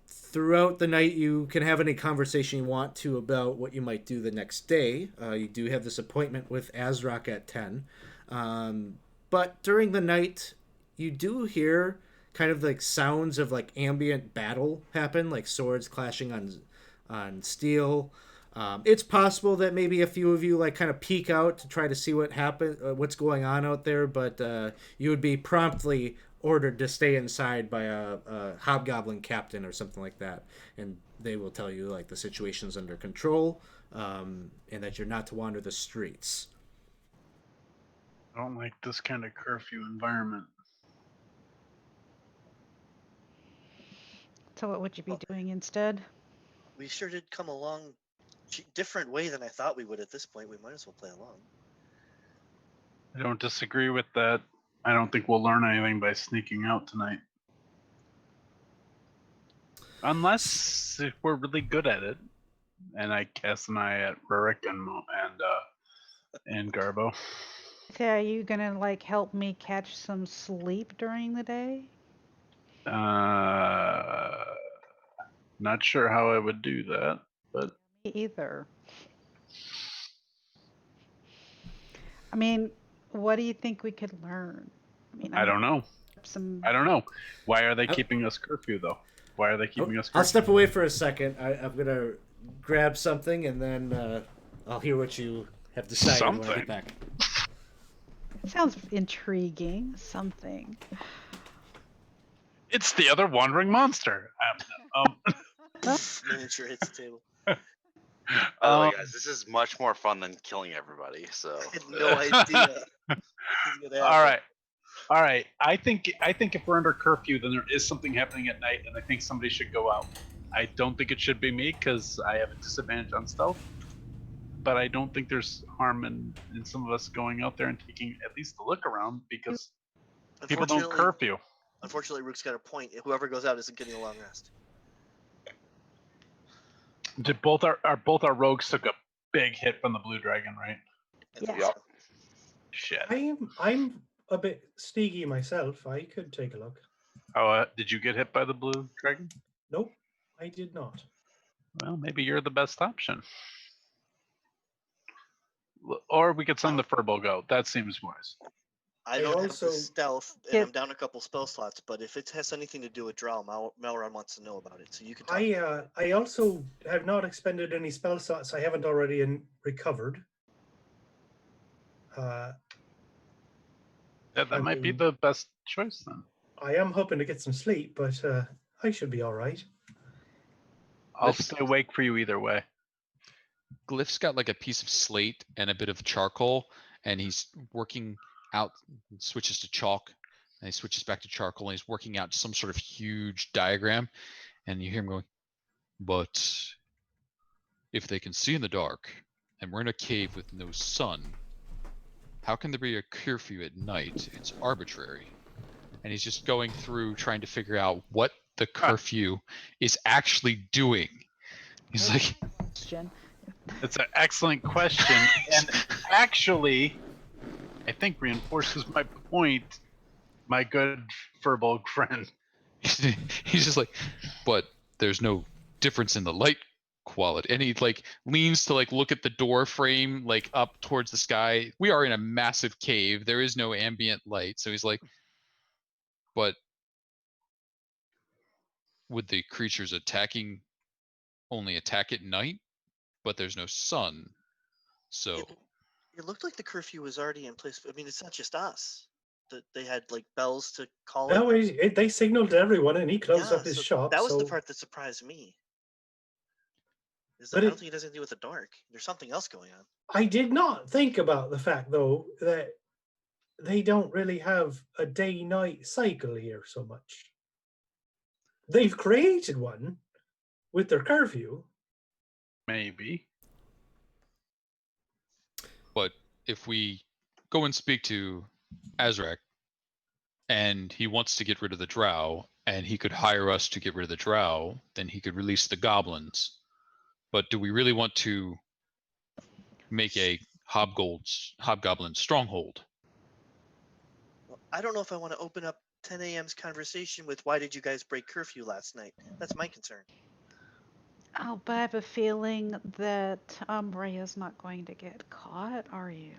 Throughout the night, you can have any conversation you want to about what you might do the next day. You do have this appointment with Azrock at 10. But during the night, you do hear kind of like sounds of like ambient battle happen, like swords clashing on steel. It's possible that maybe a few of you like kind of peek out to try to see what's going on out there, but you would be promptly ordered to stay inside by a hobgoblin captain or something like that, and they will tell you like the situation's under control, and that you're not to wander the streets. I don't like this kind of curfew environment. So what would you be doing instead? We sure did come a long, different way than I thought we would at this point. We might as well play along. I don't disagree with that. I don't think we'll learn anything by sneaking out tonight. Unless if we're really good at it. And I cast an eye at Rurik and Garbo. So are you gonna like help me catch some sleep during the day? Not sure how I would do that, but Me either. I mean, what do you think we could learn? I mean, I don't know. I don't know. Why are they keeping us curfew though? Why are they keeping us curfew? I'll step away for a second. I'm gonna grab something and then I'll hear what you have decided when I get back. Sounds intriguing. Something. It's the other wandering monster. Miniature hits the table. By the way, guys, this is much more fun than killing everybody. So I had no idea. All right. I think if we're under curfew, then there is something happening at night, and I think somebody should go out. I don't think it should be me because I have a disadvantage on stealth. But I don't think there's harm in some of us going out there and taking at least a look around because people don't curfew. Unfortunately, Rook's got a point. Whoever goes out isn't getting a long rest. Did both our rogues took a big hit from the blue dragon, right? Yeah. Yep. Shit. I'm a bit steagy myself. I could take a look. Oh, did you get hit by the blue dragon? Nope, I did not. Well, maybe you're the best option. Or we could send the Furbolg out. That seems wise. I don't have the stealth, and I'm down a couple spell slots. But if it has anything to do with Drow, Melron wants to know about it. So you can talk. I also have not expended any spell slots I haven't already recovered. That might be the best choice then. I am hoping to get some sleep, but I should be all right. I'll stay awake for you either way. Glyph's got like a piece of slate and a bit of charcoal, and he's working out, switches to chalk, and he switches back to charcoal, and he's working out some sort of huge diagram, and you hear him going, but if they can see in the dark, and we're in a cave with no sun, how can there be a curfew at night? It's arbitrary. And he's just going through trying to figure out what the curfew is actually doing. He's like... It's an excellent question, and actually, I think reinforces my point, my good Furbolg friend. He's just like, but there's no difference in the light quality. And he like leans to like look at the door frame, like up towards the sky. We are in a massive cave. There is no ambient light. So he's like, but would the creatures attacking only attack at night? But there's no sun, so it looked like the curfew was already in place. I mean, it's not just us. That they had like bells to call. No, they signaled to everyone, and he closed up his shop. That was the part that surprised me. I don't think it has anything to do with the dark. There's something else going on. I did not think about the fact, though, that they don't really have a day-night cycle here so much. They've created one with their curfew. Maybe. But if we go and speak to Azrak, and he wants to get rid of the Drow, and he could hire us to get rid of the Drow, then he could release the goblins. But do we really want to make a hobgoblin stronghold? Well, I don't know if I want to open up 10 a.m.'s conversation with why did you guys break curfew last night? That's my concern. Oh, but I have a feeling that Rhea's not going to get caught, are you?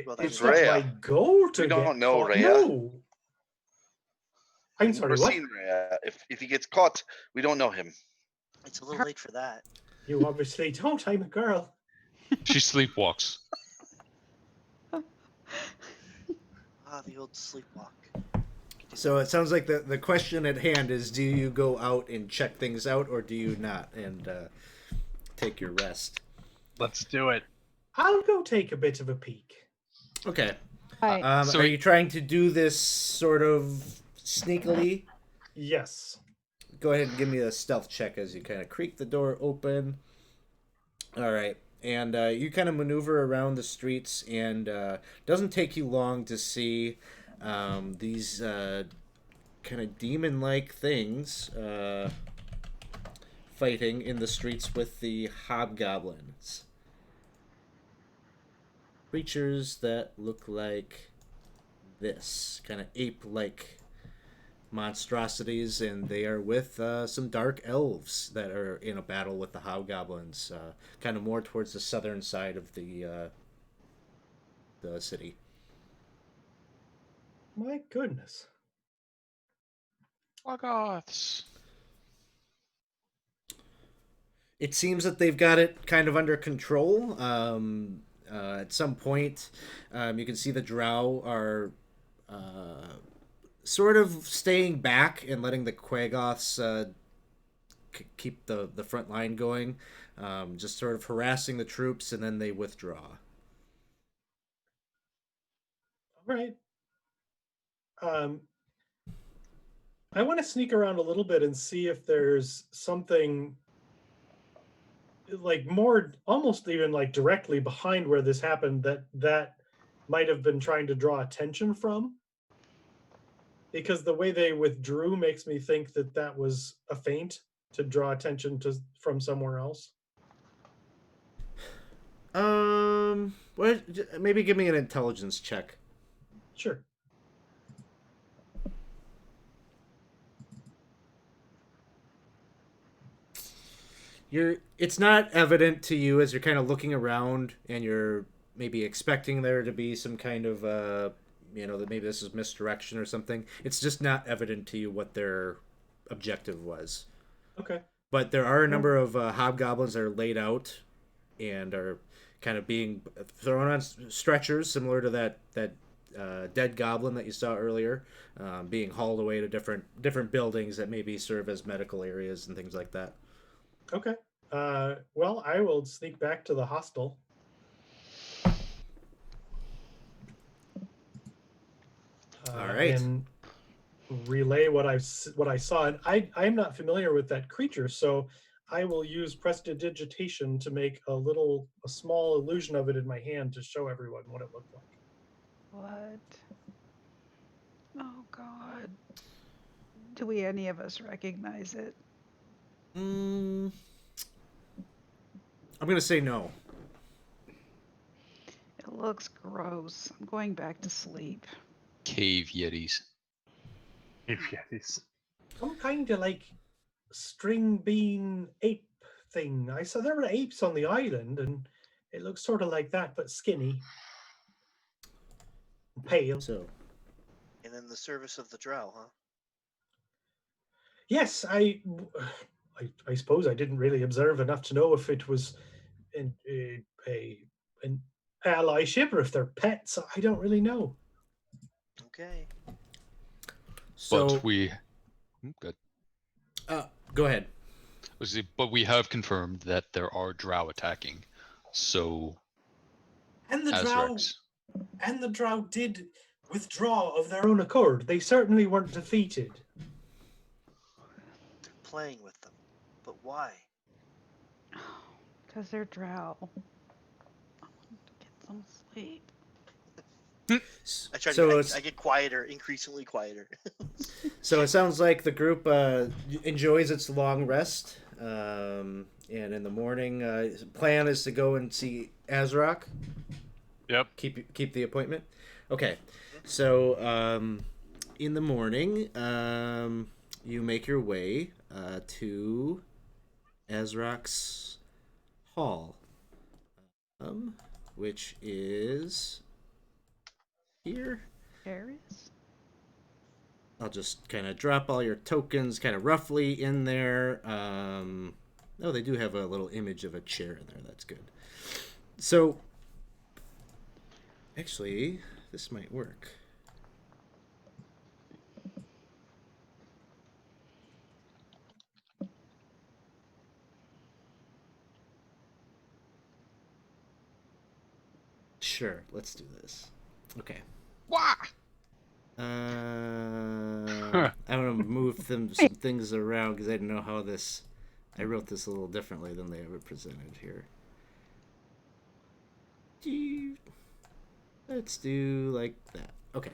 Well, it's not my goal to don't know caught. Rhea. No. I'm We've sorry, never what? seen Rhea. If he gets caught, we don't know him. It's a little late for that. You obviously don't. I'm a girl. She sleepwalks. Ah, the old sleepwalk. So it sounds like the question at hand is: do you go out and check things out, or do you not and take your rest? Let's do it. I'll go take a bit of a peek. Okay. Hi. So are you trying to do this sort of sneakily? Yes. Go ahead and give me a stealth check as you kind of creak the door open. All right. And you kind of maneuver around the streets, and doesn't take you long to see these kind of demon-like things fighting in the streets with the hobgoblins. Creatures that look like this, kind of ape-like monstrosities, and they are with some dark elves that are in a battle with the hobgoblins, kind of more towards the southern side of the city. My goodness. Logoths. It seems that they've got it kind of under control. At some point, you can see the drow are sort of staying back and letting the Quagoths keep the front line going, just sort of harassing the troops, and then they withdraw. All right. I want to sneak around a little bit and see if there's something like more, almost even like directly behind where this happened that might have been trying to draw attention from. Because the way they withdrew makes me think that was a feint to draw attention from somewhere else. Well, maybe give me an intelligence check. Sure. It's not evident to you as you're kind of looking around, and you're maybe expecting there to be some kind of that maybe this is misdirection or something. It's just not evident to you what their objective was. Okay. But there are a number of hobgoblins that are laid out and are kind of being thrown on stretchers, similar to that dead goblin that you saw earlier, being hauled away to different buildings that maybe serve as medical areas and things like that. Okay. Well, I will sneak back to the hostel. All right. And relay what I saw. And I'm not familiar with that creature, so I will use prestidigitation to make a small illusion of it in my hand to show everyone what it looked like. What? Oh God. Do we any of us recognize it? I'm gonna say no. It looks gross. I'm going back to sleep. Cave yetis. Some kind of like string bean ape thing. I saw there were apes on the island, and it looks sort of like that, but skinny, pale. So And in the service of the drow, huh? Yes, I suppose I didn't really observe enough to know if it was an ally ship or if they're pets. I don't really know. Okay. so But we. Good. go ahead. But we have confirmed that there are drow attacking. So. And the Azrax. drow did withdraw of their own accord. They certainly weren't defeated. They're playing with them. But why? Because they're drow. I want to get some sleep. I get quieter, increasingly quieter. So it sounds like the group enjoys its long rest, and in the morning, plan is to go and see Azrock. Yep. Keep the appointment. Okay, so in the morning, you make your way to Azrock's hall, which is here. Paris? I'll just kind of drop all your tokens kind of roughly in there. Oh, they do have a little image of a chair in there. That's good. So, actually, this might work. Sure, let's do this. Okay. Wah! I'm gonna move some things around because I didn't know how this. I wrote this a little differently than they ever presented here. Let's do like that. Okay.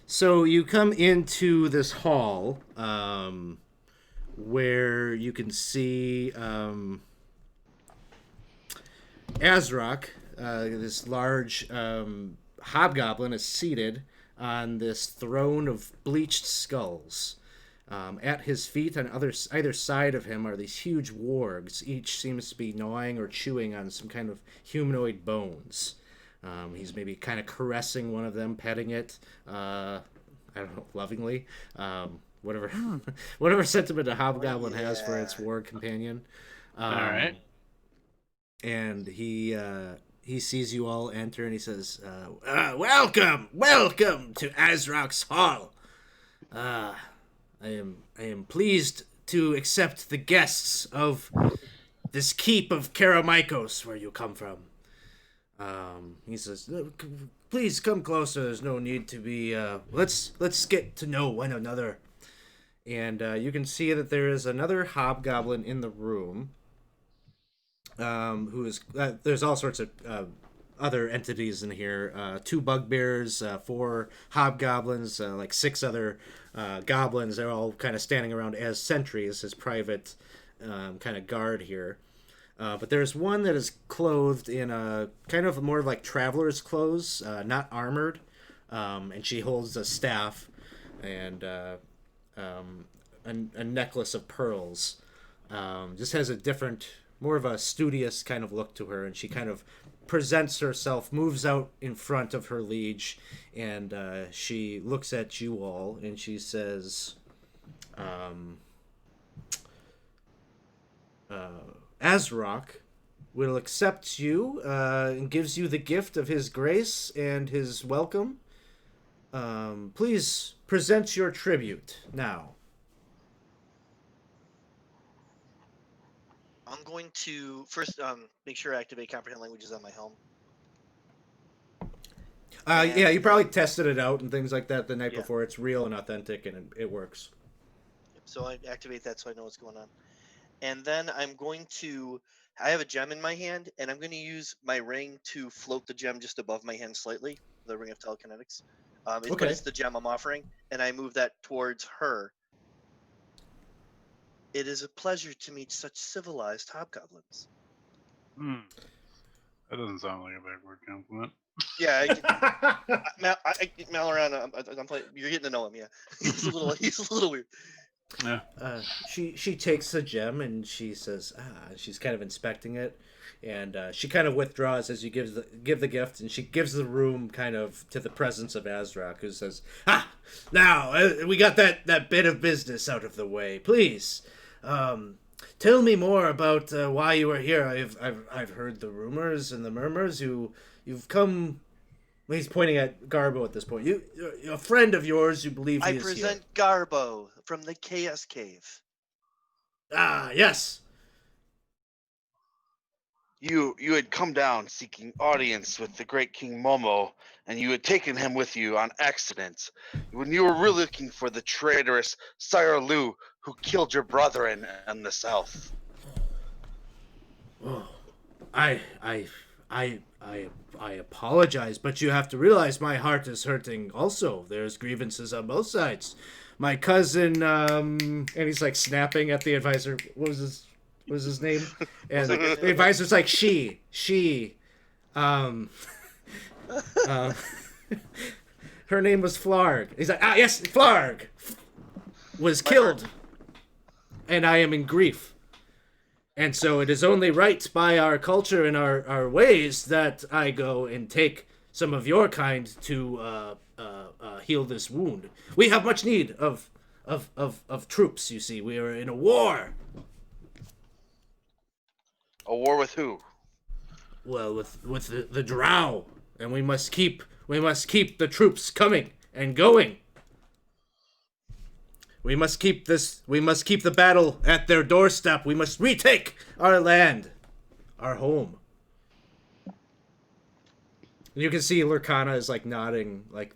So you come into this hall, where you can see Azrock, this large hobgoblin, is seated on this throne of bleached skulls. At his feet, on either side of him, are these huge wargs. Each seems to be gnawing or chewing on some kind of humanoid bones. He's maybe kind of caressing one of them, petting it. I don't know, lovingly. Whatever, whatever sentiment a hobgoblin has for its warg companion. All right. And he sees you all enter, and he says, "Welcome to Azrock's Hall. I am pleased to accept the guests of this keep of Karamikos, where you come from." He says, "Please come closer. There's no need to be. Let's get to know one another." And you can see that there is another hobgoblin in the room. Who is there's all sorts of other entities in here. 2 bugbears, 4 hobgoblins, like 6 other goblins. They're all kind of standing around as sentries, as private kind of guard here. But there's one that is clothed in a kind of more like traveler's clothes, not armored, and she holds a staff and a necklace of pearls. Just has a different, more of a studious kind of look to her, and she kind of presents herself, moves out in front of her liege, and she looks at you all, and she says, Azrock will accept you and gives you the gift of his grace and his welcome. Please present your tribute now. I'm going to first make sure I activate comprehend languages on my helm. Yeah, you probably tested it out and things like that the night Yeah. before. It's real and authentic, and it works. So I activate that so I know what's going on. And then I'm going to, I have a gem in my hand, and I'm going to use my ring to float the gem just above my hand slightly, the ring of telekinetics. But Okay. it's the gem I'm offering, and I move that towards her. It is a pleasure to meet such civilized hobgoblins. That doesn't sound like a backward compliment. Yeah, Malloran, I'm playing. You're getting to know him, yeah. He's a little weird. Yeah. She takes the gem and she says, she's kind of inspecting it, and she kind of withdraws as you give the gift, and she gives the room kind of to the presence of Azrock, who says, now we got that bit of business out of the way. Please, tell me more about why you are here. I've heard the rumors and the murmurs. You've come. He's pointing at Garbo at this point. You're a friend of yours. You believe he I is present here. Garbo from the Chaos Cave. Yes. You had come down seeking audience with the great King Momo, and you had taken him with you on accident. When you were really looking for the traitorous Sire Lu who killed your brother in the south. Oh, I apologize, but you have to realize my heart is hurting also. There's grievances on both sides. My cousin, and he's like snapping at the advisor. What was his name? And the advisor's like, her name was Flarg. He's like, yes, Flarg was killed, and I am in grief. And so it is only right by our culture and our ways that I go and take some of your kind to heal this wound. We have much need of of troops. You see, we are in a war. A war with who? Well, with the Drow, and we must keep the troops coming and going. We must keep the battle at their doorstep. We must retake our land, our home. And you can see Lurkana is like nodding like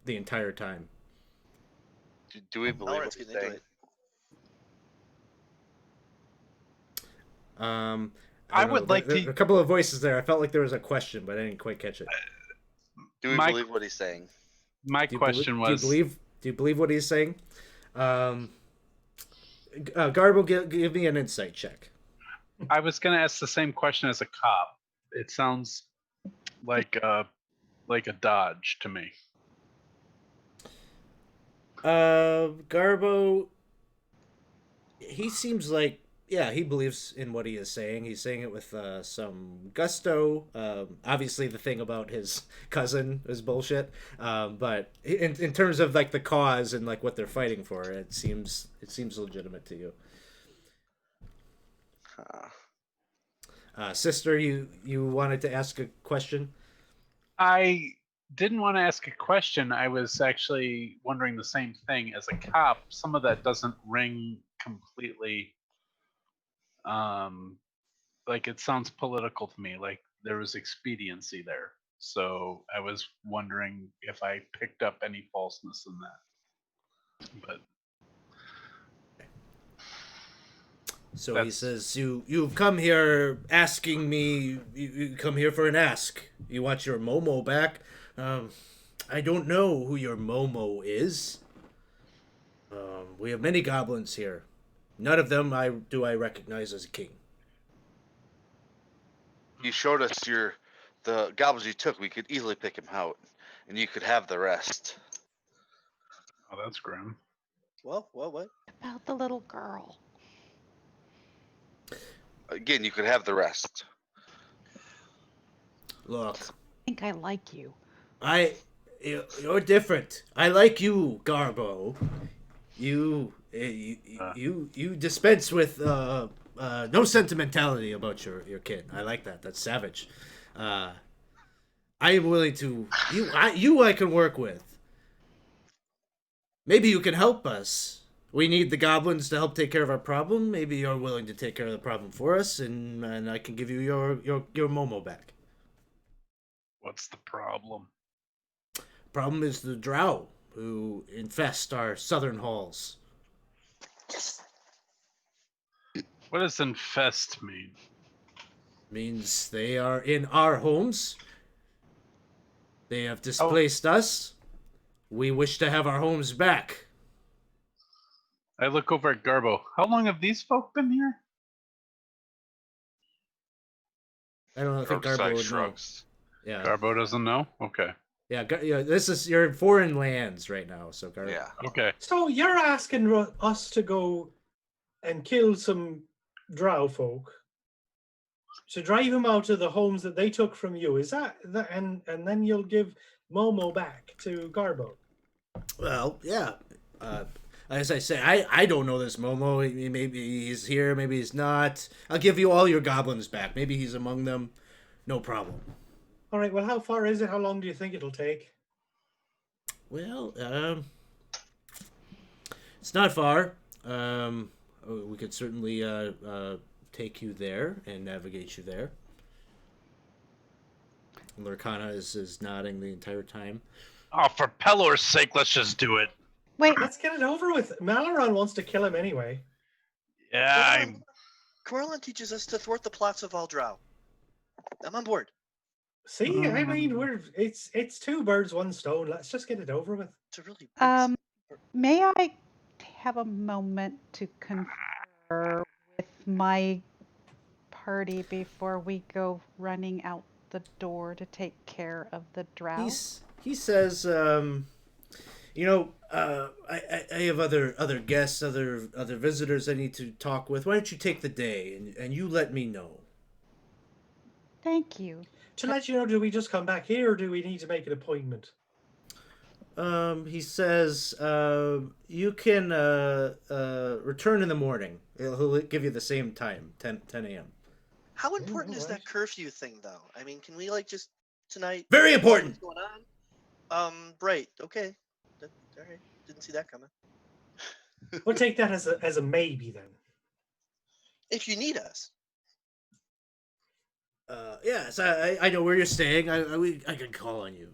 the entire time. Do we believe what let's he's get into saying? I I don't know. would like There to. a couple of voices there. I felt like there was a question, but I didn't quite catch it. Do we My- believe what he's saying? My question was. Do you believe what he's saying? Garbo, give me an insight check. I was going to ask the same question as a cop. It sounds like a dodge to me. Garbo, he seems like, yeah, he believes in what he is saying. He's saying it with some gusto. Obviously, the thing about his cousin is bullshit. But in terms of like the cause and like what they're fighting for, it seems legitimate to you. Sister, you wanted to ask a question? I didn't want to ask a question. I was actually wondering the same thing as a cop. Some of that doesn't ring completely. Like it sounds political to me. Like there was expediency there. So I was wondering if I picked up any falseness in that. But So he That's- says, you've come here asking me, you come here for an ask. You want your Momo back? I don't know who your Momo is. We have many goblins here. None of them do I recognize as a king. You showed us the goblins you took. We could easily pick him out, and you could have the rest. oh, that's grim. What? About the little girl. Again, you could have the rest. Look, I think I like you. you're different. I like you, Garbo. You dispense with no sentimentality about your kid. I like that. That's savage. I am willing to I can work with. Maybe you can help us. We need the goblins to help take care of our problem. Maybe you're willing to take care of the problem for us, and I can give you your Momo back. What's the problem? Problem is the Drow who infest our southern halls. What does infest mean? Means they are in our homes. They have displaced us. We wish to have our homes back. I look over at Garbo. How long have these folk been here? I don't know. I think Garbo Darkside would know. shrugs. Yeah, Garbo doesn't know? Okay. yeah. You're in foreign lands right now, so Garbo. Yeah. Okay. So you're asking us to go and kill some drow folk to drive them out of the homes that they took from you. Is that and then you'll give Momo back to Garbo? Well, yeah. As I say, I don't know this Momo. Maybe he's here, maybe he's not. I'll give you all your goblins back. Maybe he's among them. No problem. All right. Well, how far is it? How long do you think it'll take? Well, it's not far. We could certainly take you there and navigate you there. And Lurkana is nodding the entire time. Oh, for Pelor's sake, let's just do it. Wait, Let's get it over with. Malaron wants to kill him anyway. Yeah, Corlin teaches us to thwart the plots of all drow. I'm on board. See, I mean, it's two birds, one stone. Let's just get it over with. It's a really may I have a moment to confer with my party before we go running out the door to take care of the drow? He says, I have other guests, other visitors I need to talk with. Why don't you take the day and you let me know? Thank you. To let you know, do we just come back here, or do we need to make an appointment? He says you can return in the morning. He'll give you the same time, 10 a.m. How important is alright. that curfew thing, though? I mean, can we like just tonight? Very know important. What's going on? Right. Okay. All right. Didn't see that coming. We'll take that as a maybe then. If you need us. Yes, I know where you're staying. I can call on you.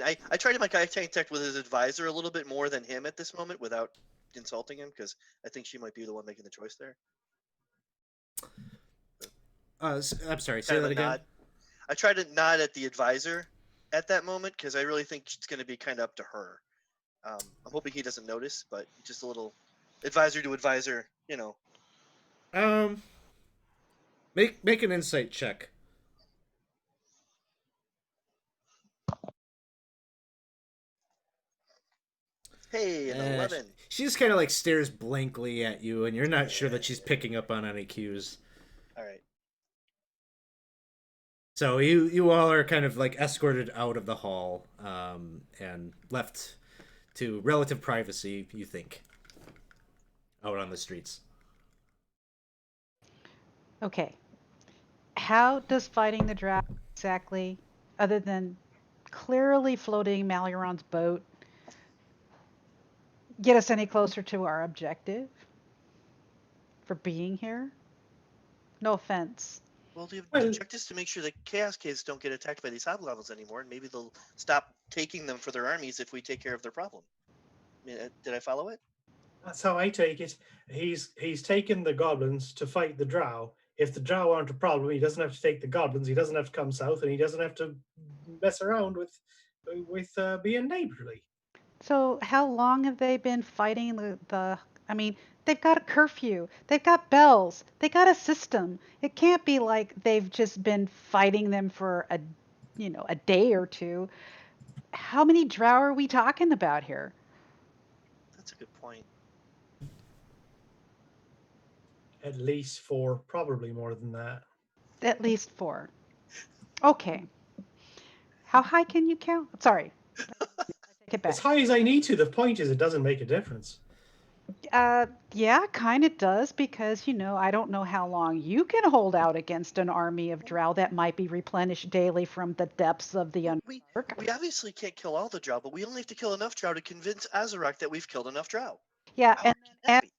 I tried to make eye contact with his advisor a little bit more than him at this moment without insulting him, because I think she might be the one making the choice there. I'm sorry. Say Kind of that a again. nod. I tried to nod at the advisor at that moment because I really think it's going to be kind of up to her. I'm hoping he doesn't notice, but just a little advisor to advisor, you know. Make an insight check. Hey, an 11. She just kind of like stares blankly at you, and you're not sure that Yeah. she's picking up on any cues. All right. So you all are kind of like escorted out of the hall and left to relative privacy. You think out on the streets. Okay. How does fighting the draft exactly, other than clearly floating Maliron's boat, get us any closer to our objective for being here? No offense. Well, the Well- objective is to make sure that Chaos Kids don't get attacked by these hobgoblins anymore, and maybe they'll stop taking them for their armies if we take care of their problem. I mean, did I follow it? That's how I take it. He's taken the goblins to fight the drow. If the drow aren't a problem, he doesn't have to take the goblins. He doesn't have to come south, and he doesn't have to mess around with being neighborly. So, how long have they been fighting the I mean, they've got a curfew, they've got bells, they got a system. It can't be like they've just been fighting them for a day or two. How many drow are we talking about here? That's a good point. At least 4, probably more than that. At least 4. Okay. How high can you count? Sorry. I take it As back. high as I need to. The point is, it doesn't make a difference. Yeah, kind of does because, I don't know how long you can hold out against an army of drow that might be replenished daily from the depths of the We Underdark. obviously can't kill all the drow, but we only have to kill enough drow to convince Azarak that we've killed enough drow. Yeah, How hard can that be?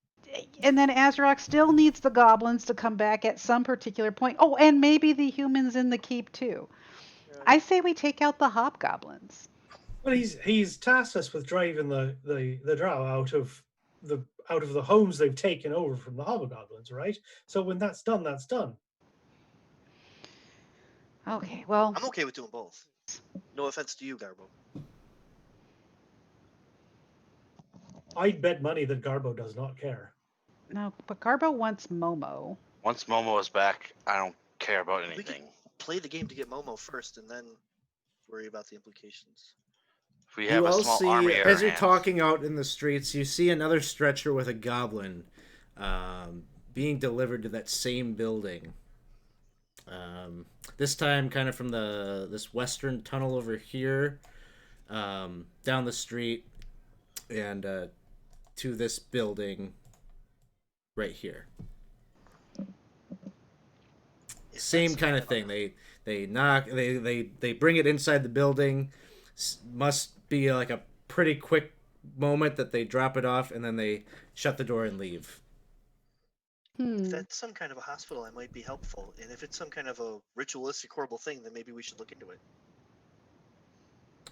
and then Azrak still needs the goblins to come back at some particular point. Oh, and maybe the humans in the keep too. I say we take out the hobgoblins. Well, he's tasked us with driving the drow out of the homes they've taken over from the hobgoblins, right? So when that's done, that's done. Okay, well, I'm okay with doing both. No offense to you, Garbo. I'd bet money that Garbo does not care. no, but Garbo wants Momo. Once Momo is back, I don't care about We can anything. play the game to get Momo first, and then worry about the implications. If we have You a all small see, army at as our you're hands, talking out in the streets, you see another stretcher with a goblin being delivered to that same building. This time, kind of from this western tunnel over here, down the street, and to this building right here. If Same that's kind of thing. They knock. They bring it inside the building. Must be like a pretty quick moment that they drop it off and then they shut the door and leave. If that's some kind of a hospital, that might be helpful. And if it's some kind of a ritualistic, horrible thing, then maybe we should look into it.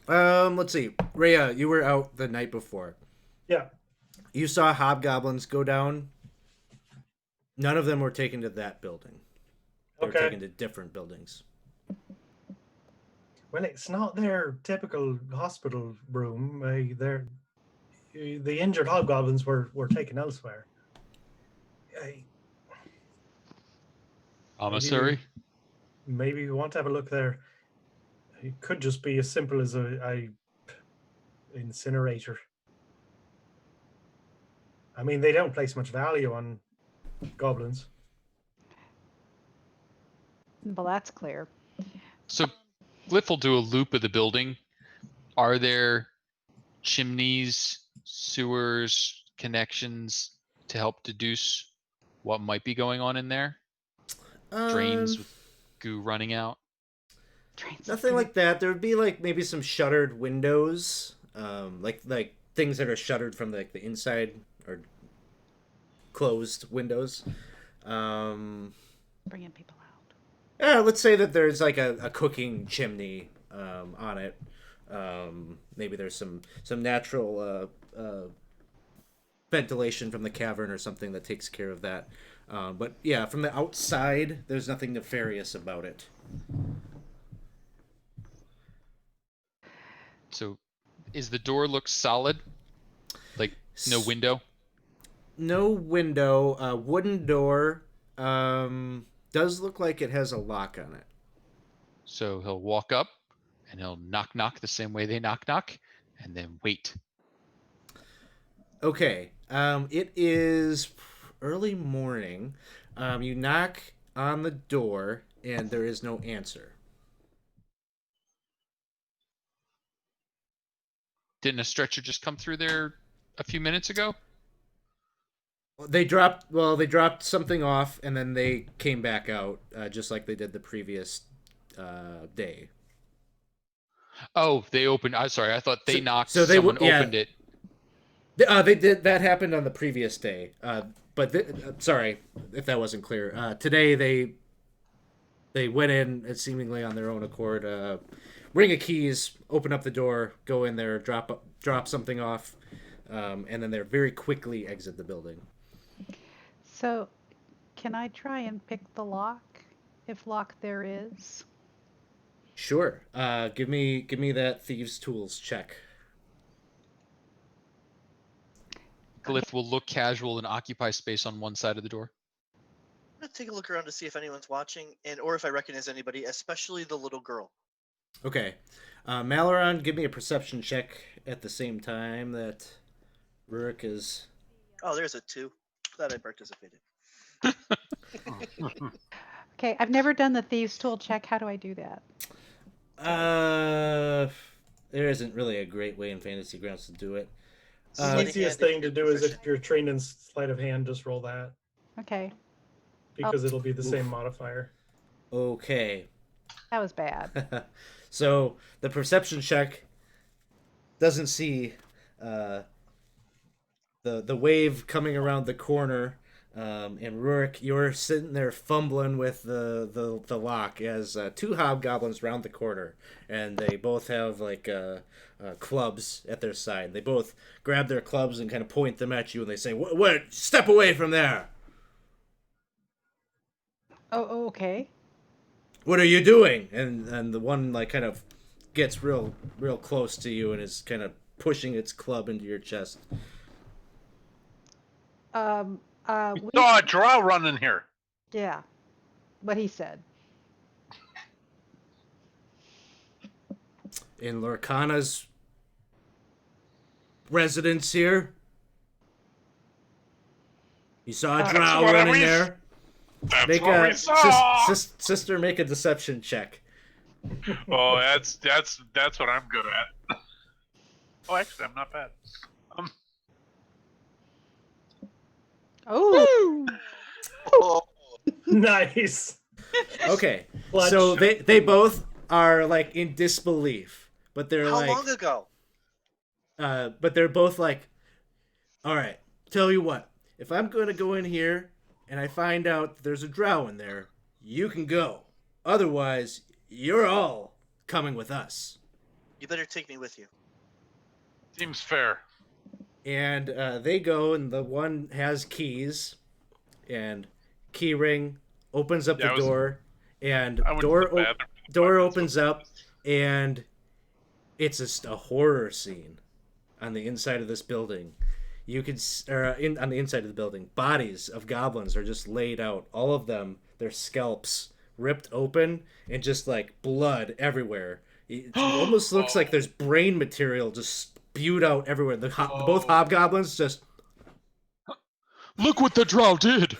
Let's see. Rhea, you were out the night before. Yeah. You saw hobgoblins go down. None of them were taken to that building. They were Okay. taken to different buildings. Well, it's not their typical hospital room. The injured hobgoblins were taken elsewhere. Commissary? Maybe we want to have a look there. It could just be as simple as a incinerator. I mean, they don't place much value on goblins. Well, that's clear. So Glyph will do a loop of the building, Are there chimneys, sewers, connections to help deduce what might be going on in there? Drains with goo running out? Nothing like that. There would be like maybe some shuttered windows, like things that are shuttered from like the inside or closed windows. Bringing people out. Yeah, let's say that there's like a cooking chimney on it. Maybe there's some natural ventilation from the cavern or something that takes care of that. But yeah, from the outside, there's nothing nefarious about it. So, is the door look solid? Like no window? No window. Wooden door. Does look like it has a lock on it. So he'll walk up and he'll knock the same way they knock, and then wait. Okay. It is early morning. You knock on the door and there is no answer. Didn't a stretcher just come through there a few minutes ago? They dropped something off and then they came back out, just like they did the previous day. Oh, they opened. I'm sorry. I thought they knocked. So someone opened it. They did. That happened on the previous day. Sorry if that wasn't clear. Today they went in seemingly on their own accord. Ring of keys, open up the door, go in there, drop something off, and then they very quickly exit the building. So, can I try and pick the lock, if lock there is? Sure. Give me that thieves' tools check. Glyph will look casual and occupy space on one side of the door. I'm gonna take a look around to see if anyone's watching, or if I recognize anybody, especially the little girl. Okay. Malaron, give me a perception check at the same time that Rurik is... Oh, there's a 2. Glad I participated. Okay, I've never done the thieves' tool check. How do I do that? There isn't really a great way in Fantasy Grounds to do it. The easiest thing to do is if you're trained in sleight of hand, just roll that. Okay. Because it'll be the same modifier. Okay. That was bad. So the perception check doesn't see the wave coming around the corner, and Rurik, you're sitting there fumbling with the lock as two hobgoblins round the corner, and they both have like clubs at their side. They both grab their clubs and kind of point them at you, and they say, "What? Step away from there!" Oh, okay. What are you doing? And the one like kind of gets real close to you and is kind of pushing its club into your chest. We saw a drow running here. Yeah, what he said. In Lorcana's residence here, you saw a drow running there. That's what we saw. Sister, make a deception check. Oh, that's what I'm good at. Oh, actually, I'm not bad. Oh. Nice. Okay, Clutch. so they both are like in disbelief, but they're How like, long ago? but they're both like, all right, tell you what, if I'm going to go in here and I find out there's a drow in there, you can go. Otherwise, you're all coming with us. You better take me with you. Seems fair. And they go, and the one has keys, and key ring opens up the door, and door opens up, and it's just a horror scene on the inside of this building. You can on the inside of the building, bodies of goblins are just laid out, all of them, their scalps ripped open, and just like blood everywhere. It almost looks like there's brain material just spewed out everywhere. Both hobgoblins just... Look what the drow did!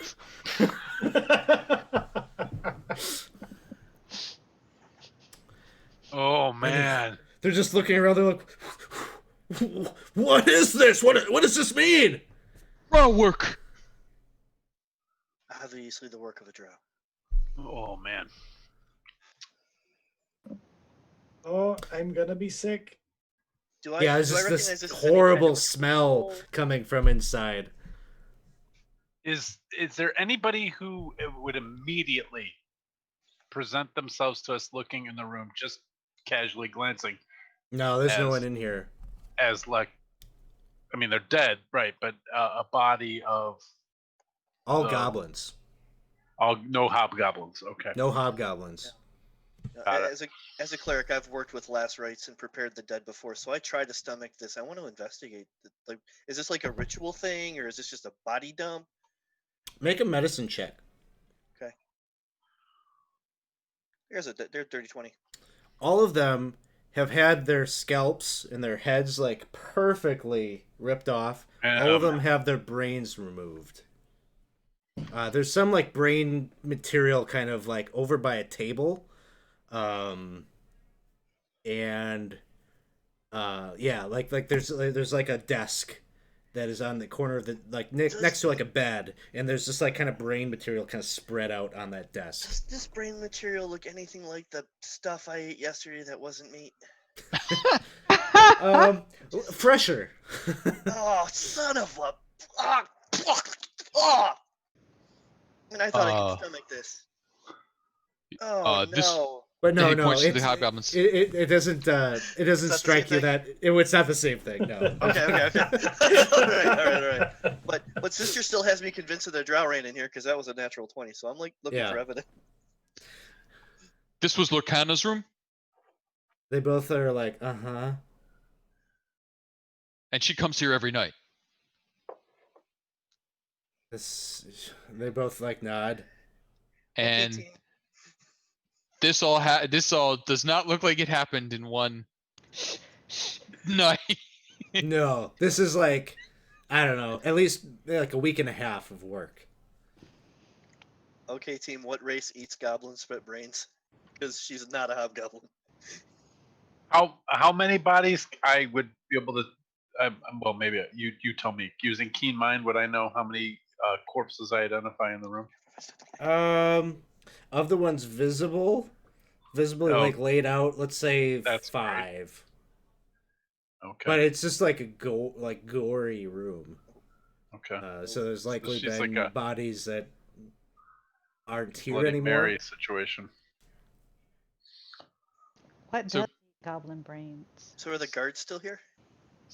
Oh, man. They're just looking around. They're like, "What is this? What does this mean?" Well, work. Obviously, the work of a drow. Oh man. Oh, I'm gonna be sick. Do I? Yeah, do there's I just recognize this this as any kind horrible of smell coming from inside. Is there anybody who would immediately present themselves to us looking in the room, just casually glancing, No, there's no As- one in here. as like, I mean, they're dead, right? But a body of All the- goblins. no hobgoblins. Okay. No hobgoblins. Got it. As a cleric, I've worked with last rites and prepared the dead before, so I try to stomach this. I want to investigate. Like, is this like a ritual thing, or is this just a body dump? Make a medicine check. They're 30-20. All of them have had their scalps and their heads like perfectly ripped off. All of them have their brains removed. There's some like brain material kind of like over by a table. And yeah, like there's like a desk that is on the corner of the like next to like a bed, and there's just like kind of brain material kind of spread out on that desk. Does this brain material look anything like the stuff I ate yesterday that wasn't meat? Fresher. Oh, son of a! Oh! And I thought I could stomach this. Oh no! But no, And he no, points to the it's- hobgoblins. it doesn't not the strike same you that it's not the same thing. No. Okay. all right. But sister still has me convinced that the drow ran in here because that was a natural 20. So I'm like looking Yeah. for evidence. This was Lorcana's room, They both are like, uh-huh. and she comes here every night. They both like nod. And Okay, team. this all does not look like it happened in one night. No, this is like, I don't know, at least like a week and a half of work. Okay, team. What race eats goblin spit brains? Because she's not a hobgoblin. How many bodies I would be able to? Well, maybe you tell me. Using keen mind, would I know how many corpses I identify in the room? Of the ones visibly No. like laid out, let's say That's 5. Okay. But it's just like a gory room. Okay. So there's likely she's been like a bodies that aren't here Bloody anymore. Mary situation. What So- does eat goblin brains? So are the guards still here?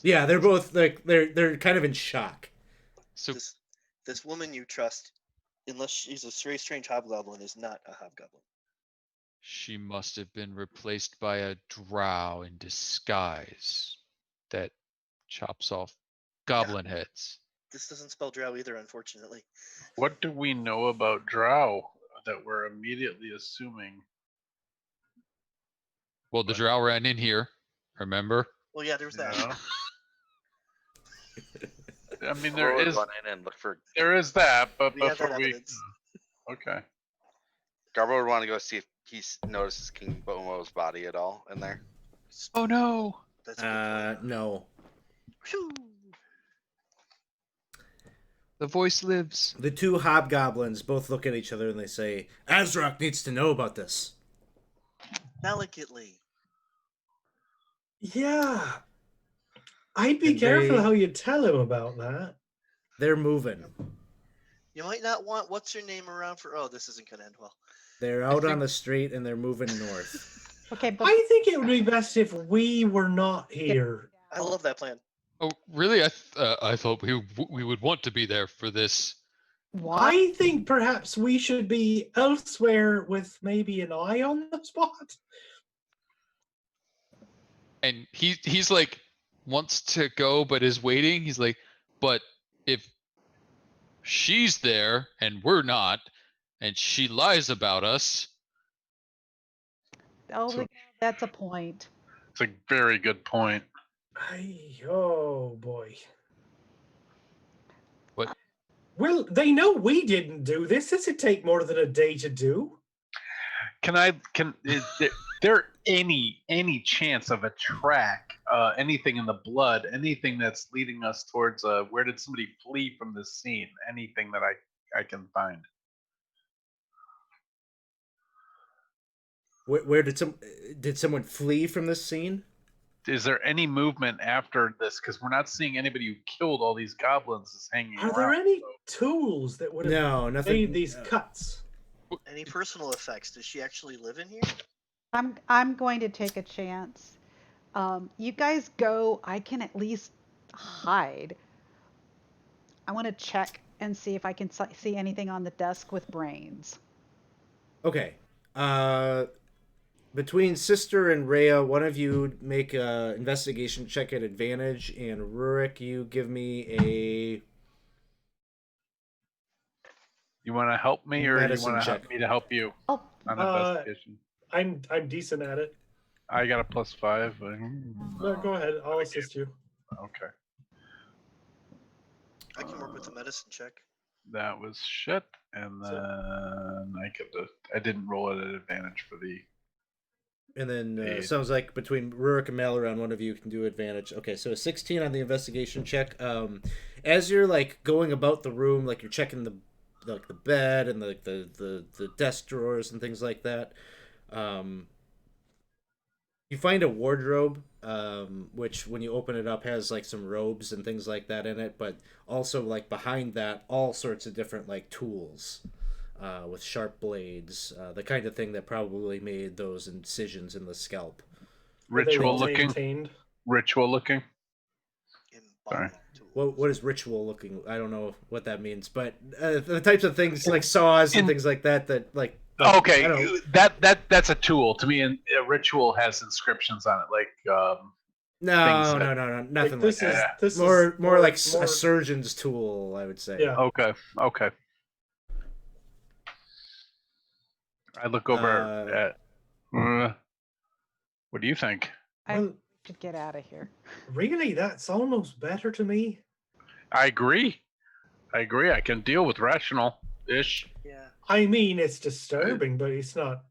Yeah, they're both like they're kind of in shock. So This woman you trust, unless she's a very strange hobgoblin, is not a hobgoblin. she must have been replaced by a drow in disguise that chops off goblin heads. This doesn't spell drow either, unfortunately. What do we know about Drow that we're immediately assuming? Well, the drow ran in here, remember? Well, yeah, there's that. Yeah. I mean, Or there is run in and look for. that, but We have that before we evidence. okay. Garbo would want to go see if he notices King Bomo's body at all in there. Oh no! That's a good point. No. Phew. The voice lives. The two hobgoblins both look at each other and they say, Azrak needs to know about this. Delicately. Yeah. I'd be And careful they- how you tell him about that. They're moving. You might not want what's your name around for. Oh, this isn't gonna end well. They're out on think- the street and they're moving north. Okay, but I think it would be best if we were not here. I love that plan. Oh, really? I thought we would want to be there for this. why? I think perhaps we should be elsewhere with maybe an eye on the spot. And he's like wants to go but is waiting. He's like, but if she's there and we're not, and she lies about us, Oh, So- that's a point. It's a very good point. Oh boy. What? Well, they know we didn't do this. This would take more than a day to do. Is there any chance of a track, anything in the blood, anything that's leading us towards where did somebody flee from this scene? Anything that I can find? Where did someone flee from this scene? Is there any movement after this? Because we're not seeing anybody who killed all these goblins is hanging Are around. there any tools that would have No, nothing. made these cuts? Any personal effects? Does she actually live in here? I'm going to take a chance. You guys go. I can at least hide. I want to check and see if I can see anything on the desk with brains. Okay. Between Sister and Rhea, one of you make a investigation check at advantage, and Rurik, you give me a You want to help me, or you medicine want to check. help me to help you Oh, on investigation? I'm decent at it. I got a +5. No, go ahead. I'll assist you. Okay. I can work with the medicine check. That was shit, and then I didn't roll at an advantage for the. And then sounds like between Rurik and Malaron, one of you can do advantage. Okay, so a 16 on the investigation check. As you're like going about the room, like you're checking the bed and the desk drawers and things like that. You find a wardrobe, which when you open it up has like some robes and things like that in it, but also like behind that, all sorts of different like tools. With sharp blades, the kind of thing that probably made those incisions in the scalp. Ritual Are they looking. maintained? Ritual looking. Embalming tools. What is ritual looking? I don't know what that means, but the types of things like saws and things like that like. Okay, I don't- that's a tool to me, and a ritual has inscriptions on it, like No, that- nothing like this that. is this More is like a surgeon's tool, I would say. Yeah. Okay. I look over at. What do you think? I Well, should get out of here. really, that's almost better to me. I agree. I can deal with rational-ish. Yeah. I mean, it's disturbing, but it's not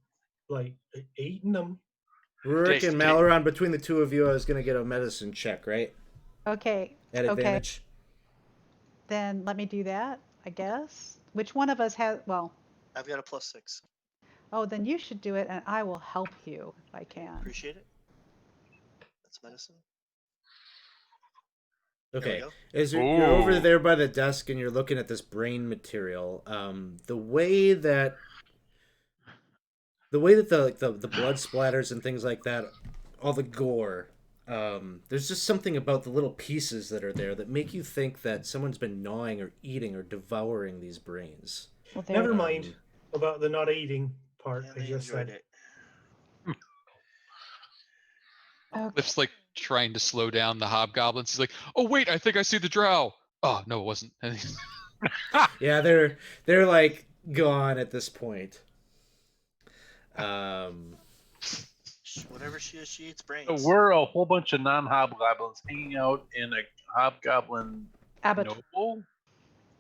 like eating them. Rurik Taste- and Malaron, between the two of you, I was going to get a medicine check, right? Okay. At advantage. Then let me do that, I guess. Which one of us has? Well, I've got a +6. oh, then you should do it, and I will help you if I can. Appreciate it. That's medicine. Okay. go. As you're over Ooh. there by the desk and you're looking at this brain material, the way that the blood splatters and things like that, all the gore, there's just something about the little pieces that are there that make you think that someone's been gnawing or eating or devouring these brains. Well, there Never it is. mind about the not eating part. Yeah, I they just enjoyed said. it. Okay. Cliff's like trying to slow down the hobgoblins. He's like, "Oh wait, I think I see the drow." Oh no, it wasn't. Yeah, they're like gone at this point. Whatever she is, she eats brains. So we're a whole bunch of non-hobgoblins hanging out in a hobgoblin Abbott. noble.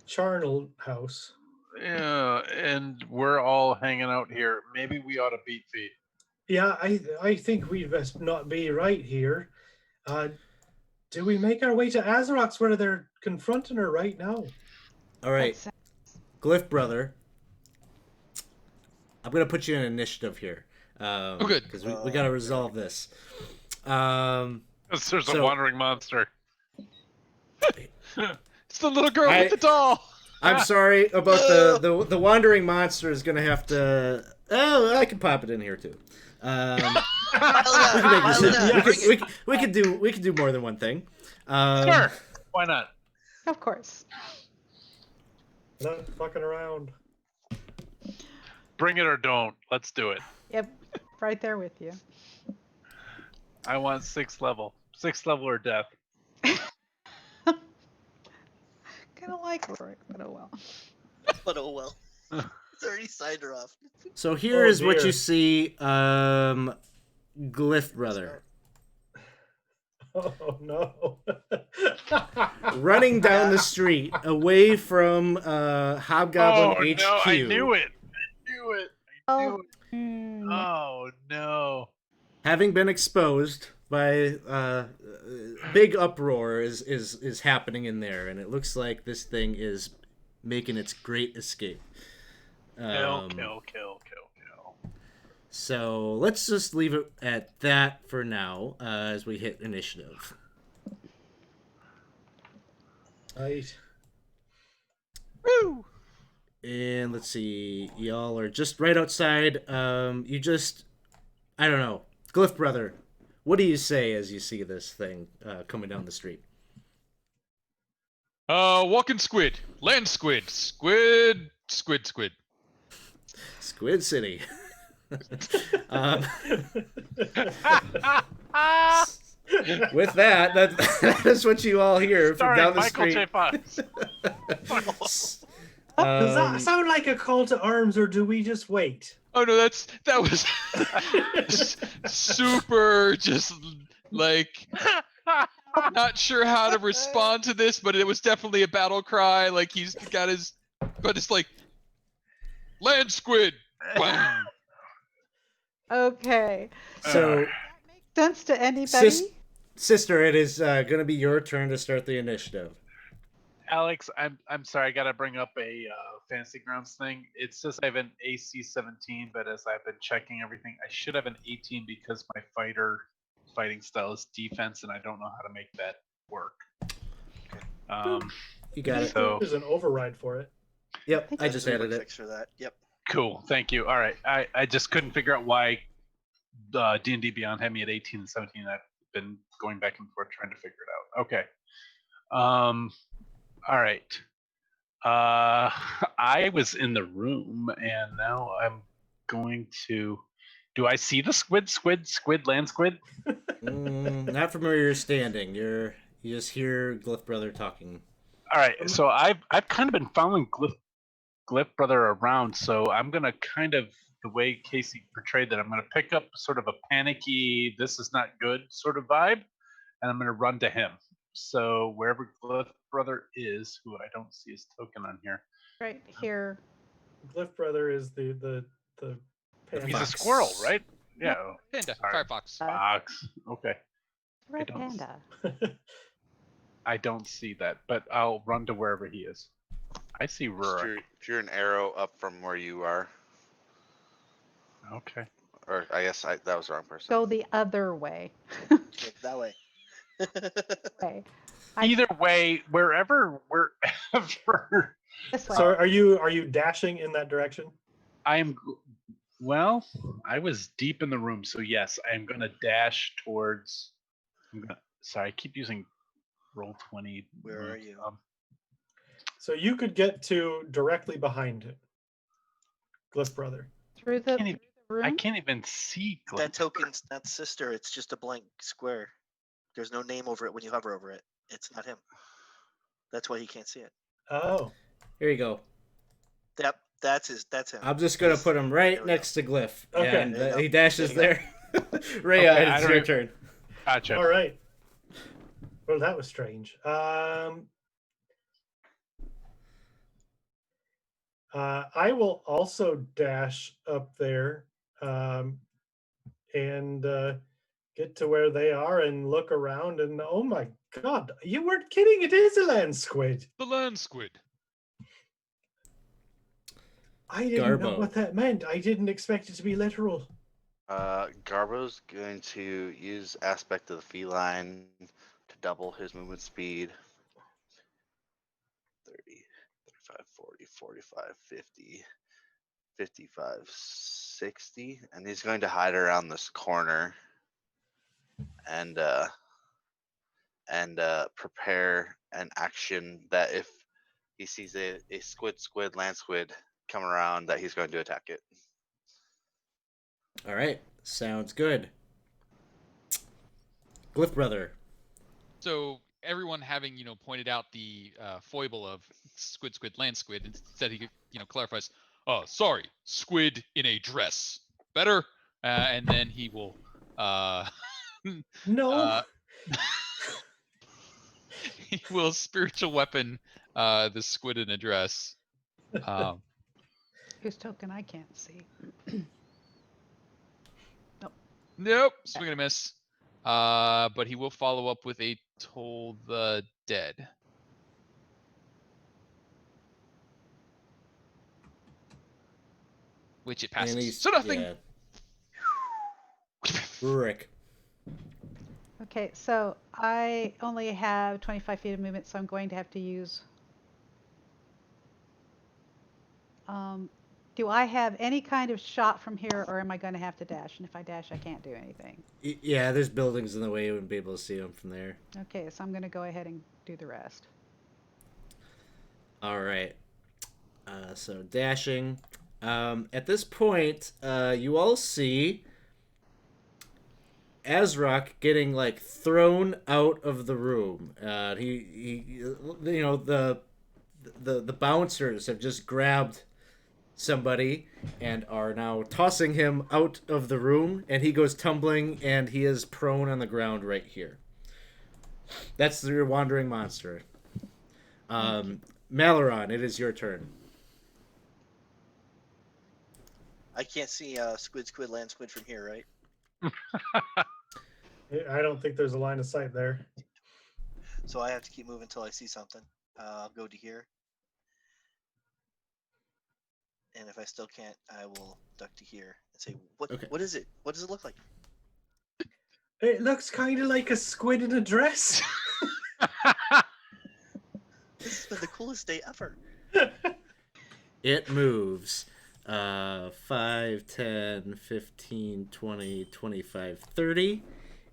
Charnel house. Yeah, and we're all hanging out here. Maybe we ought to beat feet. Yeah, I think we best not be right here. Do we make our way to Azeroth's where they're confronting her right now? All right, That's- Glyph brother, I'm gonna put you in initiative here. Good. Because we got to resolve this. There's So- a wandering monster. It's the little girl with the doll. I'm sorry about the wandering monster is gonna have to. Oh, I can pop it in here too. We can make this happen. We could do more than one thing. Sure. Why not? Of course. Not fucking around. Bring it or don't. Let's do it. Yep. Right there with you. I want 6th level. 6th level or death. Kind of like Rorik, but oh well. But oh well. It's already signed her off. So here Oh, is what dear. you see, Glyph brother, Oh no. running down the street away from Hobgoblin HQ. I knew it. Oh, Oh no. Having been exposed by big uproar is happening in there, and it looks like this thing is making its great escape. Kill. So let's just leave it at that for now as we hit initiative. Right. Woo! And let's see, y'all are just right outside. I don't know, Glyph brother, what do you say as you see this thing coming down the street? Walking squid, land squid, squid. Squid City. um, with that is what you all hear from Starring down the Michael street. J. Fox. Does that sound like a call to arms, or do we just wait? Oh no, that was super. Just like not sure how to respond to this, but it was definitely a battle cry. Like he's got his, but it's like land squid. Bang. okay. So, Sense to anybody? sister, it is going to be your turn to start the initiative. Alex, I'm sorry. I gotta bring up a Fantasy Grounds thing. It says I have an AC 17, but as I've been checking everything, I should have an 18 because my fighting style is defense, and I don't know how to make that work. You got it. So There's an override for it. Yep, I just added it. Fix for that. Yep. cool. Thank you. All right. I just couldn't figure out why D&D Beyond had me at 18 and 17. I've been going back and forth trying to figure it out. Okay. All right. I was in the room, and now I'm going to. Do I see the squid, land squid? Not from where you're standing. You just hear Glyph brother talking. All right. So I've kind of been following Glyph brother around. So I'm gonna kind of, the way Casey portrayed that, I'm gonna pick up sort of a panicky, this is not good sort of vibe, and I'm gonna run to him. So wherever Glyph brother is, who I don't see his token on here. Right here. Glyph brother is the He's panda. a squirrel, right? Yeah. Panda, Sorry. Firefox. Fox. Okay. Red don't- panda. I don't see that, but I'll run to wherever he is. I see Rurik. If you're an arrow up from where you are, Okay. or I guess that was the wrong person. Go the other way. Look that way. Okay. Either way, wherever. This way. So are you dashing in that direction? I'm. Well, I was deep in the room, so yes, I'm gonna dash towards. Sorry, I keep using Roll20. Where are you? So you could get to directly behind it. Glyph brother. Through the room? I can't even see. That token's not sister. It's just a blank square. There's no name over it when you hover over it. It's not him. That's why he can't see it. Oh. Here you go. That's him. I'm just gonna put him right There we next to Glyph, Okay. and There you go. he dashes There there. Ray, Okay, it's your turn. Gotcha. All right. Well, that was strange. I will also dash up there and get to where they are and look around, and oh my god, you weren't kidding, it is a land squid. The land squid. I didn't know Garbo. what that meant. I didn't expect it to be literal. Garbo's going to use aspect of the feline to double his movement speed. 30, 35, 40, 45, 50, 55, 60. And he's going to hide around this corner and prepare an action that if he sees a squid, land squid come around, that he's going to attack it. All right, sounds good. Glyph brother. So everyone having pointed out the foible of squid, land squid, instead he clarifies. Oh, sorry, squid in a dress. Better, and then he will. No. He will spiritual weapon the squid in a dress. Whose token I can't see. Nope. Swing and a miss. But he will follow up with a Toll the Dead. Which it passes. And he's So nothing. Yeah. Rick. Okay, so I only have 25 feet of movement, so I'm going to have to use. Do I have any kind of shot from here, or am I going to have to dash? And if I dash, I can't do anything. Yeah, there's buildings in the way. You wouldn't be able to see them from there. Okay, so I'm going to go ahead and do the rest. All right. So dashing. At this point, you all see Azrock getting like thrown out of the room. You know, the bouncers have just grabbed somebody and are now tossing him out of the room, and he goes tumbling, and he is prone on the ground right here. That's your wandering monster. Malaron, it is your turn. I can't see squid, land squid from here, right? I don't think there's a line of sight there. So I have to keep moving until I see something. I'll go to here. And if I still can't, I will duck to here and say, "What? Okay. What is it? What does it look like?" It looks kind of like a squid in a dress. This has been the coolest day ever. It moves 5, 10, 15, 20, 25, 30.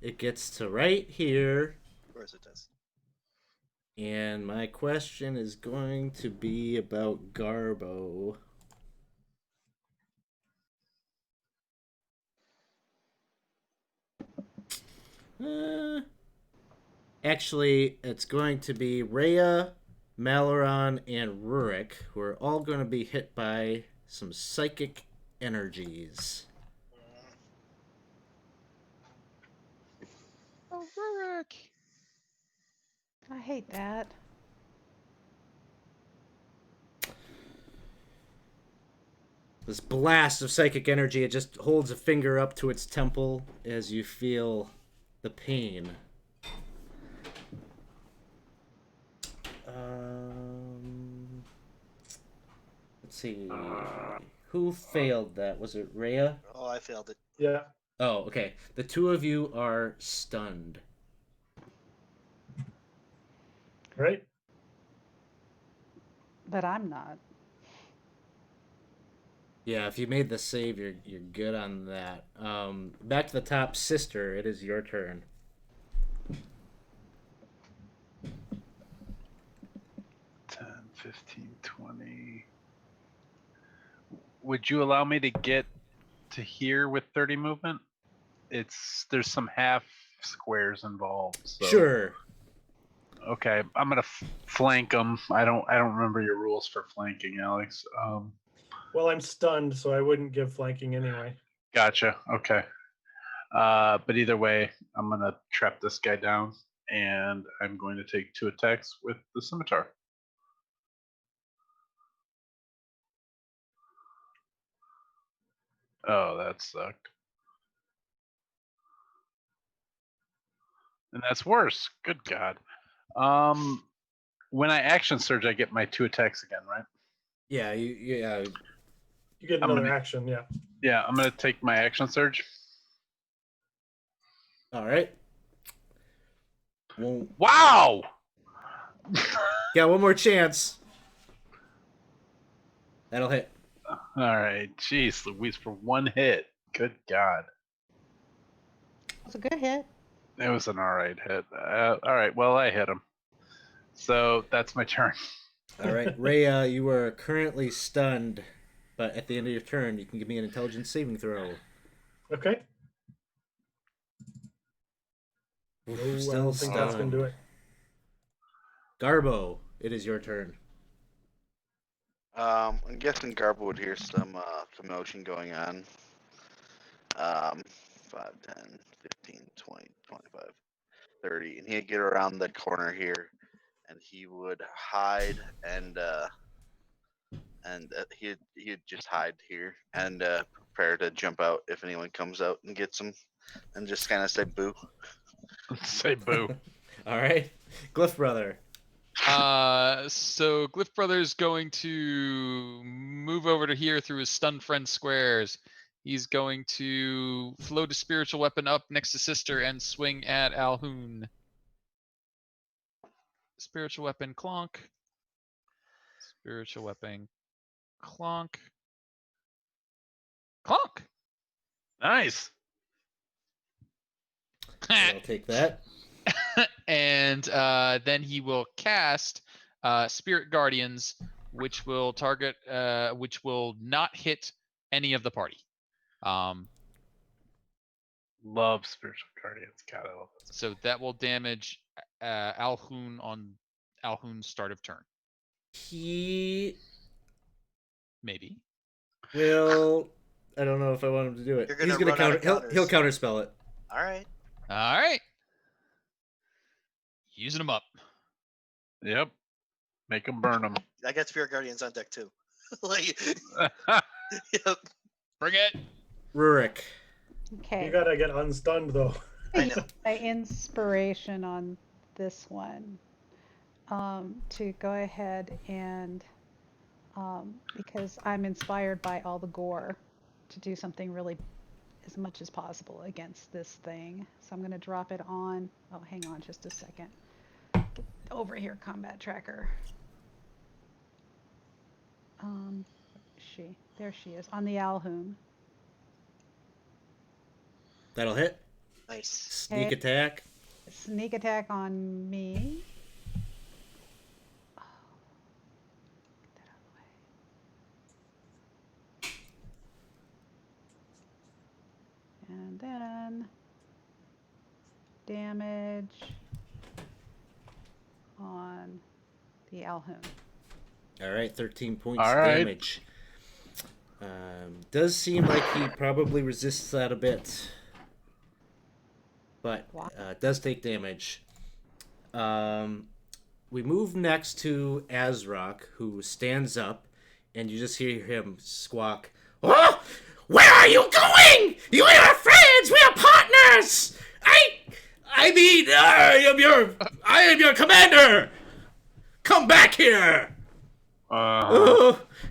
It gets to right here. Of course it does. And my question is going to be about Garbo. Actually, it's going to be Rhea, Malaron, and Rurik, who are all going to be hit by some psychic energies. Oh, Rurik. I hate that. This blast of psychic energy, it just holds a finger up to its temple as you feel the pain. Let's see. Who failed that? Was it Rhea? Oh, I failed it. Yeah. Oh, okay. The two of you are stunned. Right? But I'm not. Yeah, if you made the save, you're good on that. Back to the top, sister. It is your turn. Ten, 15, 20. Would you allow me to get to here with 30 movement? There's some half squares involved. So. Sure. Okay, I'm gonna flank them. I don't remember your rules for flanking, Alex. Well, I'm stunned, so I wouldn't give flanking anyway. Gotcha. Okay. But either way, I'm gonna trap this guy down, and I'm going to take 2 attacks with the scimitar. Oh, that sucked. And that's worse. Good God. When I action surge, I get my 2 attacks again, right? Yeah, You get another action, yeah. Yeah, I'm gonna take my action surge. All right. Well, Wow! got one more chance. That'll hit. All right, jeez, Louise, for 1 hit. Good God. It's a good hit. It was an alright hit. All right, well, I hit him. So that's my turn. All right, Rhea, you are currently stunned, but at the end of your turn, you can give me an intelligence saving throw. Okay. Oof, I still don't think that's stunned. going to do it. Garbo, it is your turn. I'm guessing Garbo would hear some commotion going on. 5, 10, 15, 20, 25, 30. And he'd get around the corner here and he would hide and and he'd just hide here and prepare to jump out if anyone comes out and gets him, and just kind of say boo. Say boo. All right, Glyph brother. So Glyph Brother's going to move over to here through his stun friend squares. He's going to float a spiritual weapon up next to Sister and swing at Alhoon. Spiritual weapon, clonk. Spiritual weapon, clonk. Clonk! Nice. I'll take that. And then he will cast Spirit Guardians, which will target, which will not hit any of the party. Love spiritual guardians. God, I love it. So that will damage Alhoon on Alhoon's start of turn. He Maybe. will. I don't know if I want him to do it. You're gonna He's gonna run out counter. of He'll counters. counterspell it. All right. All right. Using them up. Yep. Make them burn them. I got Spirit Guardians on deck too. Like, yep. Bring it. Rurik. Okay. You gotta get unstunned though. I know. My inspiration on this one to go ahead and because I'm inspired by all the gore to do something really as much as possible against this thing. So I'm going to drop it on. Oh, hang on just a second. Get over here, combat tracker. There she is on the Alhoon. That'll hit. Nice. Sneak Okay. attack. Sneak attack on me. Oh, get that out of the way. And then damage on the Alhoon. All right, 13 points All right. damage. Does seem like he probably resists that a bit, but does take damage. We move next to Azrock, who stands up, and you just hear him squawk, "Oh, where are you going? You and our friends, we are partners. I mean, I am your commander. Come back here."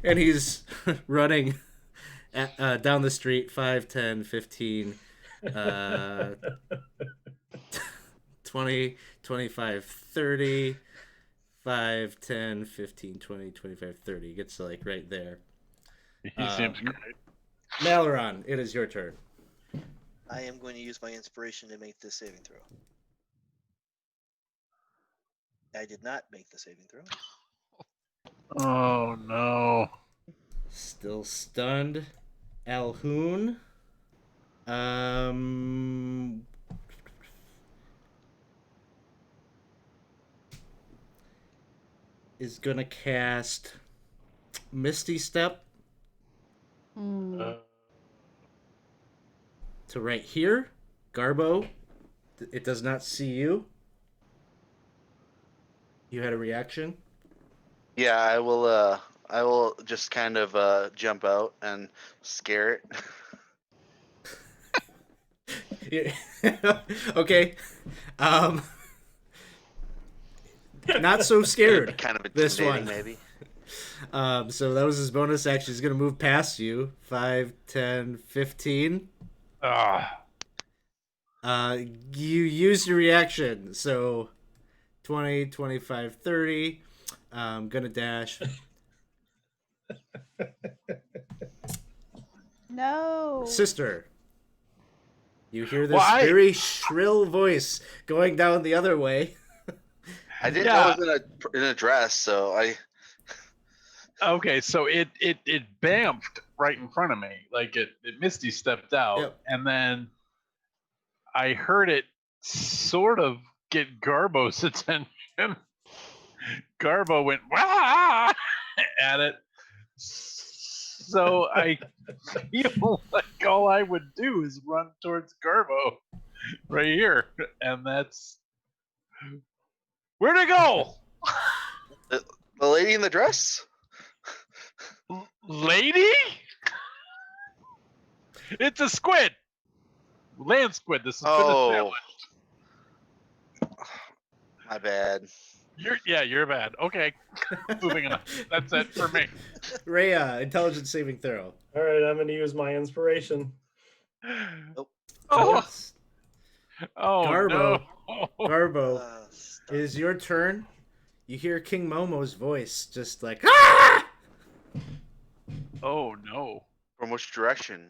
And he's running down the street 5, 10, 15, 20, 25, 30, 5, 10, 15, 20, 25, 30. He gets to like right there. He seems great. Malaron, it is your turn. I am going to use my inspiration to make this saving throw. I did not make the saving throw. Oh no. Still stunned. Alhoon. Is gonna cast Misty Step to right here. Garbo, it does not see you. You had a reaction? Yeah, I will. I will just kind of jump out and scare it. Yeah. Okay. Not so scared. Kind of This intimidating, one. maybe. So that was his bonus action. He's going to move past you. 5, 10, 15. You used your reaction. So 20, 25, 30. I'm going to dash. No. Sister. You hear this Well, very shrill voice going down the other way. I didn't know it was in a dress, so I. Okay, so it bamfed right in front of me. Like it Misty stepped out, Yep. and then I heard it sort of get Garbo's attention. Garbo went wah at it. So I feel like all I would do is run towards Garbo right here, and that's where'd it go? The lady in the dress? Lady? It's a squid. Land squid. This has been established. My bad. You're bad. Okay. Moving on. That's it for me. Rhea, intelligence saving throw. All right, I'm going to use my inspiration. Nope. Oh, oh Garbo. no. Garbo, Stop. it is your turn. You hear King Momo's voice just like, ah! Oh no. From which direction?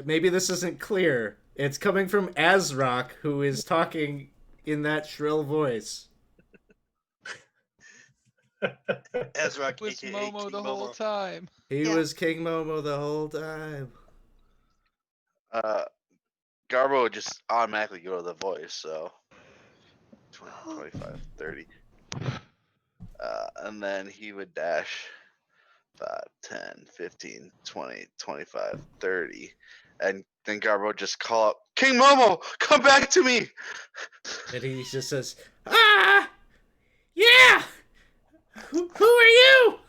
Maybe this isn't clear. It's coming from Azrock, who is talking in that shrill voice. Ezra, Was aka Momo King the whole Momo. time? He Yeah. was King Momo the whole time. Garbo would just automatically go to the voice, so 20, 25, 30. And then he would dash 5, 10, 15, 20, 25, 30. And then Garbo would just call up, King Momo, come back to me! And he just says, ah! Yeah! Who are you?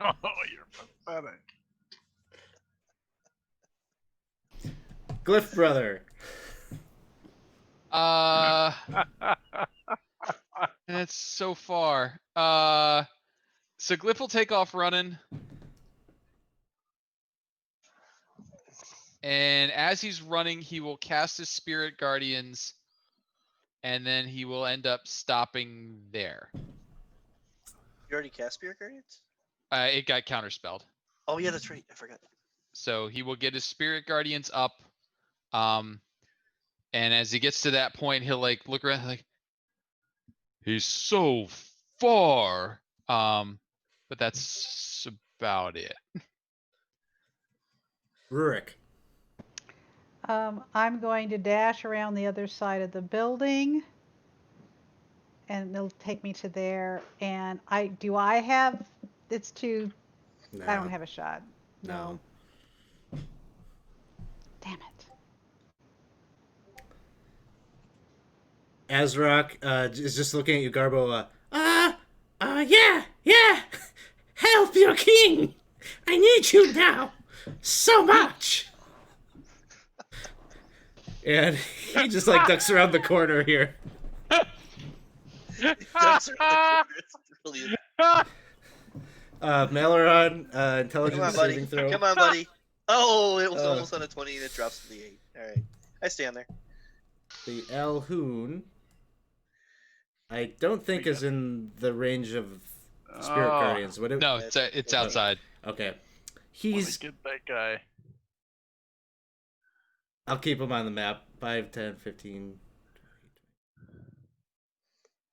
Oh, you're pathetic. Glyph brother. That's so far. So Glyph will take off running. And as he's running, he will cast his Spirit Guardians. And then he will end up stopping there. You already cast Spirit Guardians? It got counterspelled. Oh yeah, that's right. I forgot. So he will get his Spirit Guardians up. And as he gets to that point, he'll like look around like he's so far. But that's about it. Rurik. I'm going to dash around the other side of the building, and it'll take me to there. And I have? It's too. No. I don't have a shot. No. Damn it. Azrock is just looking at you, Garbo. Yeah. Help your king. I need you now so much. And he just like ducks around the corner here. Ducks around the corner. It's brilliant. Maleron, Come intelligence on, buddy. saving throw. Come on, buddy. Oh, it was almost on a 20 and it drops to the 8. Alright. I stay on there. The Alhoon, I don't think is in the range of Spirit Oh. Guardians. Would it? No, it's outside. Okay. Let me He's. get that guy. I'll keep him on the map. 5, 10, 15.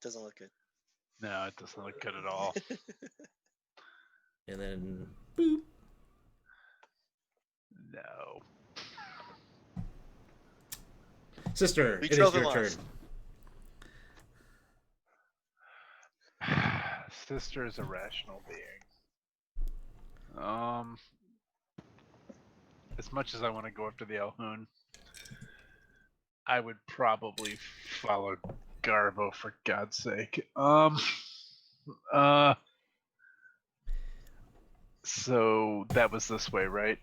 Doesn't look good. No, it doesn't look good at all. And then. Boop. No. Sister, We it is drove him your off. turn. Sister is a rational being. As much as I want to go after the Alhoon, I would probably follow Garbo for God's sake. So that was this way, right?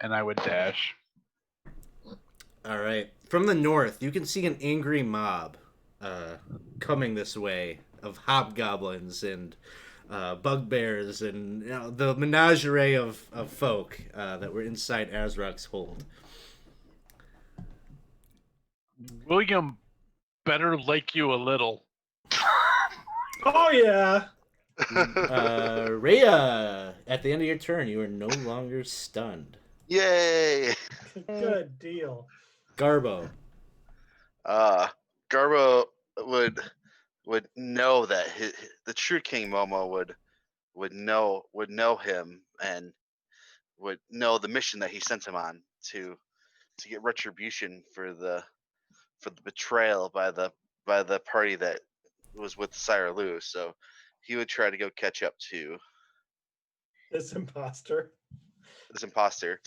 And I would dash. All right. From the north, you can see an angry mob coming this way of hobgoblins and bugbears and the menagerie of folk that were inside Azrock's hold. William better like you a little. Oh yeah. Rhea, at the end of your turn, you are no longer stunned. Yay! Good deal. Garbo. Garbo would know that the true King Momo would know him and would know the mission that he sent him on to get retribution for the betrayal by the party that was with Sire Lu. So he would try to go catch up to This imposter. this imposter.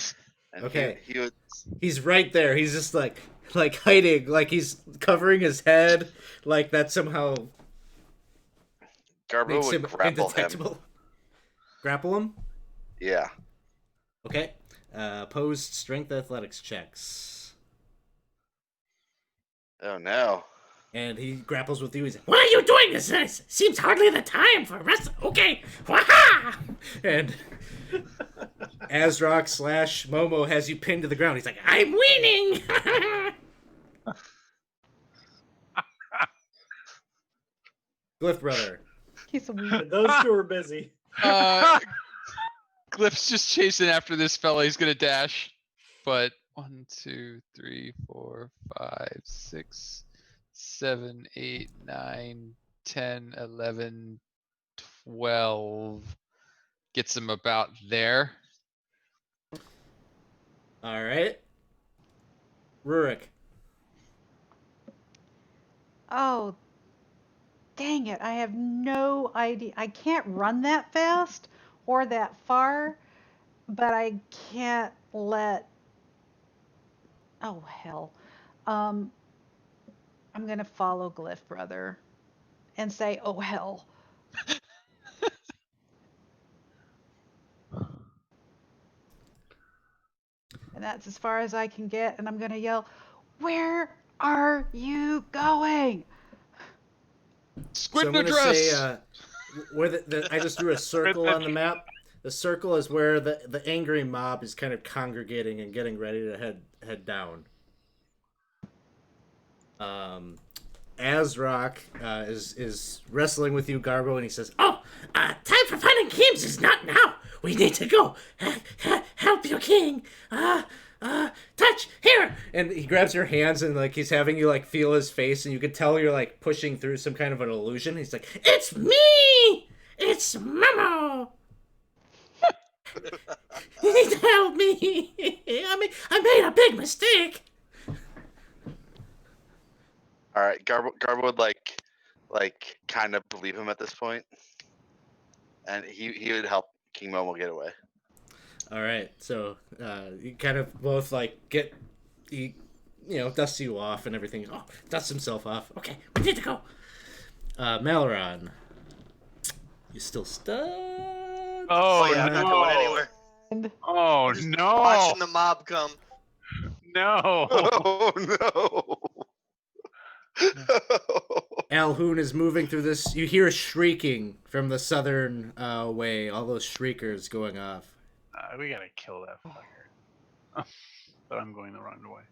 And Okay. he would. He's right there. He's just like hiding, like he's covering his head, like that somehow Garbo makes would him grapple him. indetectable. Grapple him? Yeah. Okay. Opposed strength athletics checks. Oh no. And he grapples with you. He's like, "What are you doing? This seems hardly the time for rest. Okay. Waha! And Azrock / Momo has you pinned to the ground. He's like, I'm winning! Glyph brother. He's a weak. And those two are busy. Glyph's just chasing after this fella. He's gonna dash. But 1, 2, 3, 4, 5, 6, 7, 8, 9, 10, 11, 12. Gets him about there. All right. Rurik. Oh, dang it. I have no idea. I can't run that fast or that far, but I can't let. Oh, hell. Um, I'm going to follow Glyph Brother and say, oh, hell. And that's as far as I can get. And I'm going to yell, where are you going? So Squid I'm in a gonna dress. say where I just drew a circle on the map. The circle is where the angry mob is kind of congregating and getting ready to head down. Azrock is wrestling with you, Garbo, and he says, "Oh, time for fun and games is not now. We need to go. Help your king. Touch here." And he grabs your hands and like he's having you like feel his face, and you can tell you're like pushing through some kind of an illusion. He's like, "It's me. It's Momo. You need to help me. I made a big mistake." All right. Garbo would like kind of believe him at this point, and he would help King Momo get away. All right, so you kind of both like he, dusts you off and everything. Oh, dusts himself off. Okay, we need to go. Malaron, you still stunned? Oh, yeah, I'm not going anywhere. Oh, Just no. Watching the mob come. No. Oh no. Alhoon is moving through this. You hear shrieking from the southern way. All those shriekers going off. We gotta kill that fucker. But I'm going the wrong way.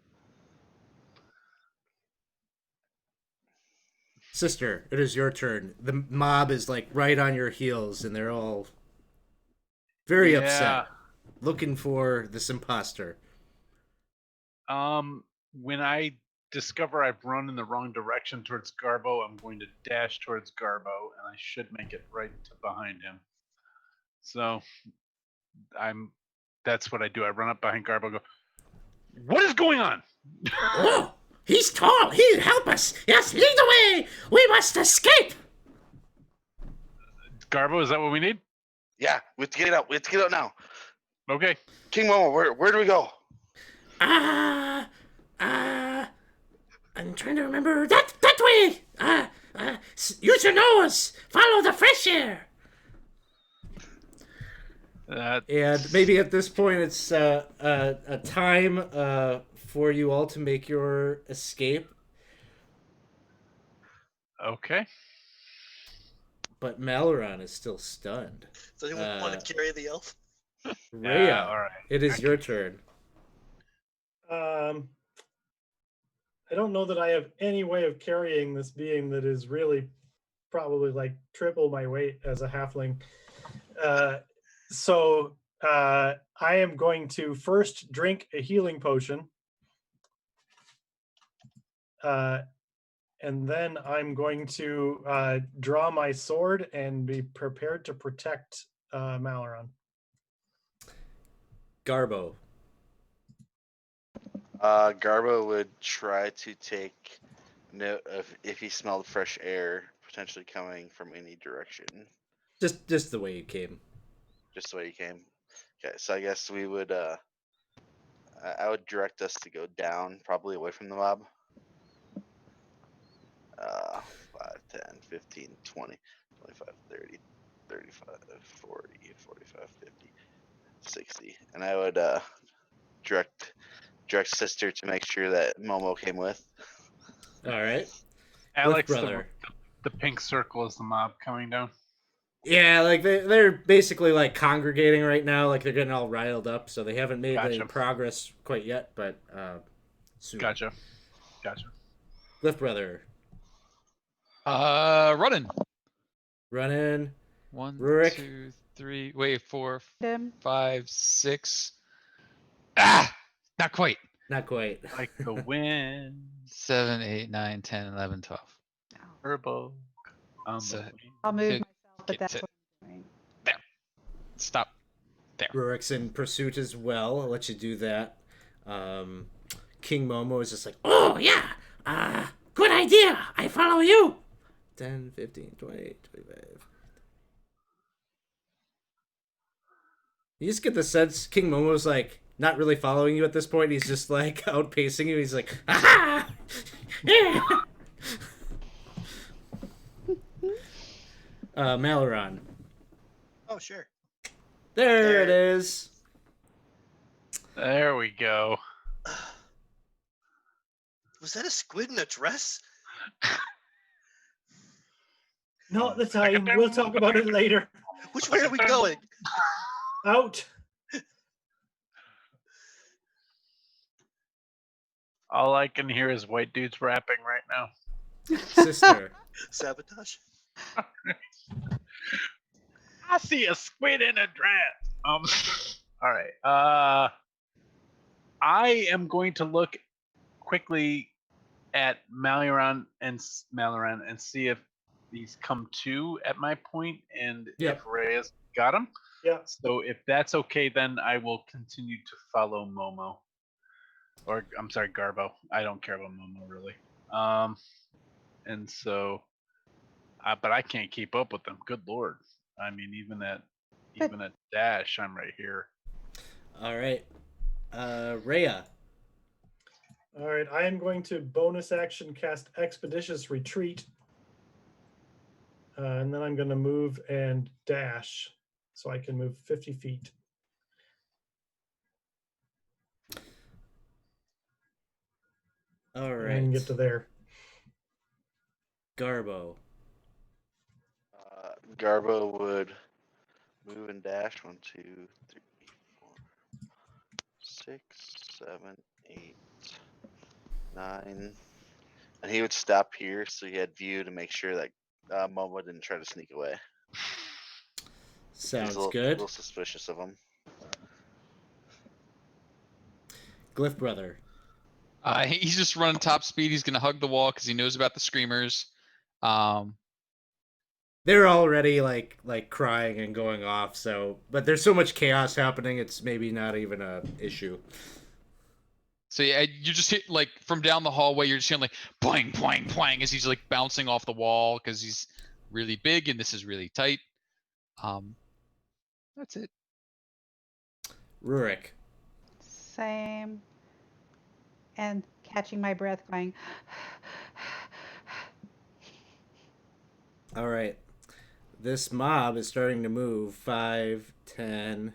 Sister, it is your turn. The mob is like right on your heels, and they're all very upset, looking for this imposter. When I discover I've run in the wrong direction towards Garbo, I'm going to dash towards Garbo, and I should make it right to behind him. So that's what I do. I run up behind Garbo and go, "What is going on?" Oh, he's tall. He'll help us. Yes, lead the way. We must escape. Garbo, is that what we need? Yeah, we have to get out. We have to get out now. Okay. King Momo, where do we go? I'm trying to remember. That way. Use your nose. Follow the fresh air. And maybe at this point it's a time for you all to make your escape. Okay. But Malaron is still stunned. Does anyone want to carry the elf? Rhea, all right. it is your turn. I don't know that I have any way of carrying this being that is really probably like triple my weight as a halfling. So I am going to first drink a healing potion. And then I'm going to draw my sword and be prepared to protect Malaron. Garbo. Garbo would try to take note of if he smelled fresh air potentially coming from any direction. Just the way you came. Just the way you came. Okay, so I guess we would I would direct us to go down, probably away from the mob. 5, 10, 15, 20, 25, 30. 35, 40, 45, 50, 60. And I would direct sister to make sure that Momo came with. All right. Alex, brother. the pink circle is the mob coming down. Yeah, like they're basically like congregating right now, like they're getting all riled up, so they haven't made any Gotcha. progress quite yet, but soon. Gotcha. Glyph brother. Running. Running. 1, Rurik. 2, 3. Wait, 4, Him. 5, 6. Ah, not quite. Not quite. Like the wind. 7, 8, 9, 10, 11, 12. Turbo. So- I'll move Good. myself, but that's Sit. what I'm doing. Stop. Rurik's in pursuit as well. I'll let you do that. King Momo is just like, oh, yeah. Good idea. I follow you. 10, 15, 20, 25. You just get the sense King Momo's like not really following you at this point. He's just like outpacing you. He's like, aha! Yeah! Malaron. Oh, sure. There it is. There we go. Was that a squid in a dress? Not the time. We'll talk about it later. Which way are we going? Out. All I can hear is white dudes rapping right now. Sister. Sabotage. I see a squid in a dress. All right. I am going to look quickly at Malaron and see if these come to at my point and Yep. if Reyes got them. Yeah. So if that's okay, then I will continue to follow Momo. Or I'm sorry, Garbo. I don't care about Momo really. And so, but I can't keep up with them. Good lord. I mean, even at dash, I'm right here. All right. Rhea. All right. I am going to bonus action cast Expeditious Retreat. And then I'm going to move and dash. So I can move 50 feet. All right. And get to there. Garbo. Garbo would move and dash 1, 2, 3, 4, 6, 7, 8, 9. And he would stop here so he had view to make sure that Momo didn't try to sneak away. Sounds He's a good. little suspicious of him. Glyph brother. He's just running top speed. He's gonna hug the wall because he knows about the screamers. They're already like crying and going off. So, but there's so much chaos happening. It's maybe not even a issue. So yeah, you just hit like from down the hallway. You're just hearing like boing, boing, boing as he's like bouncing off the wall because he's really big and this is really tight. That's it. Rurik. Same. And catching my breath, going. All right. This mob is starting to move. 5, 10.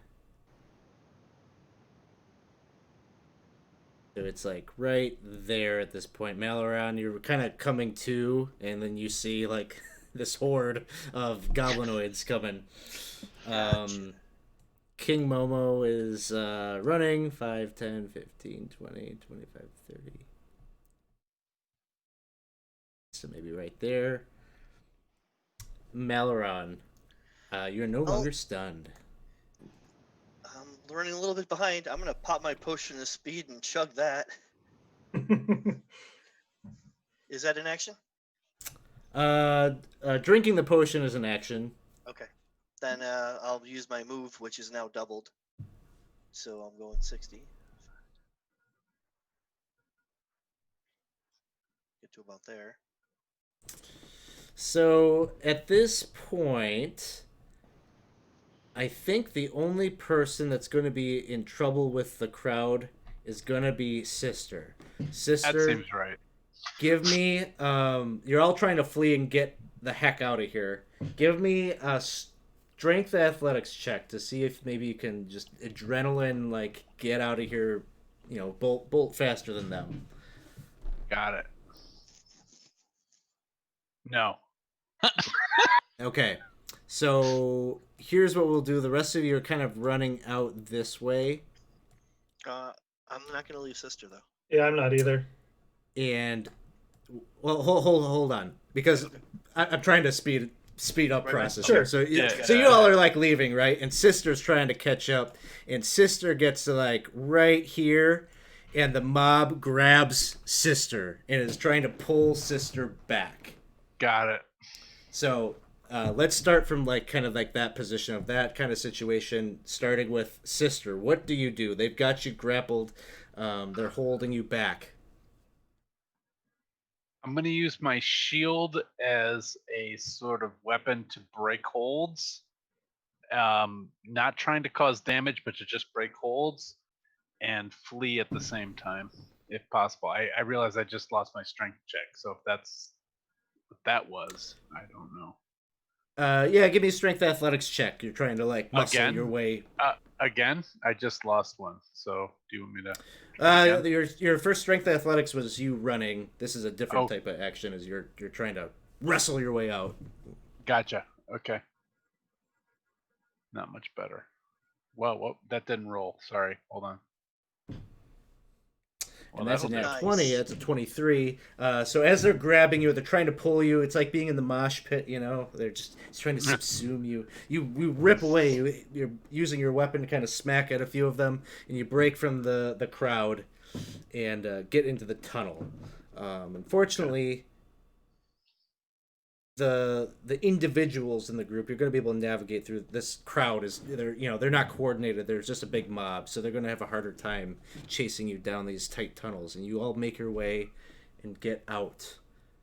So it's like right there at this point. Malaron, you're kind of coming to, and then you see like this horde of goblinoids coming. King Momo is running. 5, 10, 15, 20, 25, 30. So maybe right there. Malaron, you're no longer stunned. I'm running a little bit behind. I'm gonna pop my potion of speed and chug that. Is that an action? Drinking the potion is an action. Okay. Then I'll use my move, which is now doubled. So I'm going 60. Get to about there. So at this point, I think the only person that's going to be in trouble with the crowd is going to be Sister. Sister, That seems right. give me. You're all trying to flee and get the heck out of here. Give me strength athletics check to see if maybe you can just adrenaline, like, get out of here, bolt faster than them. Got it. No. Okay. So here's what we'll do. The rest of you are kind of running out this way. I'm not gonna leave sister though. Yeah, I'm not either. And well, hold on, because I'm trying to speed up Right. process Sure. here. So Yeah. so you all are like leaving, right? And sister's trying to catch up, and sister gets to like right here, and the mob grabs sister and is trying to pull sister back. Got it. So let's start from like kind of like that position of that kind of situation, starting with sister. What do you do? They've got you grappled. They're holding you back. I'm going to use my shield as a sort of weapon to break holds. Not trying to cause damage, but to just break holds and flee at the same time, if possible. I realize I just lost my strength check, so if that's what that was, I don't know. Yeah, give me a strength athletics check. You're trying to like muscle Again? your way. Again, I just lost one. So do you want me to? Your first strength athletics was you running. This is a different Oh. type of action, as you're trying to wrestle your way out. Gotcha. Okay. Not much better. Well, that didn't roll. Sorry. Hold on. And that's a that'll nat do. 20. That's a 23. So as they're grabbing you, they're trying to pull you. It's like being in the mosh pit, They're just trying to subsume you. You rip away. You're using your weapon to kind of smack at a few of them, and you break from the crowd and get into the tunnel. Unfortunately, the individuals in the group, you're going to be able to navigate through. This crowd they're not coordinated. There's just a big mob, so they're going to have a harder time chasing you down these tight tunnels, and you all make your way and get out.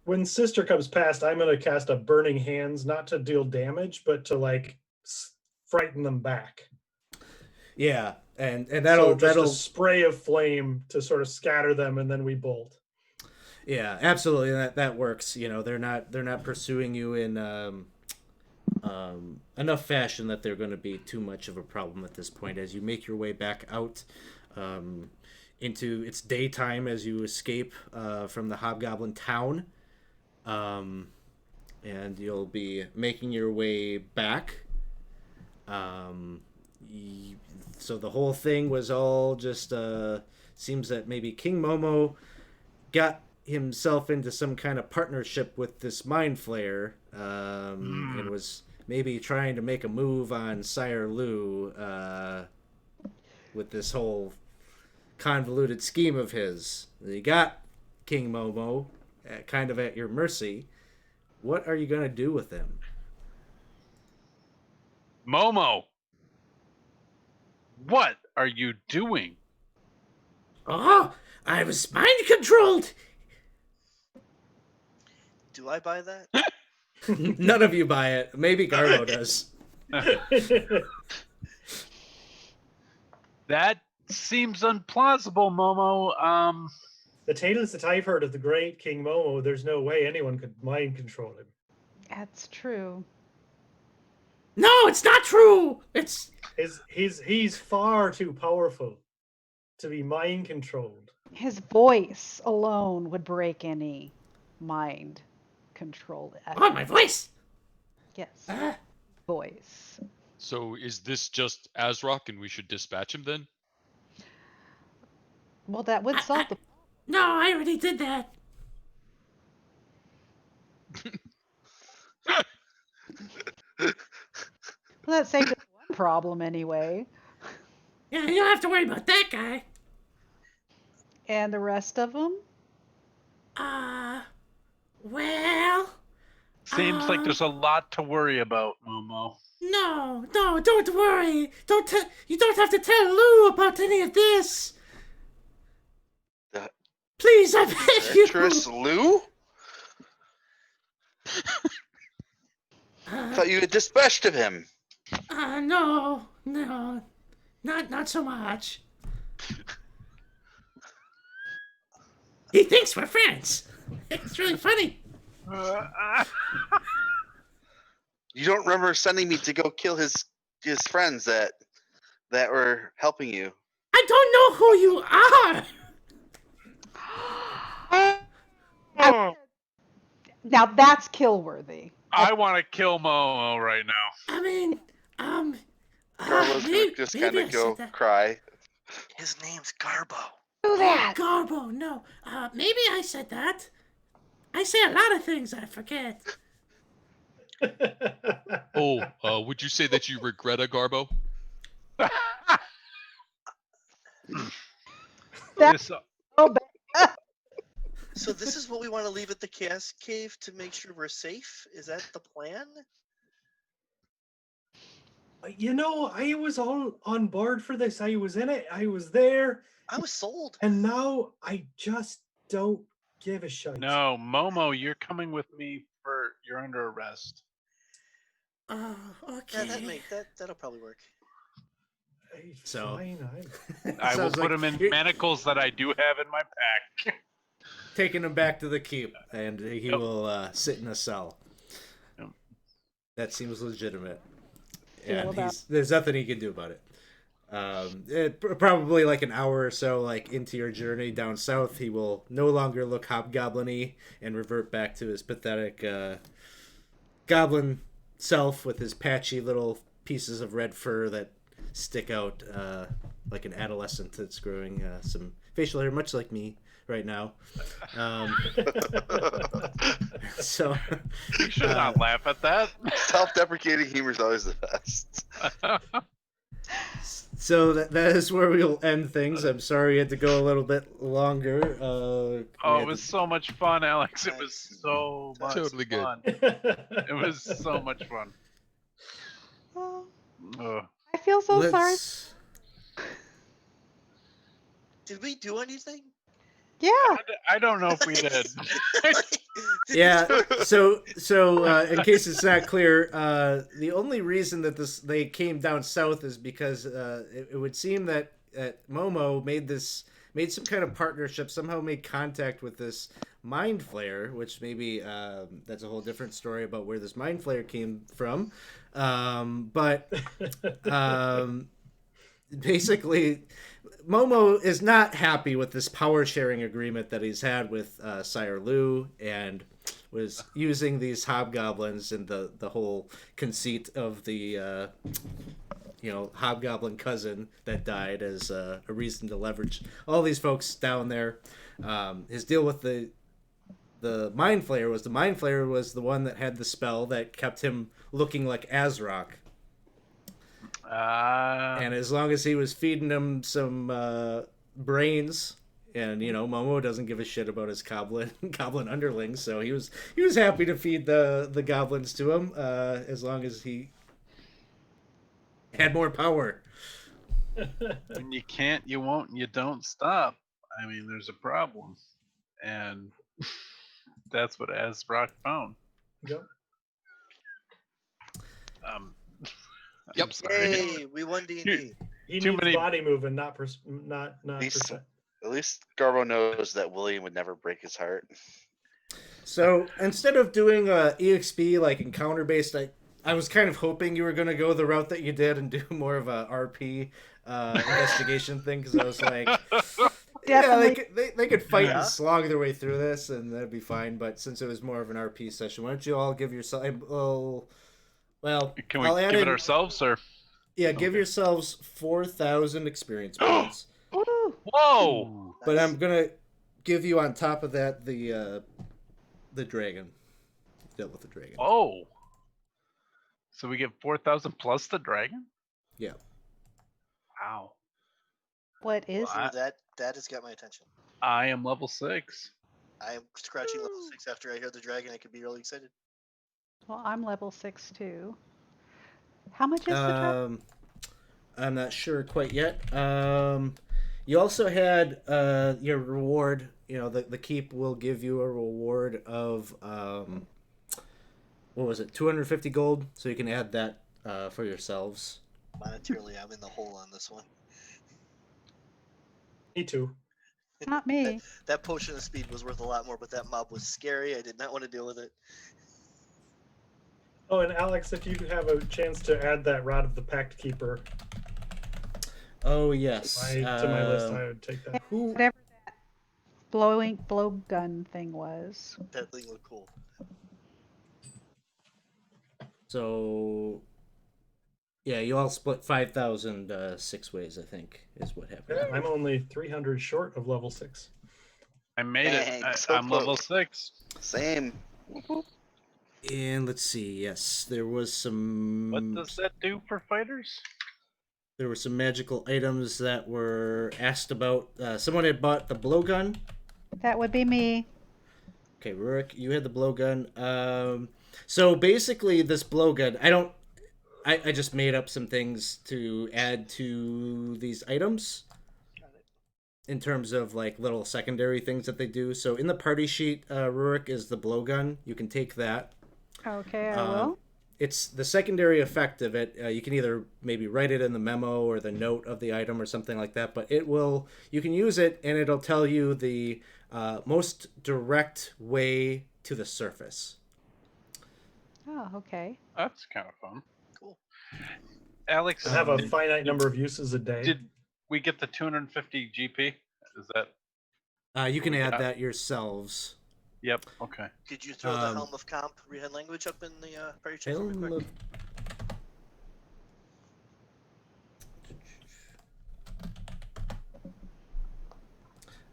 When sister comes past, I'm gonna cast a burning hands, not to deal damage, but to like frighten them back. Yeah, and So that'll just a spray of flame to sort of scatter them, and then we bolt. Yeah, absolutely. That works. They're not pursuing you in enough fashion that they're going to be too much of a problem at this point. As you make your way back out into it's daytime, as you escape from the Hobgoblin town, and you'll be making your way back. So the whole thing was all just seems that maybe King Momo got himself into some kind of partnership with this mind flayer and was maybe trying to make a move on Sire Lu with this whole convoluted scheme of his. He got King Momo kind of at your mercy. What are you going to do with him? Momo, what are you doing? Oh, I was mind controlled. Do I buy that? None of you buy it. Maybe Garbo does. That seems implausible, Momo. The tales that I've heard of the great King Momo, there's no way anyone could mind control him. That's true. No, it's not true. It's He's far too powerful to be mind controlled. His voice alone would break any mind control. oh, my voice. Yes, Ah. voice. So is this just Azrock and we should dispatch him then? Well, that would solve the. No, I already did that. Well, that saved us one problem anyway. Yeah, you don't have to worry about that guy. And the rest of them? Well, Seems like there's a lot to worry about, Momo. no, don't worry. You don't have to tell Lou about any of this. The Please, I beg you. treacherous Lou? I thought you had dispatched of him. No, not so much. He thinks we're friends. It's really funny. You don't remember sending me to go kill his friends that were helping you? I don't know who you are. Now that's kill worthy. I want to kill Momo right now. I mean, Garbo's gonna just kind maybe I of said go that. cry. His name's Garbo. Do that. Garbo, no. Maybe I said that. I say a lot of things I forget. Oh, would you say that you regret a Garbo? This, Oh, bad. So this is what we want to leave at the Chaos Cave to make sure we're safe? Is that the plan? You know, I was all on board for this. I was in it. I was there. I was sold. And now I just don't give a shit. no, Momo, you're coming with me you're under arrest. Oh, okay. Yeah, that'll probably work. So- Fine, I will Sounds put like him in you're manacles that I do have in my pack. taking him back to the keep, and he Yep. will sit in a cell. Yep. That seems legitimate. Feel And about- there's nothing he can do about it. Probably like an hour or so, like into your journey down south, he will no longer look hobgoblin-y and revert back to his pathetic goblin self with his patchy little pieces of red fur that stick out like an adolescent that's growing some facial hair, much like me right now. So You should not laugh at that. Self-deprecating humor is always the best. So that is where we'll end things. I'm sorry we had to go a little bit longer. Oh, it was so much fun, Alex. It was so much Totally good. fun. It was so much fun. Oh, Ugh. I feel so sorry. Did we do anything? Yeah. I don't know if we did. Yeah. So in case it's not clear, the only reason that they came down south is because it would seem that Momo made some kind of partnership, somehow made contact with this mind flayer, which maybe that's a whole different story about where this mind flayer came from. But basically, Momo is not happy with this power sharing agreement that he's had with Sire Lu, and was using these hobgoblins and the whole conceit of the hobgoblin cousin that died as a reason to leverage all these folks down there. His deal with the mind flayer was the one that had the spell that kept him looking like Azrock. And as long as he was feeding him some brains, and Momo doesn't give a shit about his goblin underlings, so he was happy to feed the goblins to him as long as he had more power. When you can't, you won't, and you don't stop. I mean, there's a problem, and that's what Azrock found. Yep. Yep. I'm sorry. Hey, we won D&D. He Too needs many- body moving, not These- percent. At least Garbo knows that William would never break his heart. So instead of doing EXP like encounter based, I was kind of hoping you were going to go the route that you did and do more of a RP investigation thing, because I was like, Definitely. they could fight Yeah. and slog their way through this and that'd be fine. But since it was more of an RP session, why don't you all give yourself? Well, Can we I'll add give it in- ourselves, or? Yeah, give yourselves 4,000 experience points. Woo. Whoa! But Nice. I'm gonna give you on top of that the dragon. Dealt with the dragon. Oh. So we get 4,000 plus the dragon? Yeah. Wow. What is Wow. it? That has got my attention. I am level 6. I am scratching level 6 after I hear the dragon. I could be really excited. Well, I'm level 6 too. How much is the dragon? I'm not sure quite yet. You also had your reward. The keep will give you a reward of what was it? 250 gold. So you can add that for yourselves. Monetarily, I'm in the hole on this one. Me too. Not me. That potion of speed was worth a lot more, but that mob was scary. I did not want to deal with it. Oh, and Alex, if you have a chance to add that Rod of the Pact Keeper Oh yes. to my list, I would take that. Who? Whatever that blow gun thing was. That thing looked cool. So. Yeah, you all split 5,000 6 ways. I think is what happened. Yeah, I'm only 300 short of level 6. I made Dang, it. so I'm level close. 6. Same. And let's see. Yes, there was some. What does that do for fighters? There were some magical items that were asked about. Someone had bought the blowgun. That would be me. Okay, Rurik, you had the blowgun. So basically, this blowgun, I just made up some things to add to these items in terms of like little secondary things that they do. So in the party sheet, Rurik is the blowgun. You can take that. Okay, I will. It's the secondary effect of it. You can either maybe write it in the memo or the note of the item or something like that. But you can use it and it'll tell you the most direct way to the surface. Oh, okay. That's kind of fun. Cool. Alex, I have a finite number of uses a day. did we get the 250 GP? Is that? You can We add got- that yourselves. Yep. Okay. Could you throw the Helm of Comprehend language up in the party chat for me Helm quick? of-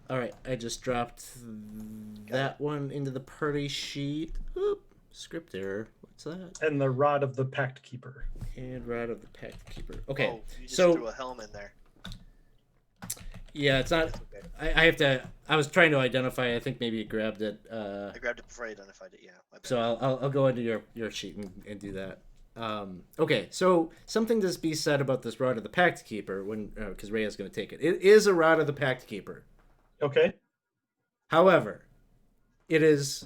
All right, I just dropped that one into the party sheet. Oop, script error. What's that? And the Rod of the Pact Keeper. And Rod of the Pact Keeper. Okay, Oh, you just so threw a helm in there. yeah, it's not. That's okay. I have to. I was trying to identify. I think maybe you grabbed it. I grabbed it before I identified it. Yeah. My bad. So I'll go into your sheet and do that. Okay, so something to be said about this Rod of the Pact Keeper when because Rhea's going to take it. It is a Rod of the Pact Keeper. Okay. However, it is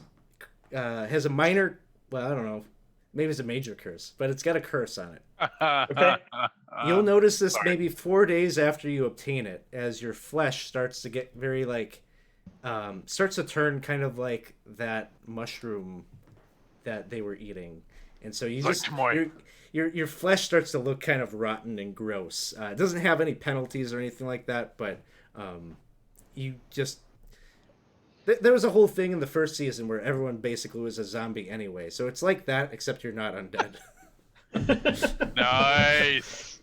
has a minor. Well, I don't know. Maybe it's a major curse, but it's got a curse on it. Okay. You'll notice this sorry. maybe 4 days after you obtain it, as your flesh starts to get very like, starts to turn kind of like that mushroom that they were eating, and so you Like just Tomoy. your flesh starts to look kind of rotten and gross. It doesn't have any penalties or anything like that, but you just. There was a whole thing in the first season where everyone basically was a zombie anyway, so it's like that, except you're not undead. Nice.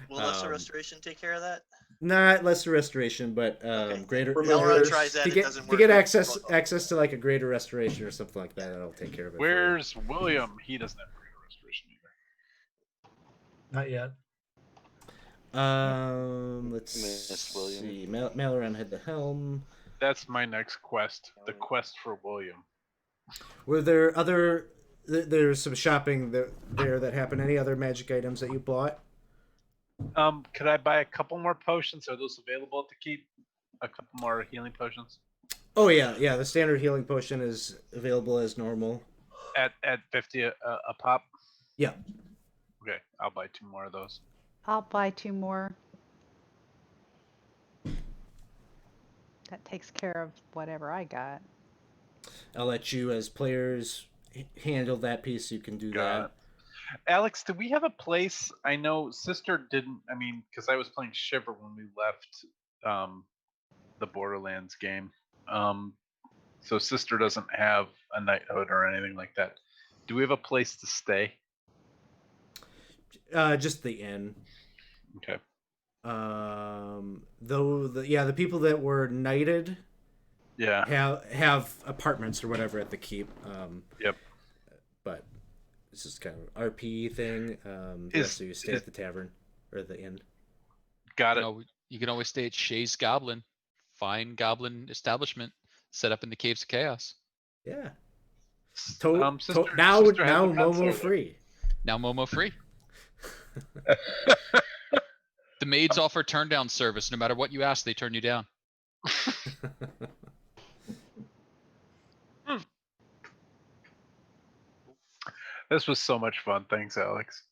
Will Lesser Restoration take care of that? Not lesser restoration, but greater. Elrond tries that, to it get doesn't to work get with access protocol. to like a greater restoration or something like that. That'll take care of it. for you. Where's William? He doesn't have greater restoration either. Not yet. Let's Miss William. see. Maleron had the helm. That's my next quest. The quest for William. Were there other? There's some shopping there that happened. Any other magic items that you bought? Could I buy a couple more potions? Are those available to keep? A couple more healing potions Oh yeah. The standard healing potion is available as normal. at 50 a pop. Yeah. Okay, I'll buy 2 more of those. I'll buy 2 more. That takes care of whatever I got. I'll let you as players handle that piece. You can do Got that. it. Alex, do we have a place? I know Sister didn't. I mean, because I was playing Shiver when we left the Borderlands game. So Sister doesn't have a knighthood or anything like that. Do we have a place to stay? Just the inn. Okay. Though the people that were knighted Yeah. have apartments or whatever at the keep. Yep. But it's just kind of an RP thing. So you stay at the tavern or the inn. Got You it. know, you can always stay at Shay's Goblin, fine goblin establishment set up in the Caves of Chaos. Yeah. Sister, Now Sister has a pet Momo server. free. Now Momo free. The maids offer turn down service. No matter what you ask, they turn you down. This was so much fun. Thanks, Alex.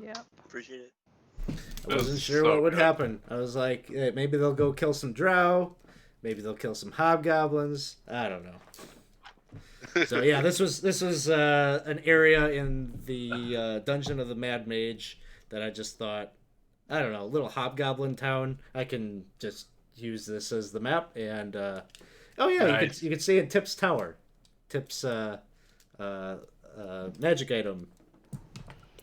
Yep. Appreciate it. I wasn't This sure is so what would good. happen. I was like, maybe they'll go kill some drow. Maybe they'll kill some hobgoblins. I don't know. So yeah, this was an area in the Dungeon of the Mad Mage that I just thought, I don't know, little hobgoblin town. I can just use this as the map, and oh yeah, Nice. you could stay in Tip's Tower, Tip's magic item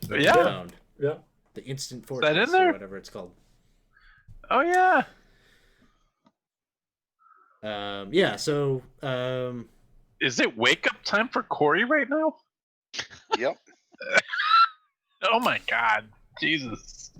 that we Yeah. found, Yeah. the instant that fortress in there? or whatever it's called. Oh yeah. Yeah, so Is it wake up time for Corey right now? Yep. Oh my God, Jesus.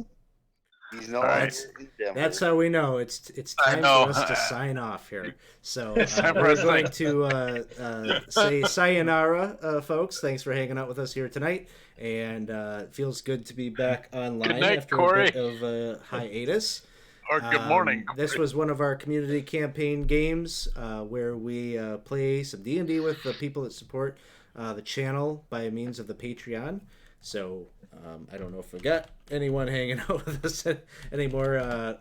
He's no All longer right. in Denver. that's how we know it's I time know. for us to sign off here. So It's time for we're us to- going to say sayonara, folks. Thanks for hanging out with us here tonight, and it feels good to be back online Good night, after Corey. a bit of a hiatus. Or good morning. This Corey. was one of our community campaign games where we play some D&D with the people that support the channel by means of the Patreon. So I don't know if we got anyone hanging out with us anymore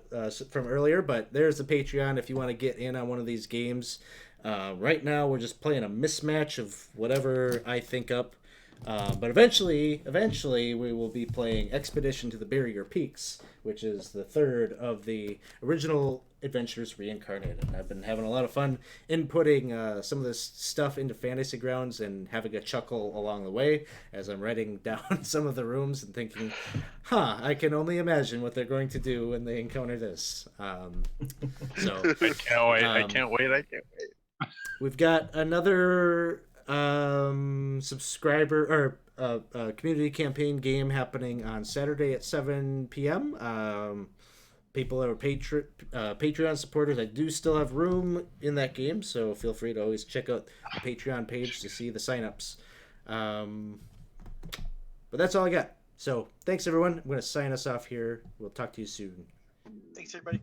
from earlier, but there's the Patreon if you want to get in on one of these games. Right now we're just playing a mismatch of whatever I think up. But eventually, we will be playing Expedition to the Barrier Peaks, which is the third of the original adventures reincarnated. I've been having a lot of fun inputting some of this stuff into Fantasy Grounds and having a chuckle along the way as I'm writing down some of the rooms and thinking, I can only imagine what they're going to do when they encounter this. So I can't wait. I can't wait. we've got another subscriber or community campaign game happening on Saturday at 7 p.m. People that are Patreon supporters, I do still have room in that game, so feel free to always check out the Patreon page to see the signups. But that's all I got. So thanks everyone. I'm going to sign us off here. We'll talk to you soon. Thanks, everybody.